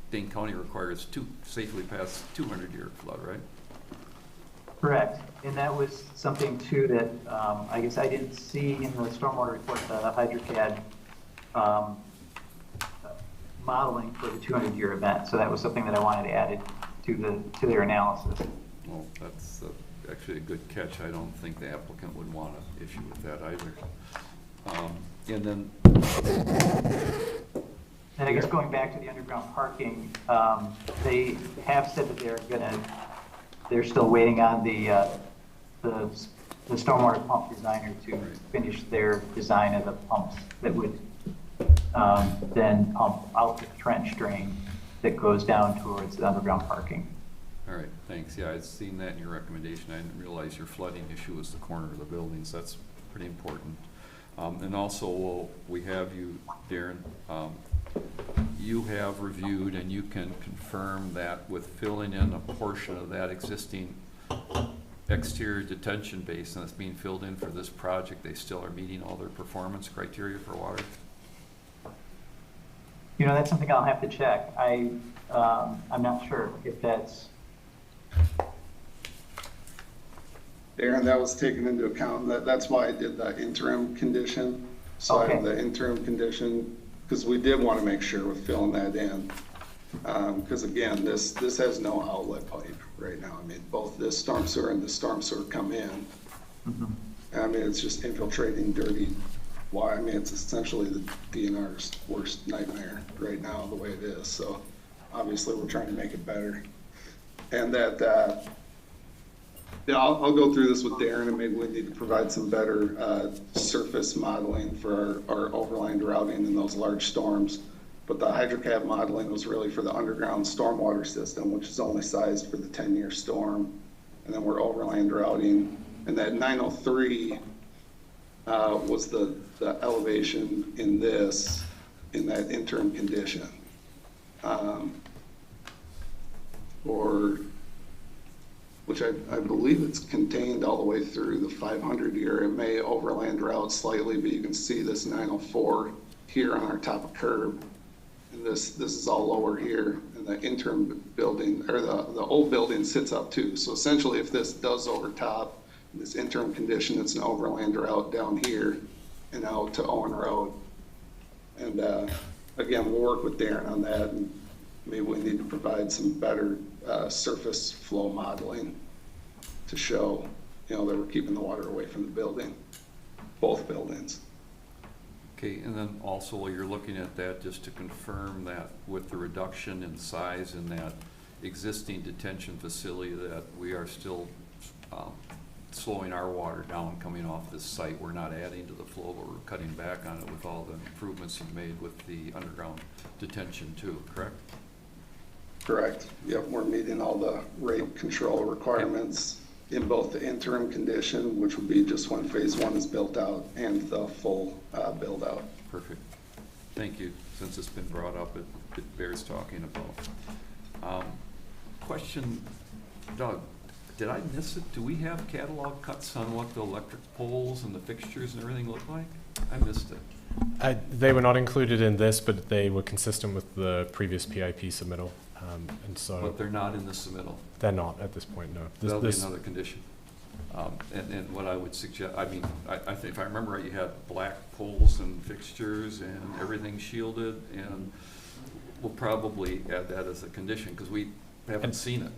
Speaker 8: Dane County requires safely pass 200-year flood, right?
Speaker 17: Correct, and that was something too that I guess I didn't see in the stormwater report, the HydroCAD modeling for the 200-year event. So that was something that I wanted added to their analysis.
Speaker 8: Well, that's actually a good catch. I don't think the applicant would want to issue with that either. And then,
Speaker 17: and I guess going back to the underground parking, they have said that they're still waiting on the stormwater pump designer to finish their design of the pumps that would then pump out the trench drain that goes down towards the underground parking.
Speaker 8: all right, thanks. Yeah, I'd seen that in your recommendation. I didn't realize your flooding issue was the corner of the buildings. That's pretty important. And also, we have you, Darren, you have reviewed and you can confirm that with filling in a portion of that existing exterior detention basin that's being filled in for this project, they still are meeting all their performance criteria for water?
Speaker 17: You know, that's something I'll have to check. I'm not sure if that's.
Speaker 18: Darren, that was taken into account. That's why I did the interim condition. So I have the interim condition, because we did want to make sure we're filling that in. Because again, this has no outlet pipe right now. I mean, both this storm sewer and the storm sewer come in. I mean, it's just infiltrating dirty water. I mean, it's essentially the DNR's worst nightmare right now, the way it is. So obviously we're trying to make it better. And that, yeah, I'll go through this with Darren, and maybe we need to provide some better surface modeling for our overland routing in those large storms. But the HydroCAD modeling was really for the underground stormwater system, which is only sized for the 10-year storm. And then we're overland routing. And that 903 was the elevation in that interim condition. Which I believe it's contained all the way through the 500-year. It may overland route slightly, but you can see this 904 here on our top of curb. And this is all lower here, and the interim building, or the old building sits up too. So essentially, if this does overtop this interim condition, it's an overland route down here and out to Owen Road. And again, we'll work with Darren on that, and maybe we need to provide some better surface flow modeling to show, you know, that we're keeping the water away from the building, both buildings.
Speaker 8: Okay, and then also while you're looking at that, just to confirm that with the reduction in size in that existing detention facility, that we are still slowing our water down coming off this site. We're not adding to the flow, but we're cutting back on it with all the improvements you've made with the underground detention too, correct?
Speaker 18: Correct. Yep, we're meeting all the rate control requirements in both the interim condition, which would be just when phase 1 is built out, and the full build out.
Speaker 8: Perfect. Thank you. Since it's been brought up, it bears talking about. Question, Doug, did I miss it? Do we have catalog cuts on what the electric poles and the fixtures and everything look like? I missed it.
Speaker 1: They were not included in this, but they were consistent with the previous PIP submittal. And so,
Speaker 8: But they're not in the submittal.
Speaker 1: They're not at this point, no.
Speaker 8: That'll be another condition. And what I would suggest, I mean, I think if I remember right, you had black poles and fixtures and everything shielded, and we'll probably add that as a condition because we haven't seen it.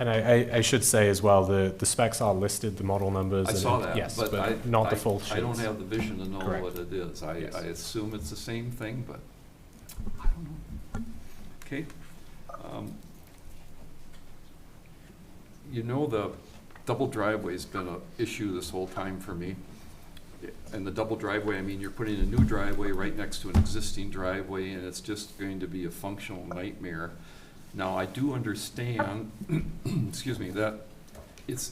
Speaker 1: And I should say as well, the specs are listed, the model numbers.
Speaker 8: I
Speaker 1: and
Speaker 8: saw
Speaker 1: it-
Speaker 8: that,
Speaker 1: Yes,
Speaker 8: but
Speaker 1: but not the full sheets.
Speaker 8: I don't have the vision to know
Speaker 1: Correct.
Speaker 8: what it is. I assume it's the same thing, but I don't know. Okay. You know, the double driveway's been an issue this whole time for me. And the double driveway, I mean, you're putting a new driveway right next to an existing driveway, and it's just going to be a functional nightmare. Now, I do understand, excuse me, that it's,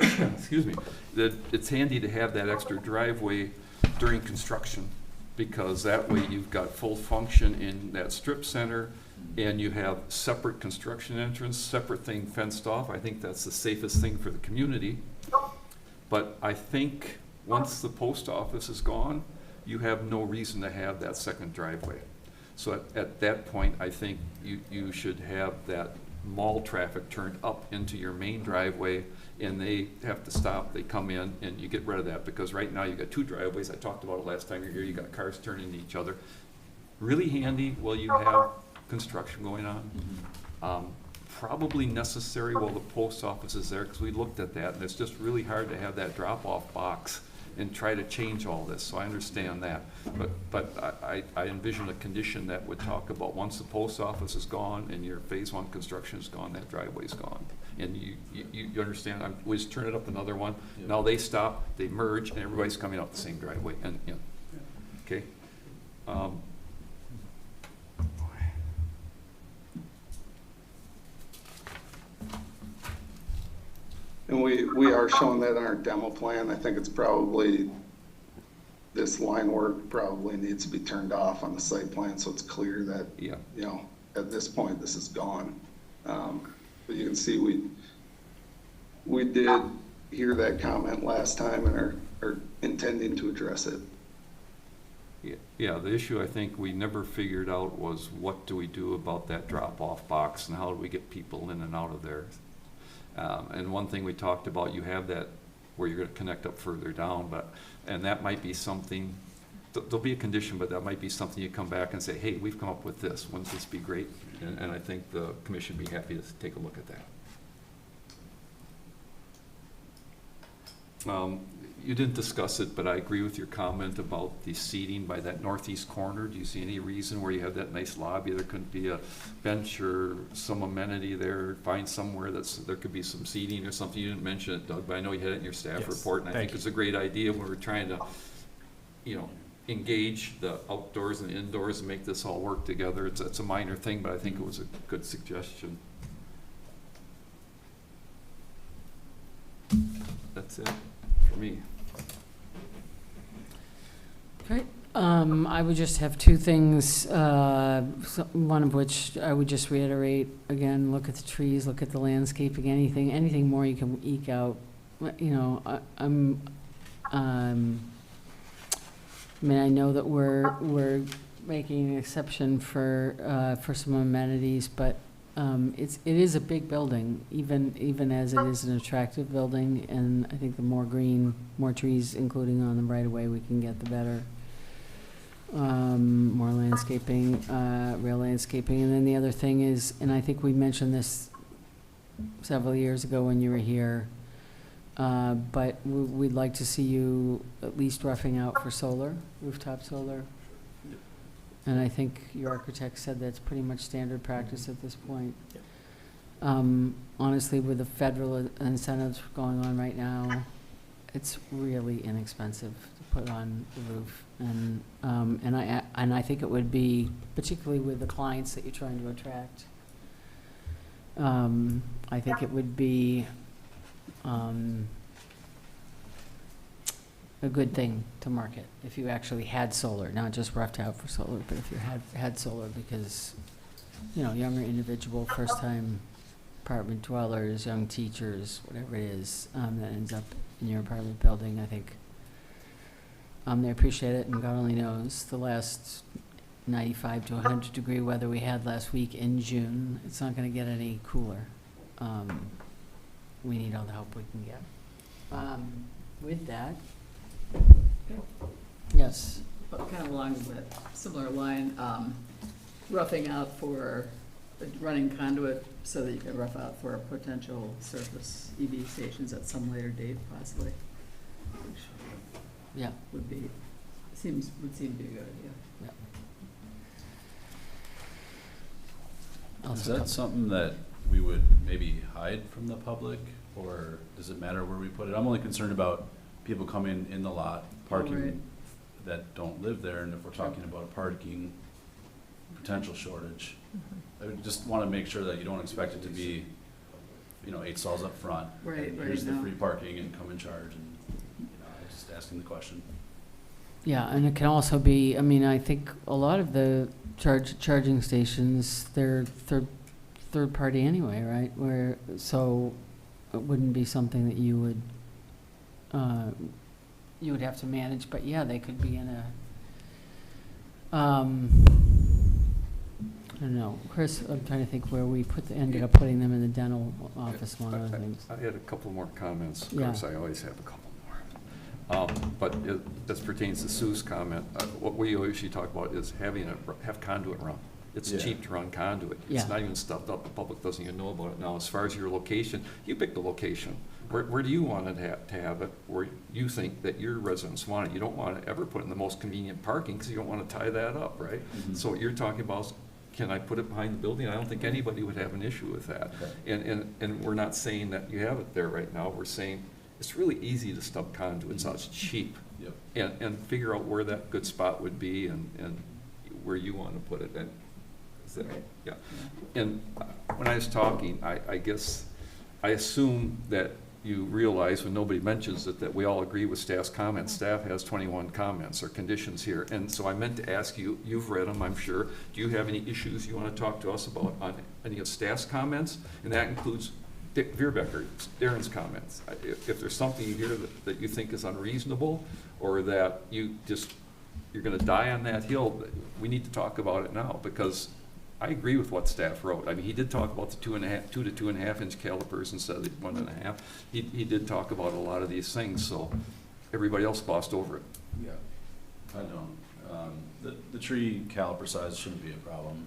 Speaker 8: excuse me, that it's handy to have that extra driveway during construction, because that way you've got full function in that strip center, and you have separate construction entrance, separate thing fenced off. I think that's the safest thing for the community. But I think once the post office is gone, you have no reason to have that second driveway. So at that point, I think you should have that mall traffic turned up into your main driveway, and they have to stop, they come in, and you get rid of that, because right now you got two driveways. I talked about it last time you were here. You got cars turning into each other. Really handy while you have construction going on. Probably necessary while the post office is there, because we looked at that, and it's just really hard to have that drop-off box and try to change all this, so I understand that. But I envision a condition that would talk about once the post office is gone and your phase one construction is gone, that driveway's gone. And you understand, we just turn it up another one.
Speaker 16: Yeah.
Speaker 8: Now they stop, they merge, and everybody's coming out the same driveway, and, okay?
Speaker 18: And we are showing that in our demo plan. I think it's probably, this line work probably needs to be turned off on the site plan, so it's clear that,
Speaker 8: Yeah.
Speaker 18: you know, at this point, this is gone. But you can see we did hear that comment last time and are intending to address it.
Speaker 8: Yeah, the issue I think we never figured out was what do we do about that drop-off box, and how do we get people in and out of there? And one thing we talked about, you have that where you're gonna connect up further down, and that might be something, there'll be a condition, but that might be something you come back and say, hey, we've come up with this, wouldn't this be great? And I think the commission would be happy to take a look at that. You didn't discuss it, but I agree with your comment about the seating by that northeast corner. Do you see any reason where you have that nice lobby, there couldn't be a bench or some amenity there? Find somewhere there could be some seating or something. You didn't mention it, Doug, but I know you had it in your staff
Speaker 1: Yes,
Speaker 8: report, and I
Speaker 1: thank
Speaker 8: think it's a great idea when we're trying to, engage the outdoors and indoors and make this all work together. It's a minor thing, but I think it was a good suggestion. That's it for me.
Speaker 3: Great. I would just have two things, one of which I would just reiterate, again, look at the trees, look at the landscaping, anything more you can eke out. I know that we're making an exception for some amenities, but it is a big building, even as it is an attractive building, and I think the more green, more trees, including on the right of way we can get, the better. More landscaping, real landscaping, and then the other thing is, and I think we mentioned this several years ago when you were here, but we'd like to see you at least roughing out for solar, rooftop solar. And I think your architect said that's pretty much standard practice at this point. Honestly, with the federal incentives going on right now, it's really inexpensive to put on the roof. And I think it would be, particularly with the clients that you're trying to attract, I think it would be a good thing to market if you actually had solar, not just roughed out for solar, but if you had solar, because, younger individual, first-time apartment dwellers, young teachers, whatever it is, that ends up in your apartment building, I think they appreciate it, and God only knows, the last 95 to 100 degree weather we had last week in June, it's not going to get any cooler. We need all the help we can get. With that, yes.
Speaker 11: Kind of along that similar line, roughing out for running conduit so that you can rough out for potential surface EV stations at some later date possibly. Which
Speaker 3: Yeah.
Speaker 11: would seem to be a good idea.
Speaker 16: Is that something that we would maybe hide from the public, or does it matter where we put it? I'm only concerned about people coming in the lot, parking
Speaker 11: right.
Speaker 16: that don't live there, and if we're talking about a parking potential shortage. I would just want to make sure that you don't expect it to be, 8 stalls up front.
Speaker 11: Right,
Speaker 16: and
Speaker 11: right,
Speaker 16: here's the
Speaker 11: no.
Speaker 16: free parking and come in charge, and, just asking the question.
Speaker 3: Yeah, and it can also be, I mean, I think a lot of the charging stations, they're third party anyway, right? So it wouldn't be something that you would have to manage, but yeah, they could be in a, I don't know, Chris, I'm trying to think where we ended up putting them in the dental office, one of the things.
Speaker 8: I had a couple more comments. Of
Speaker 3: Yeah.
Speaker 8: course, I always have a couple more. But this pertains to Sue's comment. What we usually talk about is have conduit run. It's
Speaker 16: Yeah.
Speaker 8: cheap to run conduit.
Speaker 3: Yeah.
Speaker 8: It's not even stuffed up. The public doesn't even know about it. Now, as far as your location, you pick the location. Where do you want to have it? Where you think that your residents want it? You don't want to ever put it in the most convenient parking because you don't want to tie that up, right?
Speaker 16: Mhm.
Speaker 8: So what you're talking about is, can I put it behind the building? I don't think anybody would have an issue with that.
Speaker 16: Okay.
Speaker 8: And we're not saying that you have it there right now. We're saying it's really easy to stub conduits out. It's cheap.
Speaker 16: Yep.
Speaker 8: And figure out where that good spot would be and where you want to put it. And
Speaker 11: Right.
Speaker 8: yeah. And when I was talking, I guess, I assume that you realize when nobody mentions it, that we all agree with staff's comments. Staff has 21 comments or conditions here. And so I meant to ask you, you've read them, I'm sure. Do you have any issues you want to talk to us about on any of staff's comments? And that includes Dick Veerbecker, Darren's comments. If there's something here that you think is unreasonable, or that you're gonna die on that hill, we need to talk about it now, because I agree with what staff wrote. I mean, he did talk about the 2 to 2.5 inch calipers instead of the 1.5. He did talk about a lot of these things, so everybody else glossed over it.
Speaker 16: Yeah. I don't. The tree caliper size shouldn't be a problem,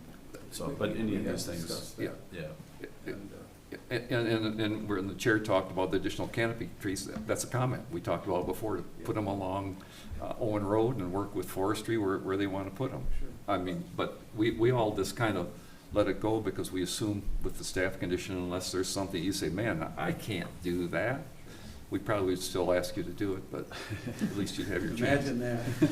Speaker 16: so, but any of these things,
Speaker 8: Yeah.
Speaker 16: yeah.
Speaker 8: And when the chair talked about the additional canopy trees, that's a comment we talked about before, to put them along Owen Road and work with forestry where they want to put them.
Speaker 16: Sure.
Speaker 8: I mean, but we all just kind of let it go because we assume with the staff condition, unless there's something you say, man, I can't do that, we probably would still ask you to do it, but at least you'd have your chance.
Speaker 15: Imagine that.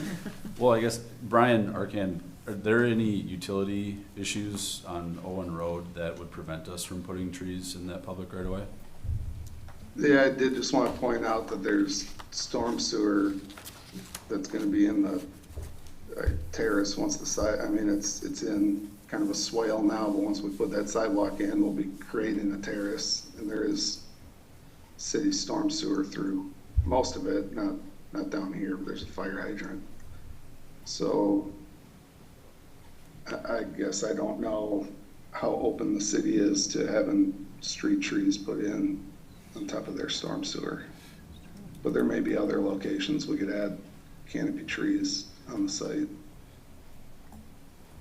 Speaker 16: Well, I guess, Brian Arcan, are there any utility issues on Owen Road that would prevent us from putting trees in that public right away?
Speaker 18: Yeah, I did just want to point out that there's storm sewer that's going to be in the terrace once the side, I mean, it's in kind of a swale now, but once we put that sidewalk in, we'll be creating a terrace, and there is city storm sewer through most of it, not down here, but there's a fire hydrant. So I guess I don't know how open the city is to having street trees put in on top of their storm sewer. But there may be other locations we could add canopy trees on the site.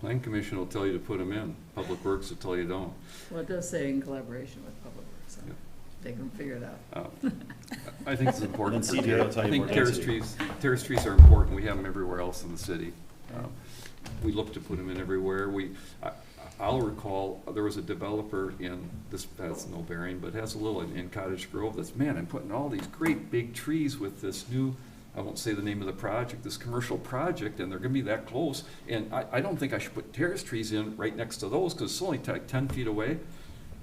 Speaker 8: Plan Commission will tell you to put them in. Public Works will tell you don't.
Speaker 11: Well, it does say in collaboration with Public Works, so
Speaker 8: Yeah.
Speaker 11: they can figure it out.
Speaker 8: I think it's important.
Speaker 13: And CDA will tell you
Speaker 8: I think
Speaker 13: more
Speaker 8: terrace
Speaker 13: density.
Speaker 8: trees are important. We have them everywhere else in the city. We look to put them in everywhere. I'll recall, there was a developer in, this has no bearing, but has a little in Cottage Grove that's, man, I'm putting all these great big trees with this new, I won't say the name of the project, this commercial project, and they're gonna be that close. And I don't think I should put terrace trees in right next to those, because it's only like 10 feet away.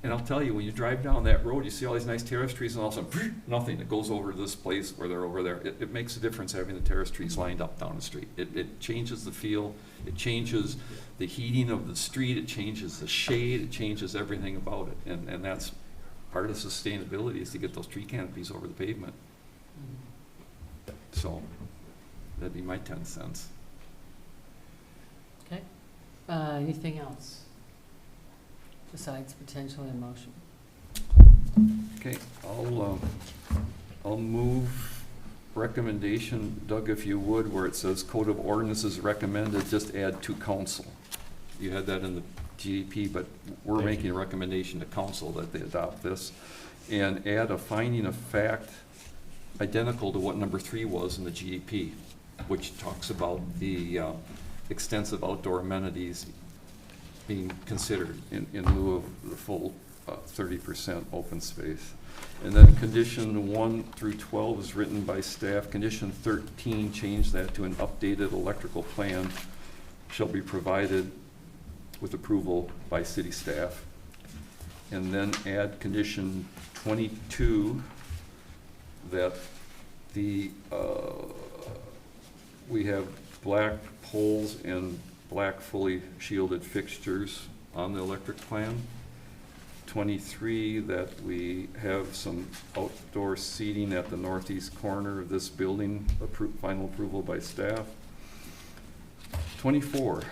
Speaker 8: And I'll tell you, when you drive down that road, you see all these nice terrace trees, and all of a sudden, nothing. It goes over to this place where they're over there. It makes a difference having the terrace trees lined up down the street. It changes the feel. It changes the heating of the street. It changes the shade. It changes everything about it. And that's part of sustainability, is to get those tree canopies over the pavement. So that'd be my 10 cents.
Speaker 3: Okay. Anything else besides potential in motion?
Speaker 8: Okay, I'll move recommendation, Doug, if you would, where it says Code of Ordinances recommended, just add to council. You had that in the GEP, but we're making a recommendation to council that they adopt this and add a finding of fact identical to what number 3 was in the GEP, which talks about the extensive outdoor amenities being considered in lieu of the full 30% open space. And then condition 1 through 12 is written by staff. Condition 13, change that to an updated electrical plan shall be provided with approval by city staff. And then add condition 22 that the, we have black poles and black fully shielded fixtures on the electric plan. 23, that we have some outdoor seating at the northeast corner of this building, final approval by staff. 24,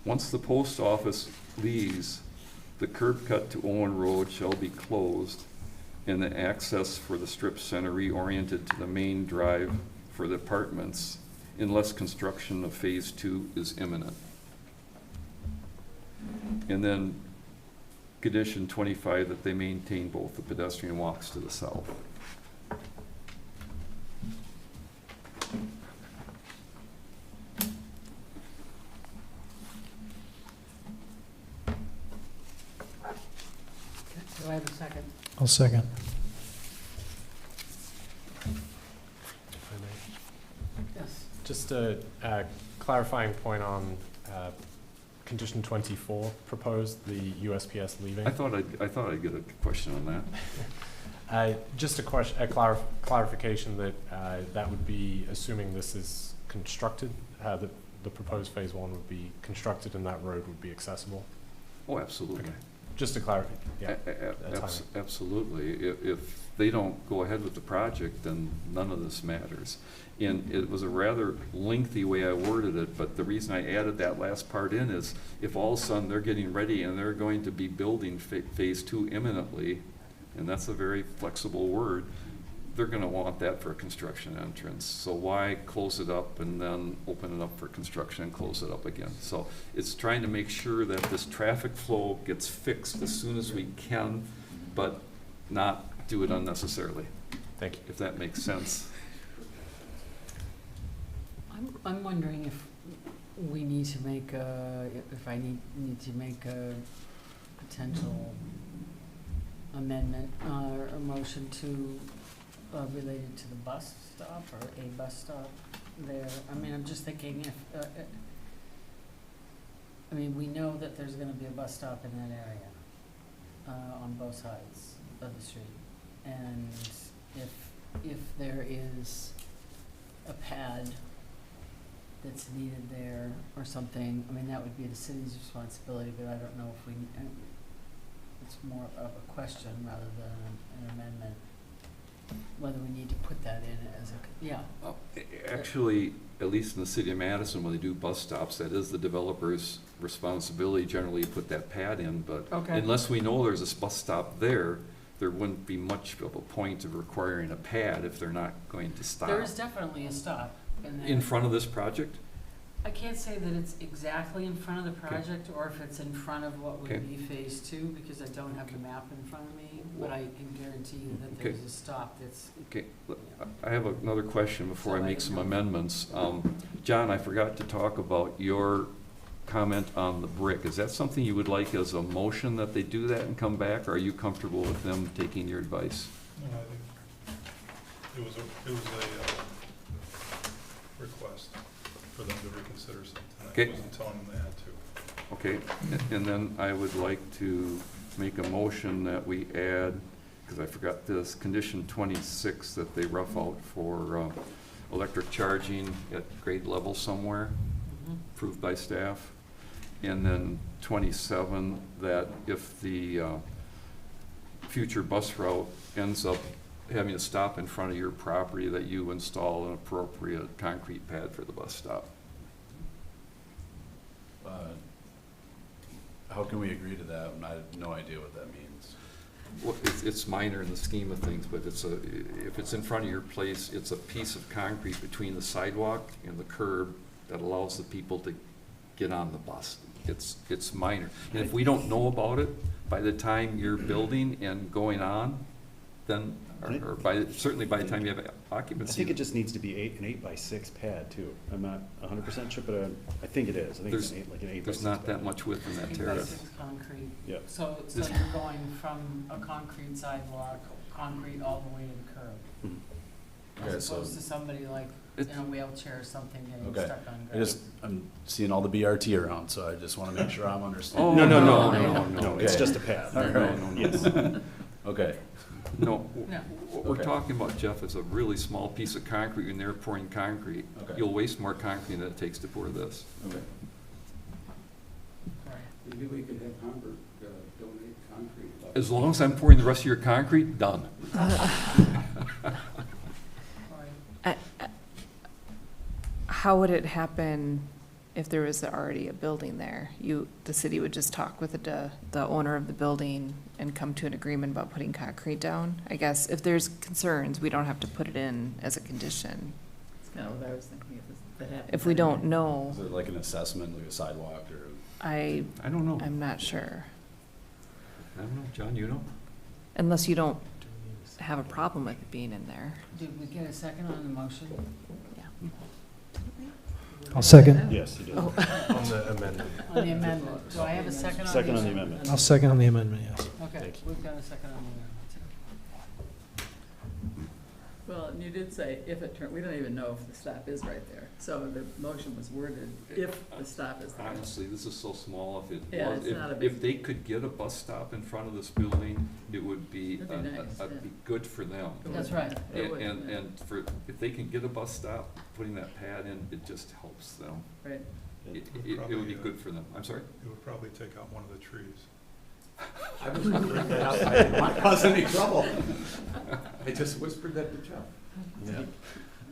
Speaker 8: once the post office leaves, the curb cut to Owen Road shall be closed and the access for the strip center reoriented to the main drive for the apartments unless construction of phase 2 is imminent. And then condition 25, that they maintain both the pedestrian walks to the south.
Speaker 3: Do I have a second?
Speaker 4: I'll second.
Speaker 1: If I may.
Speaker 3: Yes.
Speaker 1: Just a clarifying point on condition 24, proposed the USPS leaving.
Speaker 8: I thought I'd get a question on that.
Speaker 1: Just a question, clarification that that would be assuming this is constructed, the proposed phase 1 would be constructed and that road would be accessible.
Speaker 8: Oh, absolutely.
Speaker 1: Okay. Just to clarify, yeah.
Speaker 8: Absolutely. If they don't go ahead with the project, then none of this matters. And it was a rather lengthy way I worded it, but the reason I added that last part in is if all of a sudden they're getting ready and they're going to be building phase 2 imminently, and that's a very flexible word, they're going to want that for a construction entrance. So why close it up and then open it up for construction and close it up again? So it's trying to make sure that this traffic flow gets fixed as soon as we can, but not do it unnecessarily.
Speaker 1: Thank you.
Speaker 8: If that makes sense.
Speaker 3: I'm wondering if we need to make if I need to make a potential amendment or a motion to related to the bus stop or a bus stop there. I mean, I'm just thinking if, I mean, we know that there's gonna be a bus stop in that area, on both sides of the street. And if there is a pad that's needed there or something, I mean, that would be the city's responsibility, but I don't know if we, it's more of a question rather than an amendment, whether we need to put that in as a, yeah.
Speaker 8: Actually, at least in the city of Madison, when they do bus stops, that is the developer's responsibility generally to put that pad in, but
Speaker 3: Okay.
Speaker 8: unless we know there's a bus stop there wouldn't be much of a point of requiring a pad if they're not going to stop.
Speaker 3: There is definitely a stop in there.
Speaker 8: In front of this project?
Speaker 3: I can't say that it's exactly in front of the
Speaker 8: Okay.
Speaker 3: project or if it's in front of what would
Speaker 8: Okay.
Speaker 3: be phase 2, because I don't have the map in front of me, but I can guarantee you that
Speaker 8: Okay.
Speaker 3: there's a stop that's,
Speaker 8: Okay, I have another question before I
Speaker 3: So I
Speaker 8: make some
Speaker 3: know.
Speaker 8: amendments. John, I forgot to talk about your comment on the brick. Is that something you would like as a motion that they do that and come back, or are you comfortable with them taking your advice?
Speaker 2: No, I think it was a request for them to reconsider something.
Speaker 8: Okay.
Speaker 2: I wasn't telling them they had to.
Speaker 8: Okay, and then I would like to make a motion that we add, because I forgot this, condition 26, that they rough out for electric charging at grade level somewhere, approved by staff. And then 27, that if the future bus route ends up having to stop in front of your property, that you install an appropriate concrete pad for the bus stop.
Speaker 16: How can we agree to that? I have no idea what that means.
Speaker 8: Well, it's minor in the scheme of things, but if it's in front of your place, it's a piece of concrete between the sidewalk and the curb that allows the people to get on the bus. It's minor. And if we don't know about it by the time you're building and going on, then, or certainly by the time you have
Speaker 13: I
Speaker 8: occupancy.
Speaker 13: think it just needs to be an 8x6 pad too. I'm not 100% sure, but I think it is. I think it's like an 8x6
Speaker 8: There's not that much width in that
Speaker 3: 8 by
Speaker 8: terrace.
Speaker 3: 6 concrete.
Speaker 13: Yeah.
Speaker 3: So you're going from a concrete sidewalk, concrete all the way to the curb.
Speaker 16: Mm-hmm. Okay,
Speaker 3: As
Speaker 16: so-
Speaker 3: opposed to somebody like in a wheelchair or something getting
Speaker 16: Okay.
Speaker 3: stuck on gravel.
Speaker 16: I'm seeing all the BRT around, so I just want to make sure I'm understanding.
Speaker 8: Oh,
Speaker 13: No, it's just a pad.
Speaker 16: All right.
Speaker 13: Yes.
Speaker 16: Okay.
Speaker 8: No,
Speaker 3: No.
Speaker 8: what we're
Speaker 16: Okay.
Speaker 8: talking about, Jeff, is a really small piece of concrete, and they're pouring concrete.
Speaker 16: Okay.
Speaker 8: You'll waste more concrete than it takes to pour this.
Speaker 16: Okay.
Speaker 15: Maybe we could have Hamburg donate concrete.
Speaker 8: As long as I'm pouring the rest of your concrete, done.
Speaker 10: How would it happen if there was already a building there? The city would just talk with the owner of the building and come to an agreement about putting concrete down? I guess if there's concerns, we don't have to put it in as a condition.
Speaker 11: That's kind of what I was thinking if that happens.
Speaker 10: If we don't know,
Speaker 16: Is it like an assessment, like a sidewalk or?
Speaker 8: I don't know.
Speaker 10: I'm not sure.
Speaker 8: I don't know. John, you know?
Speaker 10: Unless you don't have a problem with it being in there.
Speaker 3: Did we get a second on the motion?
Speaker 4: I'll second.
Speaker 13: Yes, you did.
Speaker 3: Oh.
Speaker 1: On the amendment.
Speaker 3: On the amendment. Do I have a second on the amendment?
Speaker 13: Second on the amendment.
Speaker 4: I'll second on the amendment, yes.
Speaker 3: Okay, we've got a second on the amendment.
Speaker 11: Well, and you did say if it turned, we don't even know if the stop is right there. So the motion was worded, if the stop is there.
Speaker 8: Honestly, this is so small. If it
Speaker 11: Yeah,
Speaker 8: was,
Speaker 11: it's not a
Speaker 8: if
Speaker 11: big-
Speaker 8: they could get a bus stop in front of this building, it would be,
Speaker 11: That'd be nice, yeah.
Speaker 8: be good for them.
Speaker 3: That's right.
Speaker 11: It would,
Speaker 8: And,
Speaker 11: yeah.
Speaker 8: and for, if they can get a bus stop, putting that pad in, it just helps them.
Speaker 11: Right.
Speaker 8: It would be good for them. I'm sorry?
Speaker 2: It would probably take out one of the trees.
Speaker 15: I was going to bring that up. I didn't want to cause any trouble. I just whispered that to Jeff.
Speaker 16: Yeah.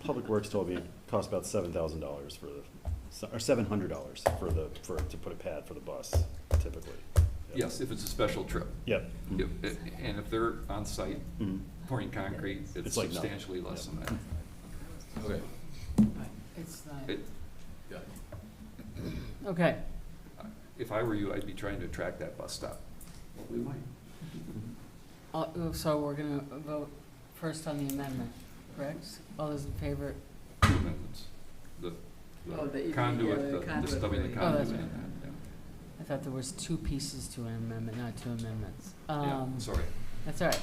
Speaker 13: Public Works told me it cost about $7,000 for or $700 to put a pad for the bus typically. Yep.
Speaker 8: Yes, if it's a special trip.
Speaker 13: Yep.
Speaker 8: And if they're on site
Speaker 13: Mhm.
Speaker 8: pouring concrete, it's
Speaker 13: It's like nothing.
Speaker 8: substantially less than that.
Speaker 16: Okay.
Speaker 3: It's not,
Speaker 8: It-
Speaker 3: okay.
Speaker 8: If I were you, I'd be trying to attract that bus stop.
Speaker 15: Well, we might.
Speaker 3: So we're gonna vote first on the amendment, correct? All those in favor?
Speaker 8: Two amendments. The
Speaker 11: Oh, the
Speaker 8: conduit,
Speaker 11: the
Speaker 8: the
Speaker 11: conduit
Speaker 8: stubbing the
Speaker 11: for the-
Speaker 3: Oh, that's
Speaker 8: conduit.
Speaker 3: right. I thought there was two pieces to an amendment, not two amendments.
Speaker 8: Yeah, sorry.
Speaker 3: That's all right.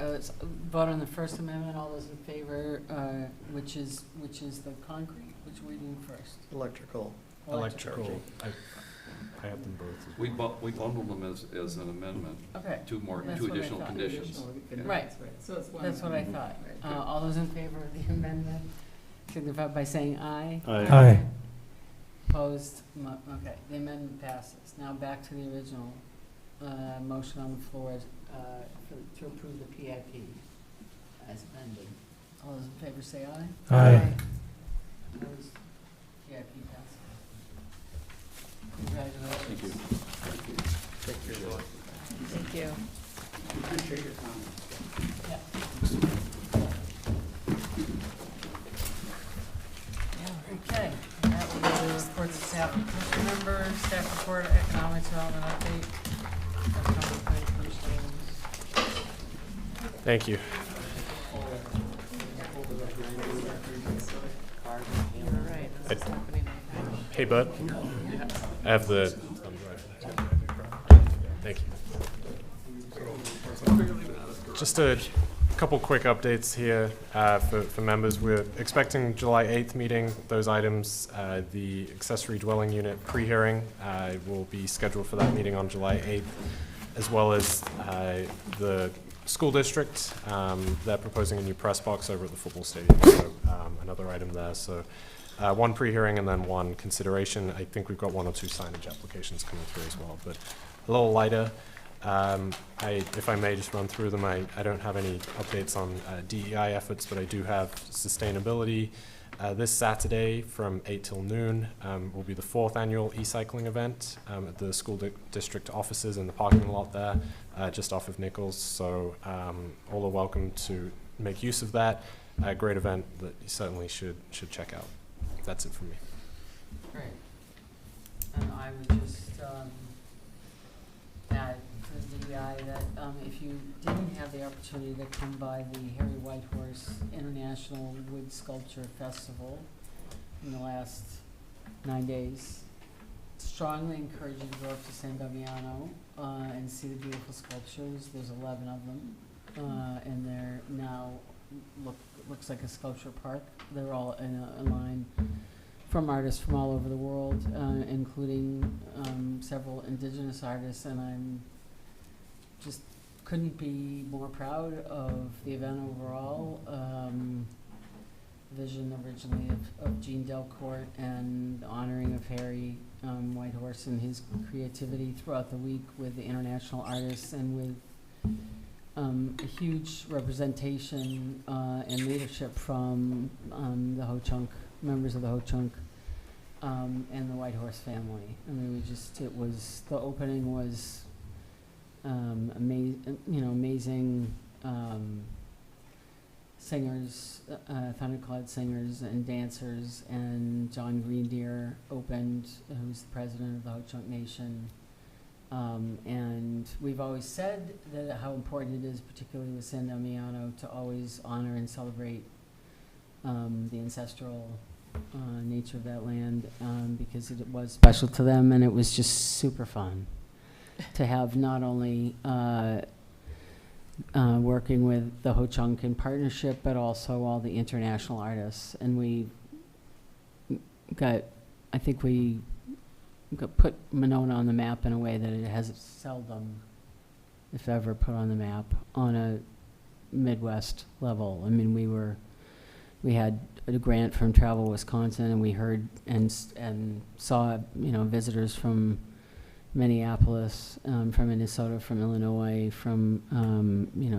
Speaker 3: Let's vote on the First Amendment. All those in favor, which is the concrete, which are we doing first?
Speaker 14: Electrical.
Speaker 1: Electrical. I have them both.
Speaker 8: We bundled them as an amendment.
Speaker 3: Okay.
Speaker 8: Two
Speaker 3: That's
Speaker 8: two
Speaker 3: what I
Speaker 8: additional
Speaker 3: thought.
Speaker 8: conditions.
Speaker 11: Additional
Speaker 8: Yeah.
Speaker 11: conditions,
Speaker 3: Right.
Speaker 11: So it's one.
Speaker 3: That's what I thought.
Speaker 11: Right.
Speaker 3: All those in favor of the amendment signify by saying aye.
Speaker 4: Aye.
Speaker 3: Opposed? Okay, the amendment passes. Now back to the original motion on the floor to approve the PIP as amended. All those in favor say aye.
Speaker 4: Aye.
Speaker 3: Opposed? PIP passes. Congratulations.
Speaker 16: Thank you.
Speaker 14: Take care.
Speaker 10: Thank you.
Speaker 15: Appreciate your comments.
Speaker 3: Yeah. Okay, and that will be the reports of staff and commission members, staff report, economic development update. Economic planning commission.
Speaker 1: Thank you.
Speaker 10: You're right, this is happening.
Speaker 1: Hey, bud. I have the. Thank you. Just a couple quick updates here for members. We're expecting July 8th meeting. Those items, the accessory dwelling unit pre-hearing will be scheduled for that meeting on July 8th, as well as the school district. They're proposing a new press box over at the football stadium, so another item there. So one pre-hearing and then one consideration. I think we've got one or two signage applications coming through as well, but a little lighter. If I may just run through them, I don't have any updates on DEI efforts, but I do have sustainability. This Saturday from 8 till noon will be the 4th annual e-cycling event at the school district offices in the parking lot there, just off of Nichols. So all are welcome to make use of that. A great event that you certainly should check out. That's it from me.
Speaker 3: Great. if you didn't have the opportunity to come by the Harry Whitehorse International Wood Sculpture Festival in the last 9 days, strongly encourage you to go up to San Damiano and see the beautiful sculptures. There's 11 of them, and they're now looks like a sculpture park. They're all in a line from artists from all over the world, including several indigenous artists, and I'm just couldn't be more proud of the event overall. Vision originally of Jean Delcourt and honoring of Harry Whitehorse and his creativity throughout the week with the international artists and with a huge representation and leadership from the Ho-Chunk, members of the Ho-Chunk and the Whitehorse family. I mean, the opening was amazing singers, Thundercloud singers and dancers, and John Greendeer opened, who's the president of the Ho-Chunk Nation. And we've always said that how important it is, particularly with San Damiano, to always honor and celebrate the ancestral nature of that land, because it was special to them, and it was just super fun to have not only working with the Ho-Chunk in partnership, but also all the international artists. And we put Monona on the map in a way that it has seldom, if ever, put on the map on a Midwest level. I mean, we had a grant from Travel Wisconsin, and we heard and saw, visitors from Minneapolis, from Minnesota, from Illinois, from,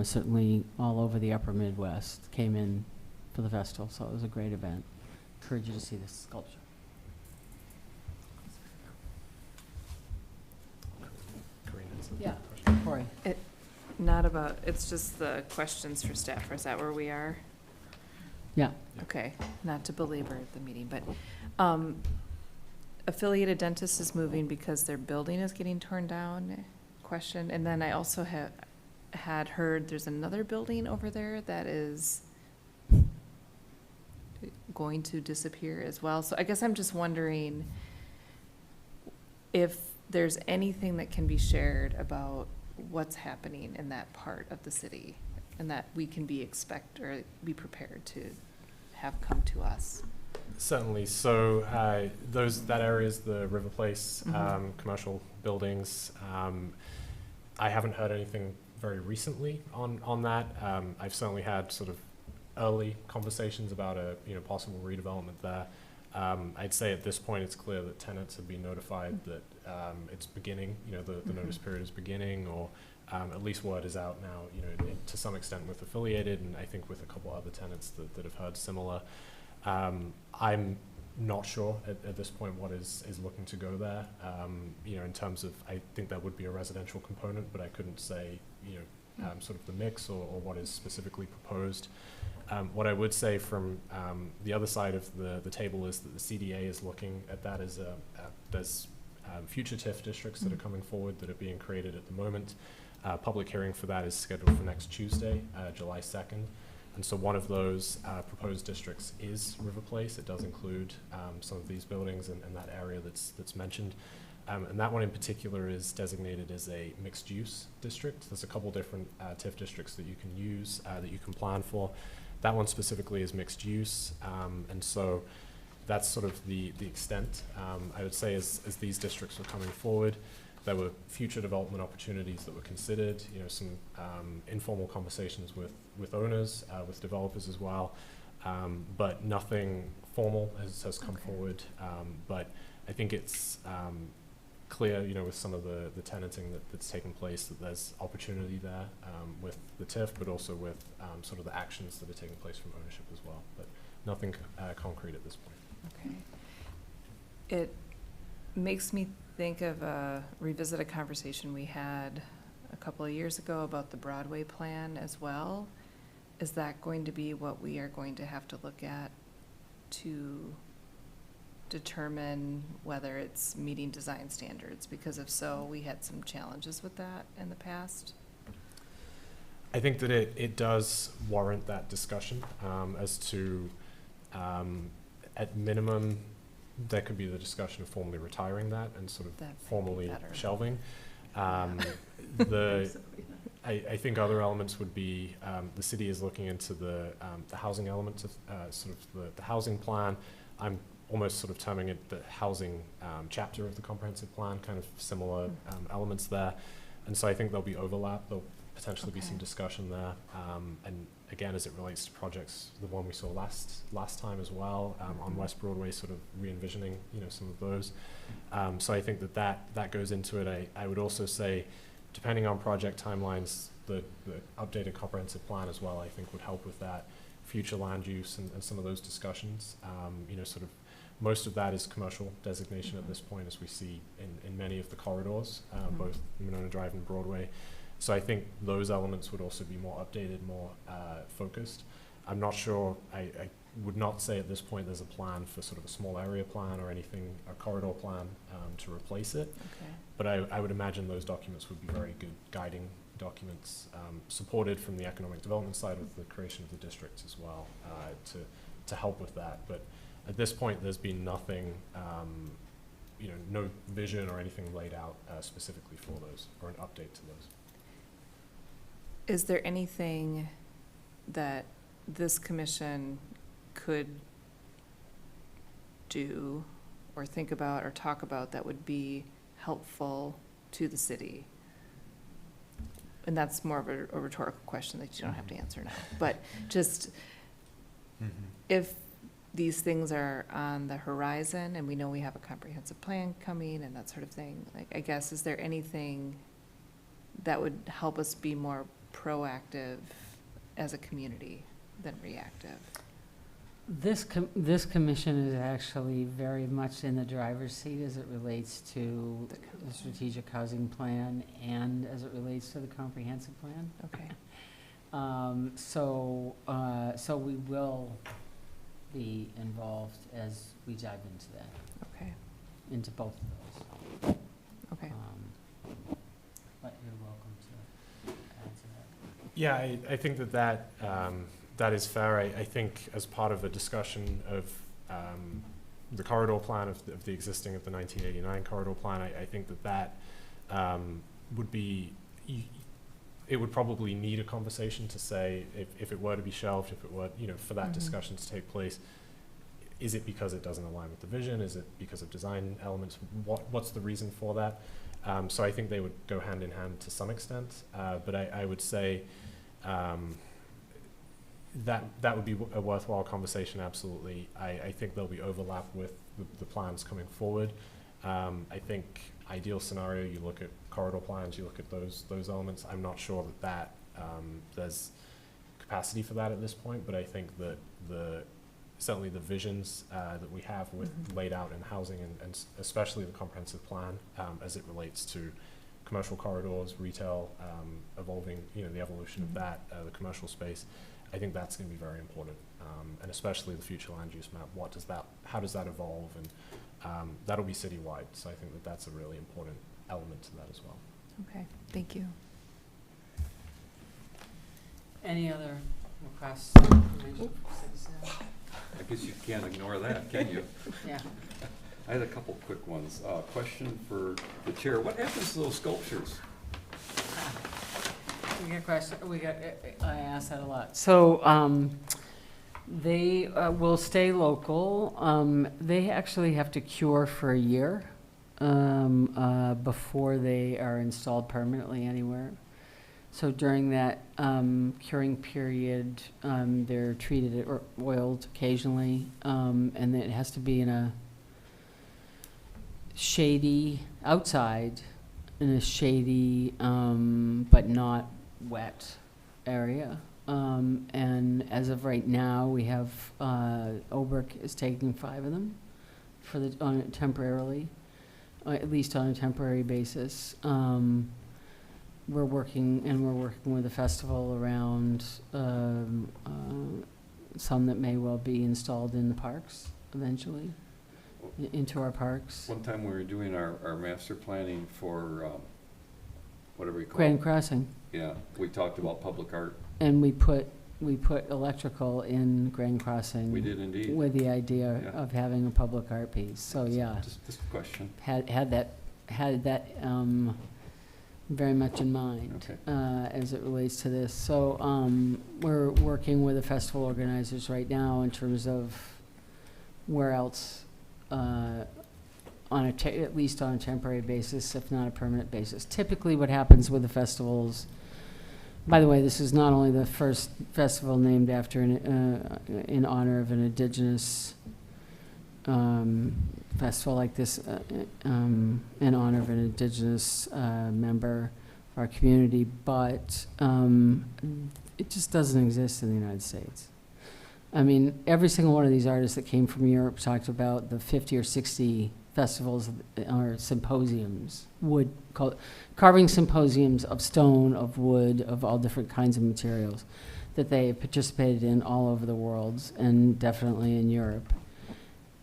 Speaker 3: certainly all over the upper Midwest came in for the festival. So it was a great event. Encourage you to see this sculpture. Yeah, Corey.
Speaker 10: It's just the questions for staff, or is that where we are?
Speaker 3: Yeah.
Speaker 10: Okay, not to belabor the meeting, but Affiliated Dentists is moving because their building is getting torn down, question. And then I also had heard there's another building over there that is going to disappear as well. So I guess I'm just wondering if there's anything that can be shared about what's happening in that part of the city and that we can be prepared to have come to us.
Speaker 1: Certainly. So that area is the River Place commercial buildings. I haven't heard anything very recently on that. I've certainly had sort of early conversations about a possible redevelopment there. I'd say at this point it's clear that tenants have been notified that it's beginning. The notice period is beginning, or at least word is out now. To some extent with Affiliated, and I think with a couple other tenants that have heard similar. I'm not sure at this point what is looking to go there. In terms of, I think there would be a residential component, but I couldn't say, sort of the mix or what is specifically proposed. What I would say from the other side of the table is that the CDA is looking at that as there's future TIF districts that are coming forward that are being created at the moment. Public hearing for that is scheduled for next Tuesday, July 2nd. And so one of those proposed districts is River Place. It does include some of these buildings and that area that's mentioned. And that one in particular is designated as a mixed-use district. There's a couple different TIF districts that you can use, that you can plan for. That one specifically is mixed use, and so that's sort of the extent. I would say as these districts were coming forward, there were future development opportunities that were considered, some informal conversations with owners, with developers as well, but nothing formal has come forward. But I think it's clear, with some of the tenanting that's taken place, that there's opportunity there with the TIF, but also with sort of the actions that are taking place from ownership as well. But nothing concrete at this point.
Speaker 10: Okay. It makes me think of revisit a conversation we had a couple of years ago about the Broadway plan as well. Is that going to be what we are going to have to look at to determine whether it's meeting design standards? Because if so, we had some challenges with that in the past.
Speaker 1: I think that it does warrant that discussion as to, at minimum, there could be the discussion of formally retiring that and sort of
Speaker 10: That might be
Speaker 1: formally
Speaker 10: better.
Speaker 1: shelving. I think other elements would be, the city is looking into the housing elements of sort of the housing plan. I'm almost sort of terming it the housing chapter of the comprehensive plan, kind of similar elements there. And so I think there'll be overlap. There'll potentially be some discussion there. And again, as it relates to projects, the one we saw last time as well, on West Broadway, sort of re-envisioning, some of those. So I think that goes into it. I would also say, depending on project timelines, the updated comprehensive plan as well, I think would help with that future land use and some of those discussions. Sort of most of that is commercial designation at this point, as we see in many of the corridors, both Monona Drive and Broadway. So I think those elements would also be more updated, more focused. I'm not sure, I would not say at this point there's a plan for sort of a small area plan or anything, a corridor plan to replace it.
Speaker 10: Okay.
Speaker 1: But I would imagine those documents would be very good guiding documents, supported from the economic development side with the creation of the district as well, to help with that. But at this point, there's been nothing, no vision or anything laid out specifically for those, or an update to those.
Speaker 10: Is there anything that this commission could do or think about or talk about that would be helpful to the city? And that's more of a rhetorical question that you don't have to answer now. But just if these things are on the horizon and we know we have a comprehensive plan coming and that sort of thing, like, I guess, is there anything that would help us be more proactive as a community than reactive?
Speaker 3: This commission is actually very much in the driver's seat as it relates to the strategic housing plan and as it relates to the comprehensive plan.
Speaker 10: Okay.
Speaker 3: So we will be involved as we dive into that.
Speaker 10: Okay.
Speaker 3: Into both of those.
Speaker 10: Okay.
Speaker 3: But you're welcome to add to that.
Speaker 1: Yeah, I think that is fair. I think as part of a discussion of the corridor plan of the existing of the 1989 corridor plan, I think that would be, it would probably need a conversation to say if it were to be shelved, if it were, for that discussion to take place, is it because it doesn't align with the vision? Is it because of design elements? What's the reason for that? So I think they would go hand in hand to some extent, but I would say that would be a worthwhile conversation, absolutely. I think there'll be overlap with the plans coming forward. I think ideal scenario, you look at corridor plans, you look at those elements. I'm not sure that there's capacity for that at this point, but I think that certainly the visions that we have laid out in housing and especially the comprehensive plan as it relates to commercial corridors, retail, evolving, the evolution of that, the commercial space, I think that's going to be very important, and especially the future land use map. How does that evolve? And that'll be citywide, so I think that's a really important element to that as well.
Speaker 10: Okay, thank you.
Speaker 3: Any other requests?
Speaker 8: I guess you can't ignore that, can you?
Speaker 3: Yeah.
Speaker 8: I had a couple quick ones. Question for the chair. What happens to those sculptures?
Speaker 3: I ask that a lot. So, they will stay local. They actually have to cure for a year before they are installed permanently anywhere. So during that curing period, they're treated or oiled occasionally, and it has to be in a shady, outside, in a shady but not wet area. And as of right now, we have Oberk is taking 5 of them temporarily, at least on a temporary basis. We're working with the festival around some that may well be installed in the parks eventually, into our parks.
Speaker 8: One time we were doing our master planning for whatever you call it.
Speaker 3: Grand Crossing.
Speaker 8: Yeah, we talked about public art.
Speaker 3: And we put electrical in Grand Crossing.
Speaker 8: We did indeed.
Speaker 3: With the idea
Speaker 8: Yeah.
Speaker 3: of having a public art piece, so yeah.
Speaker 8: Just a question.
Speaker 3: Had that very much in mind,
Speaker 8: Okay.
Speaker 3: as it relates to this. So, we're working with the festival organizers right now in terms of where else, at least on a temporary basis, if not a permanent basis. Typically, what happens with the festivals, by the way, this is not only the first festival named after, in honor of an indigenous festival like this, in honor of an indigenous member of our community, but it just doesn't exist in the United States. I mean, every single one of these artists that came from Europe talked about the 50 or 60 festivals or symposiums, carving symposiums of stone, of wood, of all different kinds of materials that they participated in all over the world, and definitely in Europe.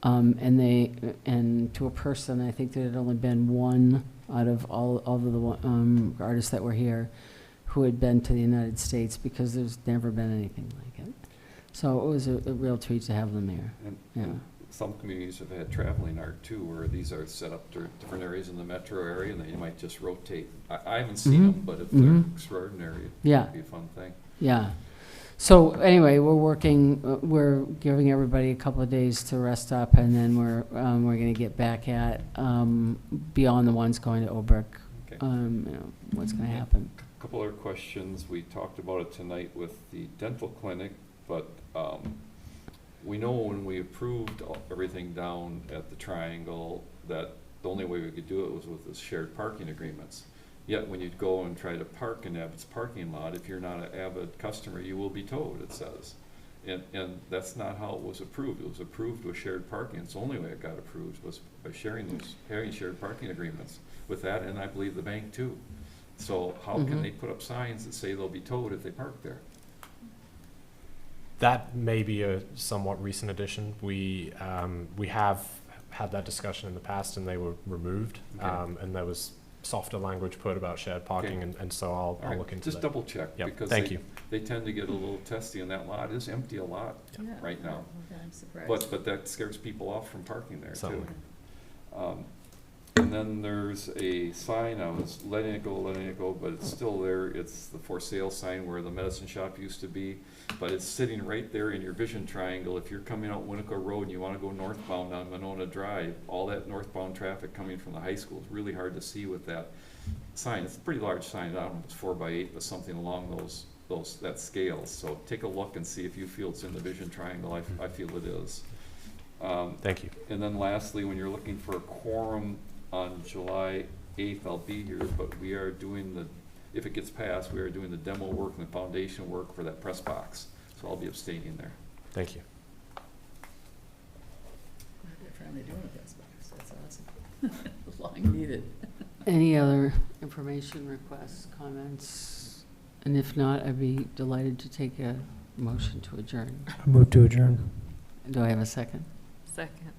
Speaker 3: And to a person, I think there had only been one out of all of the artists that were here who had been to the United States, because there's never been anything like it. So it was a real treat to have them here.
Speaker 8: And some communities have had traveling art too, where these are set up to different areas in the metro area, and they might just rotate. I haven't seen them, but if they're extraordinary, it would be a fun thing.
Speaker 3: Yeah. So anyway, we're giving everybody a couple of days to rest up, and then we're going to get back at beyond the ones going to Oberk.
Speaker 8: Okay.
Speaker 3: What's going to happen.
Speaker 8: A couple other questions. We talked about it tonight with the dental clinic, but we know when we approved everything down at the Triangle that the only way we could do it was with the shared parking agreements. Yet when you go and try to park in Abbott's parking lot, if you're not an Abbott customer, you will be towed, it says. And that's not how it was approved. It was approved with shared parking. It's the only way it got approved was by having shared parking agreements with that, and I believe the bank too. So how can they put up signs that say they'll be towed if they park there?
Speaker 1: That may be a somewhat recent addition. We have had that discussion in the past, and they were removed.
Speaker 8: Okay.
Speaker 1: And there was softer language put about shared parking,
Speaker 8: Okay.
Speaker 1: and so I'll look into that.
Speaker 8: Just double check,
Speaker 1: Yep.
Speaker 8: because
Speaker 1: Thank you.
Speaker 8: they tend to get a little testy in that lot. It's empty a lot
Speaker 11: Yeah.
Speaker 8: right now.
Speaker 11: Okay, I'm surprised.
Speaker 8: But that scares people off from parking there too.
Speaker 1: Certainly.
Speaker 8: And then there's a sign, I was letting it go, but it's still there. It's the for sale sign where the medicine shop used to be, but it's sitting right there in your vision triangle. If you're coming out Winnequa Road and you want to go northbound on Monona Drive, all that northbound traffic coming from the high school is really hard to see with that sign. It's a pretty large sign. I don't know if it's 4x8, but something along that scale. So take a look and see if you feel it's in the vision triangle. I feel it is.
Speaker 1: Thank you.
Speaker 8: And then lastly, when you're looking for a quorum on July 8th, I'll be here, but we are doing if it gets passed, we are doing the demo work and the foundation work for that press box. So I'll be abstaining there.
Speaker 1: Thank you.
Speaker 11: They're finally doing it, that's awesome. Long needed.
Speaker 3: Any other information, requests, comments? And if not, I'd be delighted to take a motion to adjourn.
Speaker 4: I move to adjourn.
Speaker 3: Do I have a second?
Speaker 10: Second.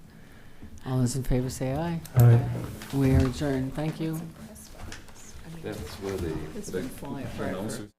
Speaker 3: All those in favor say aye.
Speaker 4: Aye.
Speaker 3: We are adjourned. Thank you.
Speaker 8: That's where
Speaker 11: It's been flying apart for-
Speaker 8: announcers